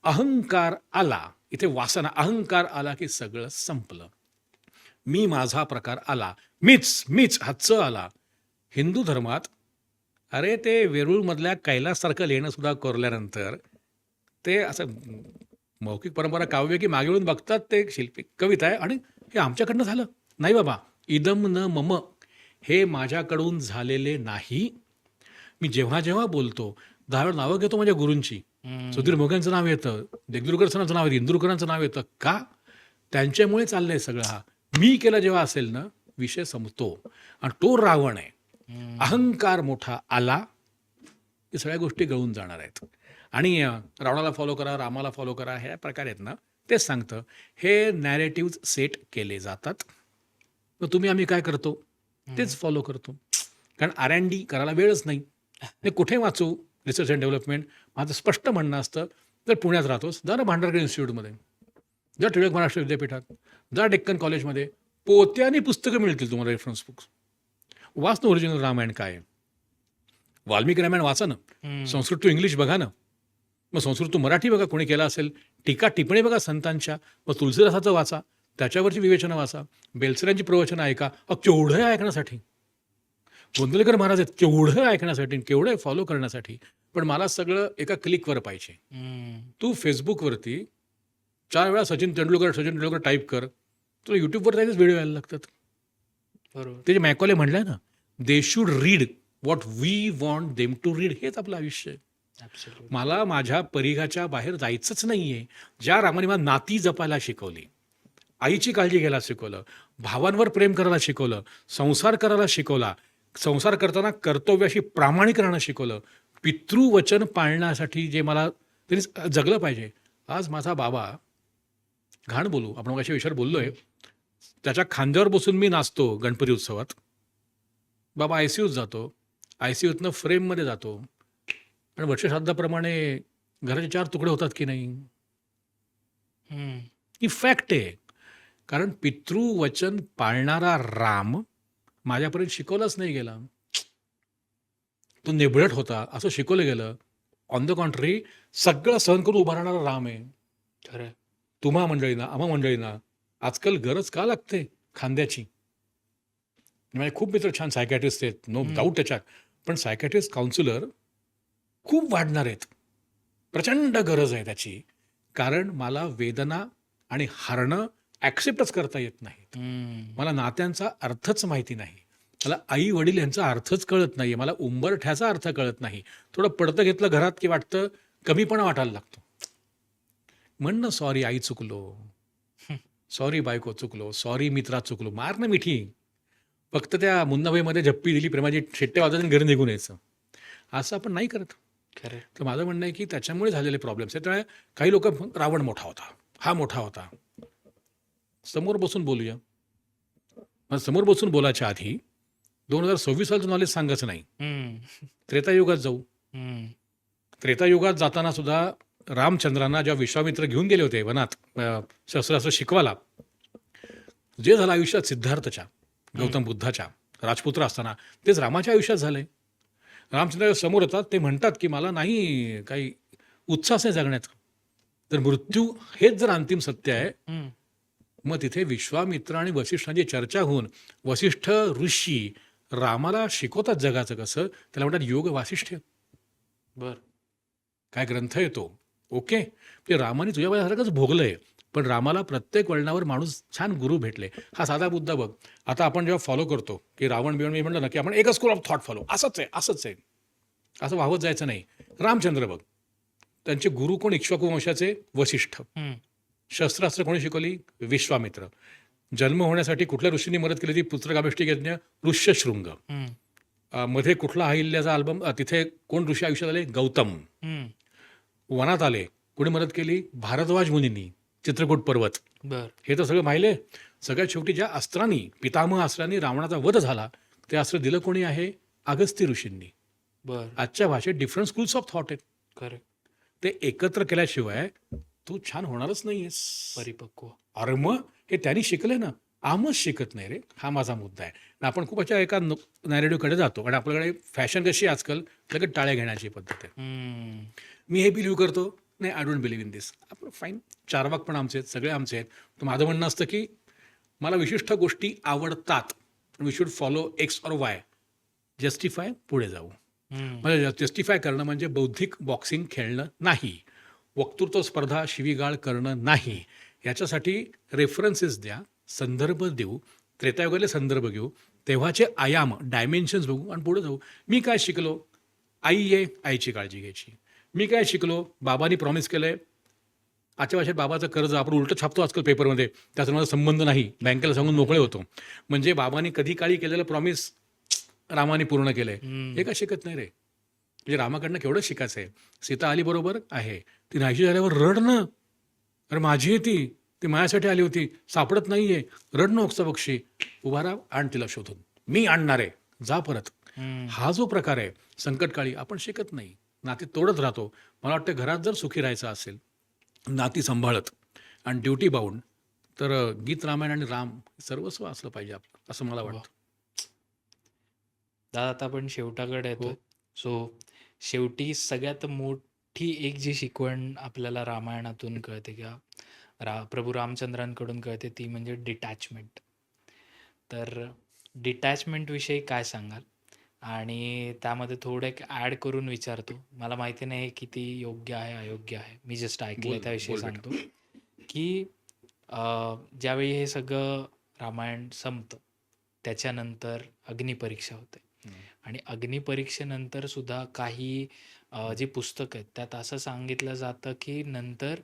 अहंकार आला, इथे वासना, अहंकार आला की सगळं संपलं. मी माझा प्रकार आला, मीच हातच आला. हिंदू धर्मात अरे ते वेरूळमधल्या कैलाससारखं लेणं सुद्धा कोरल्यानंतर ते असं मौखिक परंपरा काव्य की मागे वळून बघतात, ते शिल्पी कविता आहे आणि हे आमच्याकडनं झालं नाही बाबा. इदम न मम, हे माझ्याकडून झालेले नाही. मी जेव्हा जेव्हा बोलतो 10 वेळा नावं घेतो माझ्या गुरूंची. हं. सुधीर मोघ्यांचं नाव येतं, देगलूरकरांचं नाव येतं, इंदुरकरांचं नाव येतं. का? त्यांच्यामुळे चाललंय सगळं. हा मी केला जेव्हा असेल ना, विषय संपतो. आणि तो रावण आहे. हं. अहंकार मोठा आला की सगळ्या गोष्टी गळून जाणार आहेत. आणि रावणाला फॉलो करा, रामाला फॉलो करा, ह्या प्रकारे आहेत ना, तेच सांगतं. हे नॅरेटिव्ह सेट केले जातात, मग तुम्ही आम्ही काय करतो तेच फॉलो करतो. कारण R&D करायला वेळच नाही. ते कुठे वाचू रिसर्च अँड डेव्हलपमेंट. माझं स्पष्ट म्हणणं असतं, जर पुण्यात राहतोस जा ना भांडारकर इन्स्टिट्यूटमध्ये, जा टिळक महाराष्ट्र विद्यापीठात, जा डेक्कन कॉलेजमध्ये, पोत्याने पुस्तकं मिळतील तुम्हाला, रेफरन्स बुक्स. वाच ना ओरिजिनल रामायण काय आहे. वाल्मिकी रामायण वाचा ना, हं. संस्कृत टू इंग्लिश बघा ना, मग संस्कृत टू मराठी बघा कोणी केला असेल, टीका टिप्पणी बघा संतांच्या, मग तुलसीदासाचं वाचा, त्याच्यावरची विवेचनं वाचा, बेलसऱ्यांची प्रवचनं ऐका. केवढं आहे ऐकण्यासाठी. गोंदवलेकर महाराज आहेत, केवढं ऐकण्यासाठी, केवढं फॉलो करण्यासाठी. पण मला सगळं एका क्लिकवर पाहिजे. हं. तू फेसबुकवरती 4 वेळा सचिन तेंडुलकर टाईप कर, तुला यूट्यूबवर त्याचेच व्हिडिओ यायला लागतात. बरोबर. ते जे मॅकॉले म्हणलंय ना, they should read what we want them to read, हेच आपलं आयुष्य आहे. ॲब्सोल्युटली. मला माझ्या परिघाच्या बाहेर जायचंच नाहीये. ज्या रामाने मला नाती जपायला शिकवली, आईची काळजी घ्यायला शिकवलं, भावांवर प्रेम करायला शिकवलं, संसार करायला शिकवला, संसार करताना कर्तव्याशी प्रामाणिक राहणं शिकवलं, पितृवचन पाळण्यासाठी जे मला त्यांनी जगलं पाहिजे. आज माझा बाबा, घाण बोलू, आपण अशा विषयावर बोललोय, त्याच्या खांद्यावर बसून मी नाचतो गणपती उत्सवात. बाबा ICUत जातो, ICUतनं फ्रेममध्ये जातो, आणि वर्षश्राद्धाप्रमाणे घराचे 4 तुकडे होतात की नाही. हं. ही फॅक्ट आहे. कारण पितृवचन पाळणारा राम माझ्यापर्यंत शिकवलाच नाही गेला. तो निबळट होता असं शिकवलं गेलं. ऑन द कॉन्ट्री सगळं सहन करून उभा राहणारा राम आहे. खरं आहे. तुम्हा मंडळींना, आम्हा मंडळींना आजकाल गरज का लागते खांद्याची. माझे खूप मित्र छान सायकॅट्रिस्ट आहेत, नो डाऊट त्याच्यात. पण सायकॅट्रिस्ट काउन्सिलर खूप वाढणार आहेत. प्रचंड गरज आहे त्याची. कारण मला वेदना आणि हारणं ॲक्सेप्टच करता येत नाही. हम्म. मला नात्यांचा अर्थच माहिती नाही. मला आई वडील यांचा अर्थच कळत नाही. मला उंबरठ्याचा अर्थ कळत नाही. थोडं पडतं घेतलं घरात की वाटतं कमीपणा वाटायला लागतो. म्हण ना सॉरी आई चुकलो, सॉरी बायको चुकलो, सॉरी मित्रा चुकलो, मार ना मिठी. फक्त त्या मुन्नाभाईमध्ये झप्पी दिली, प्रेमाची शेट्टे वाजवून घरी निघून यायचं. असं आपण नाही करत. खरं. तर माझं म्हणणं आहे की त्याच्यामुळे झालेले प्रॉब्लेम्स आहेत. त्यामुळे काही लोक रावण मोठा होता, हा मोठा होता. समोर बसून बोलूया. मग समोर बसून बोलायच्या आधी 2026 सालचं नॉलेज सांगायचं नाही. हम्म. त्रेतायुगात जाऊ. हम्म. त्रेतायुगात जाताना सुद्धा रामचंद्रांना जेव्हा विश्वामित्र घेऊन गेले होते वनात शस्त्रास्त्र शिकवायला, जे झालं आयुष्यात सिद्धार्थच्या, गौतम बुद्धाच्या राजपुत्र असताना तेच रामाच्या आयुष्यात झालंय. रामचंद्र समोर येतात, ते म्हणतात की मला नाही काही उत्साह आहे जगण्याचा. तर मृत्यू हेच जर अंतिम सत्य आहे, हम्म. मग तिथे विश्वामित्र आणि वसिष्ठांची चर्चा होऊन वसिष्ठ ऋषी रामाला शिकवतात जगाचं कसं. त्याला म्हणतात योग वासिष्ठ. बर. काय ग्रंथ आहे तो. ओके, ते रामाने तुझ्या वयासारखंच भोगलंय, पण रामाला प्रत्येक वळणावर माणूस छान गुरु भेटले. हा साधा मुद्दा बघ. आता आपण जेव्हा फॉलो करतो की रावण बिवण, मी म्हणलं ना की आपण एकच स्कूल ऑफ थॉट फॉलो, असंच आहे असंच आहे, असं वाहवत जायचं नाही. रामचंद्र बघ, त्यांचे गुरु कोण? इक्ष्वाकू वंशाचे वसिष्ठ. हम्म. शस्त्रास्त्र कोणी शिकवली? विश्वामित्र. जन्म होण्यासाठी कुठल्या ऋषींनी मदत केली? ती पुत्रकामेष्टी यज्ञ ऋष्यशृंग. हम्म. मध्ये कुठला अहिल्याचा अल्बम, तिथे कोण ऋषी आयुष्यात आले? गौतम. हम्म. वनात आले, कोणी मदत केली? भारद्वाज मुनींनी, चित्रकूट पर्वत. बर. हे तर सगळं माहिले. सगळ्यात शेवटी ज्या अस्त्रांनी, पितामह अस्त्रांनी रावणाचा वध झाला, ते अस्त्र दिलं कोणी आहे? अगस्ती ऋषींनी. बर. आजच्या भाषेत डिफरंट स्कूल्स ऑफ थॉट आहेत. खरं. ते एकत्र केल्याशिवाय तू छान होणारच नाहीयेस. परिपक्व. अरे मग हे त्यांनी शिकले ना, आमच शिकत नाही रे. हा माझा मुद्दा आहे. आणि आपण खूप अशा एका नॅरेटिव्हकडे जातो आणि आपल्याकडे फॅशन कशी आहे आजकाल, लगेच टाळ्या घेण्याची पद्धत आहे. हम्म. मी हे बिलीव्ह करतो, नाही I don't believe in this. आपण फाईन, चारवाक पण आमचे आहेत, सगळे आमचे आहेत. तर माझं म्हणणं असतं की मला विशिष्ट गोष्टी आवडतात, we should follow X or Y. Justify, पुढे जाऊ. हम्म. म्हणजे जस्टिफाय करणं म्हणजे बौद्धिक बॉक्सिंग खेळणं नाही, वक्तृत्व स्पर्धा शिवीगाळ करणं नाही. याच्यासाठी रेफरन्सेस द्या, संदर्भ देऊ, त्रेतायुगाले संदर्भ घेऊ, तेव्हाचे आयाम डायमेन्शन्स बघू आणि पुढे जाऊ. मी काय शिकलो? आई आहे, आईची काळजी घ्यायची. मी काय शिकलो? बाबांनी प्रॉमिस केलंय. आजच्या भाषेत बाबाचं कर्ज आपण उलटं छापतो आजकाल पेपरमध्ये, त्याचा माझा संबंध नाही, बँकेला सांगून मोकळे होतो. म्हणजे बाबांनी कधी काळी केलेलं प्रॉमिस रामाने पूर्ण केलंय. हे का शिकत नाही रे? म्हणजे रामाकडनं केवढं शिकायचं आहे. सीता आली बरोबर आहे, ती नाहीशी झाल्यावर रड ना, अरे माझी आहे ती माझ्यासाठी आली होती, सापडत नाहीये, रड न ओक्सा बक्षी, उभा राहा, आण तिला शोधून, मी आणणार आहे, जा परत. हा जो प्रकार आहे संकटकाळी आपण शिकत नाही, नाती तोडत राहतो. मला वाटतं घरात जर सुखी राहायचं असेल, नाती सांभाळत आणि ड्युटी बाउंड, तर गीत रामायण आणि राम सर्वस्व असलं पाहिजे आपलं, असं मला वाटतं. दादा आता आपण शेवटाकडे येतो. हो. सो शेवटी सगळ्यात मोठी एक जी शिकवण आपल्याला रामायणातून कळते किंवा प्रभू रामचंद्रांकडून कळते, ती म्हणजे डिटॅचमेंट. तर डिटॅचमेंट विषयी काय सांगाल? आणि त्यामध्ये थोडं एक ॲड करून विचारतो, मला माहिती नाही किती योग्य आहे अयोग्य आहे, मी जस्ट ऐकलंय बोल, त्याविषयी बोल बेटा. सांगतो की ज्यावेळी हे सगळं रामायण संपतं त्याच्यानंतर अग्निपरीक्षा होते. आणि अग्निपरीक्षेनंतर सुद्धा काही जी पुस्तकं आहेत त्यात असं सांगितलं जातं की नंतर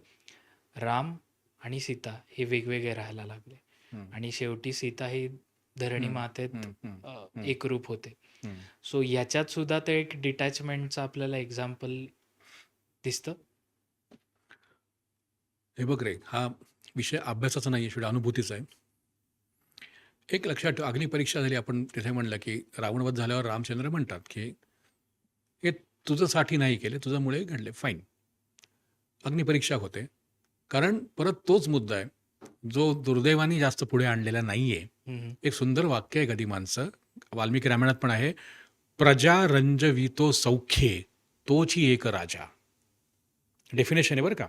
राम आणि सीता हे वेगवेगळे राहायला लागले आणि शेवटी सीता ही धरणी मातेत एकरूप होते. सो याच्यात सुद्धा ते एक डिटॅचमेंटचं आपल्याला एक्झाम्पल दिसतं. हे बघ रे, हा विषय अभ्यासाचा नाही, शेवटी अनुभूतीचा आहे. एक लक्षात ठेव, अग्निपरीक्षा झाली, आपण तिथे म्हणलं की रावणवध झाल्यावर रामचंद्र म्हणतात की हे तुझ्यासाठी नाही केले, तुझ्यामुळे घडले, फाईन. अग्निपरीक्षा होते, कारण परत तोच मुद्दा आहे जो दुर्दैवानी जास्त पुढे आणलेला नाहीये. एक सुंदर वाक्य आहे गदिमांचं, वाल्मिकी रामायणात पण आहे, प्रजा रंजवितो सौख्ये तोची एक राजा. डेफिनेशन आहे बरं का.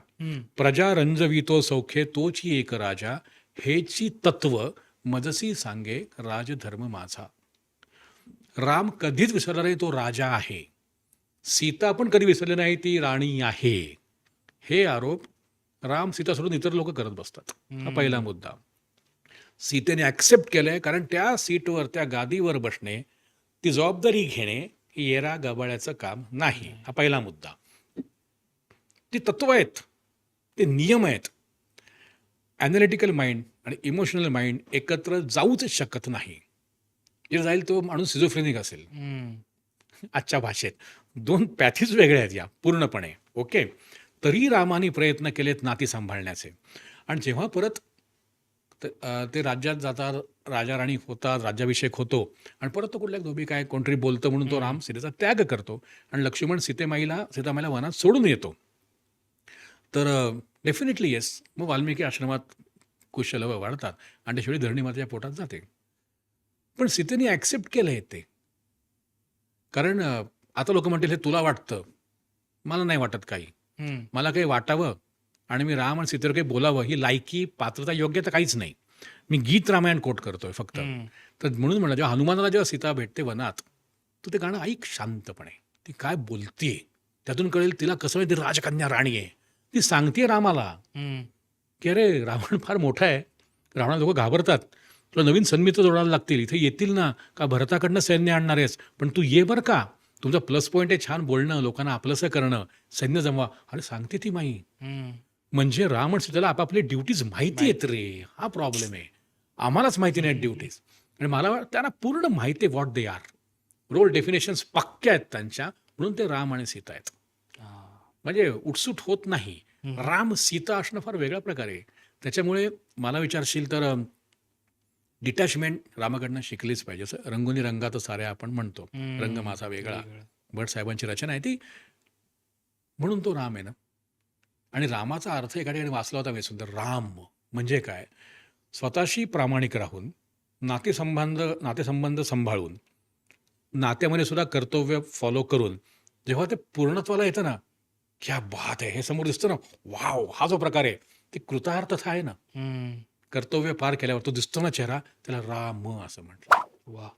प्रजा रंजवितो सौख्ये तोची एक राजा, हेची तत्व मजसी सांगे राजधर्म माझा. राम कधीच विसरला नाही, तो राजा आहे. सीता पण कधी विसरली नाही, ती राणी आहे. हे आरोप राम सीता सोडून इतर लोक करत बसतात. हा पहिला हम्म. मुद्दा. सीतेने ॲक्सेप्ट केलंय, कारण त्या सीटवर, त्या गादीवर बसणे, ती जबाबदारी घेणे, हे येरा गबाळ्याचं काम नाही. नाही. हा पहिला मुद्दा. ती तत्व आहेत, ते नियम आहेत. ॲनालिटिकल माइंड आणि इमोशनल माइंड एकत्र जाऊच शकत नाही. जे जाईल तो माणूस सिझोफ्रेनिक असेल हम्म. आजच्या भाषेत. 2 पॅथीज वेगळ्या आहेत या पूर्णपणे. ओके. तरी रामाने प्रयत्न केलेत नाती सांभाळण्याचे. आणि जेव्हा परत ते राज्यात जातात, राजा राणी होतात, राज्याभिषेक होतो आणि परत तो कुठल्या धोबी काय कोणतरी बोलतं म्हणून तो राम सीतेचा त्याग करतो आणि लक्ष्मण सीतामाईला वनात सोडून येतो. तर डेफिनेटली येस, मग वाल्मिकी आश्रमात कुशलव वाढतात आणि त्याशिवाय धरणी मातेच्या पोटात जाते. पण सीतेने ॲक्सेप्ट केलं आहे ते. कारण आता लोक म्हणतील हे तुला वाटतं, मला नाही वाटत काही. हम्म. मला काही वाटावं आणि मी राम आणि सीतेवर काही बोलावं ही लायकी, पात्रता, योग्यता काहीच नाही. मी गीत रामायण कोट करतोय फक्त. हम्म. तर म्हणून म्हणलं, जेव्हा हनुमानाला जेव्हा सीता भेटते वनात, तू ते गाणं ऐक शांतपणे. ती काय बोलतीये त्यातून कळेल तिला कसं ती राजकन्या राणी आहे. ती सांगते रामाला हम्म. की अरे रावण फार मोठा आहे, रावणाला लोक घाबरतात, तुला नवीन सन्मित्र जोडायला लागतील, इथे येतील ना का भरताकडनं सैन्य आणणार आहेस, पण तू ये बरं का, तुमचा प्लस पॉईंट आहे छान बोलणं, लोकांना आपलंसं करणं, सैन्य जमवा. अरे सांगते ती माई. हम्म. म्हणजे राम आणि सीतेला आपापली ड्युटीज माहिती आहेत रे. हा प्रॉब्लेम आहे. आम्हालाच माहिती नाहीत ड्युटीज. आणि मला त्यांना पूर्ण माहिती आहे what they are. Role definitions पक्क्या आहेत त्यांच्या, म्हणून ते राम आणि सीता आहेत. हा. म्हणजे उठसूट होत नाही. हम्म. राम सीता असणं फार वेगळ्या प्रकारे. त्याच्यामुळे मला विचारशील तर डिटॅचमेंट रामाकडनं शिकलीच पाहिजे. असं रंगोनी रंगात साऱ्या आपण म्हणतो, हम्म. रंग माझा वेगळा. वेगळं. भट साहेबांची रचना आहे ती. म्हणून तो राम आहे ना. आणि रामाचा अर्थ एका ठिकाणी वाचला होता मी सुंदर. राम म्हणजे काय, स्वतःशी प्रामाणिक राहून, नातेसंबंध सांभाळून, नात्यामध्ये सुद्धा कर्तव्य फॉलो करून, जेव्हा ते पूर्णत्वाला येतं ना, क्या बात आहे, हे समोर दिसतं ना, वाव, हा जो प्रकार आहे, ती कृतार्थता आहे ना. हम्म. कर्तव्य पार केल्यावर तो दिसतो ना चेहरा, त्याला राम असं म्हटलं. वा.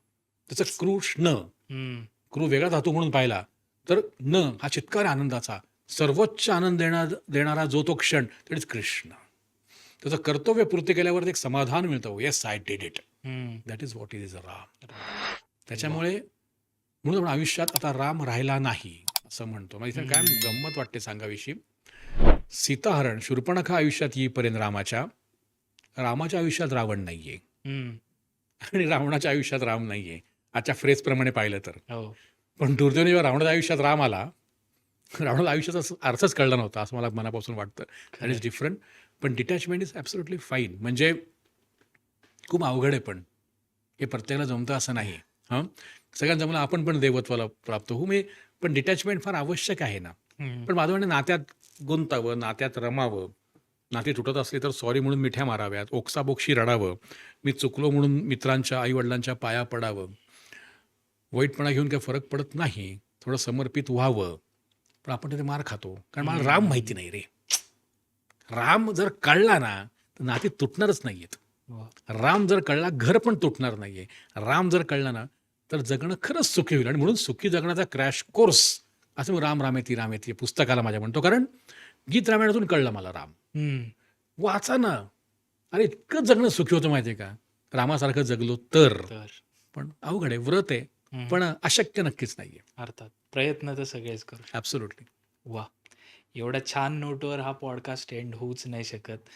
त्याचं कृष्ण, हम्म. क्रू वेगळा धातू म्हणून पाहिला तर न हा चित्कार आहे आनंदाचा. सर्वोच्च आनंद देणारा जो तो क्षण, तेच कृष्ण. त्याचं कर्तव्य पूर्ती केल्यावर एक समाधान मिळतं. Yes, I did it. Hmm. That is what is Ram. त्याच्यामुळे म्हणून आपण आयुष्यात आता राम राहिला नाही असं म्हणतो. मग इथे काय गंमत वाटते सांगाविषयी. सीताहरण, शूर्पणखा आयुष्यात येईपर्यंत रामाच्या आयुष्यात रावण नाहीये हम्म. आणि रावणाच्या आयुष्यात राम नाहीये, आजच्या फ्रेजप्रमाणे पाहिलं तर. हो. पण दुर्दैवाने जेव्हा रावणाच्या आयुष्यात राम आला, रावणाला आयुष्याचा अर्थच कळला नव्हता असं मला मनापासून वाटतं. That is different. पण डिटॅचमेंट इज ॲब्सोल्युटली फाईन. म्हणजे खूप अवघड आहे, पण हे प्रत्येकाला जमतं असं नाही. हां, सगळ्यांना जमलं आपण पण देवत्वाला प्राप्त होऊ. मी पण डिटॅचमेंट फार आवश्यक आहे ना. हम्म. पण माझं म्हणणं, नात्यात गुंतावं, नात्यात रमावं. नाती तुटत असली तर सॉरी म्हणून मिठ्या माराव्यात, ओक्साबोक्षी रडावं, मी चुकलो म्हणून मित्रांच्या, आईवडिलांच्या पाया पडावं. वाईटपणा घेऊन काही फरक पडत नाही, थोडं समर्पित व्हावं. पण आपण तिथे मार खातो, कारण मला राम माहिती नाही रे. राम जर कळला ना तर नाती तुटणारच नाही आहेत. वा. राम जर कळला, घर पण तुटणार नाही आहे. राम जर कळला ना तर जगणं खरंच सुखी होईल. आणि म्हणून सुखी जगण्याचा क्रॅश कोर्स असं मी राम रामेती पुस्तकाला माझ्या म्हणतो. कारण गीत रामायणातून कळलं मला राम. हम्म. वाचा ना, अरे इतकं जगणं सुखी होतं माहिती आहे का, रामासारखं जगलो तर. तर पण अवघड आहे, व्रत आहे, पण अशक्य नक्कीच नाही आहे. अर्थात प्रयत्न तर सगळेच करू. ॲब्सोल्युटली. वा. एवढ्या छान नोटवर हा पॉडकास्ट एंड होऊच नाही शकत.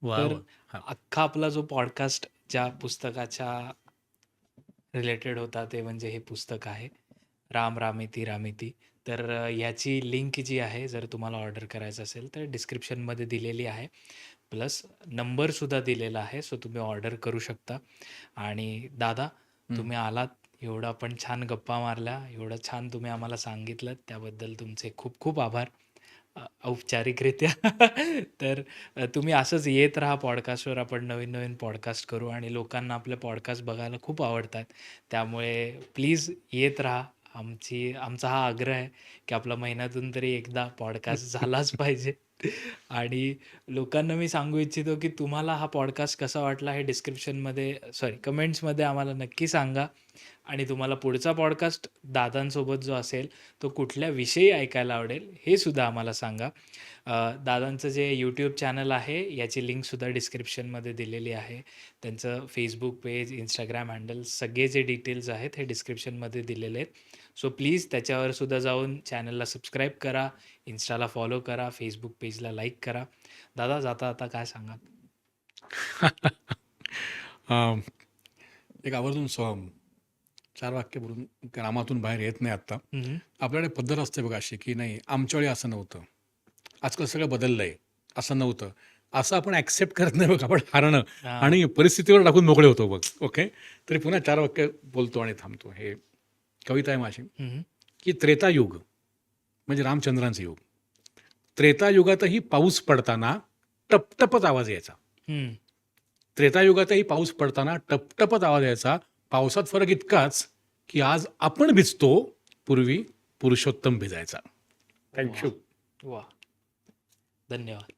वा तर वा. हा. अख्खा आपला जो पॉडकास्ट ज्या पुस्तकाच्या रिलेटेड होता ते म्हणजे हे पुस्तक आहे, राम रामेती रामेती. तर ह्याची लिंक जी आहे, जर तुम्हाला ऑर्डर करायचं असेल तर डिस्क्रिप्शनमध्ये दिलेली आहे. प्लस नंबरसुद्धा दिलेला आहे, सो तुम्ही ऑर्डर करू शकता. आणि दादा, तुम्ही आलात, एवढं आपण छान गप्पा मारल्या, एवढं छान तुम्ही आम्हाला सांगितलं, त्याबद्दल तुमचे खूप खूप आभार औपचारिकरित्या. तर तुम्ही असंच येत राहा पॉडकास्टवर, आपण नवीन नवीन पॉडकास्ट करू आणि लोकांना आपले पॉडकास्ट बघायला खूप आवडतात. त्यामुळे प्लीज येत राहा. आमचा हा आग्रह आहे की आपला महिन्यातून तरी एकदा पॉडकास्ट झालाच पाहिजे. आणि लोकांना मी सांगू इच्छितो, की तुम्हाला हा पॉडकास्ट कसा वाटला हे कमेंट्समध्ये आम्हाला नक्की सांगा. आणि तुम्हाला पुढचा पॉडकास्ट दादांसोबत जो असेल, तो कुठल्या विषयी ऐकायला आवडेल हे सुद्धा आम्हाला सांगा. दादांचं जे यूट्यूब चॅनल आहे याची लिंकसुद्धा डिस्क्रिप्शनमध्ये दिलेली आहे. त्यांचं फेसबुक पेज, इंस्टाग्राम हँडल सगळे जे डिटेल्स आहेत हे डिस्क्रिप्शनमध्ये दिलेले आहेत. सो प्लीज त्याच्यावर सुद्धा जाऊन चॅनलला सबस्क्राईब करा, इन्स्टाला फॉलो करा, फेसबुक पेजला लाईक करा. दादा जाता आता काय सांगा? अं, एक आवर्जून 4 वाक्य बोलून रामातून बाहेर येत नाही आत्ता. आपल्याकडे पद्धत असते बघा अशी, की नाही आमच्या वेळी असं नव्हतं, आजकाल सगळं बदललं आहे, असं नव्हतं, असं आपण ॲक्सेप्ट करत नाही बघ. आपण हारणं हां. आणि परिस्थितीवर टाकून मोकळे होतो बघ. ओके, तरी पुन्हा 4 वाक्य बोलतो आणि थांबतो. हे कविता आहे माझी, की त्रेतायुग म्हणजे रामचंद्रांचं युग. त्रेतायुगातही पाऊस पडताना टपटपत आवाज यायचा. त्रेतायुगातही पाऊस पडताना टपटपत आवाज यायचा. पावसात फरक इतकाच की आज आपण भिजतो, पूर्वी पुरुषोत्तम भिजायचा. थँक्यू. वा, धन्यवाद.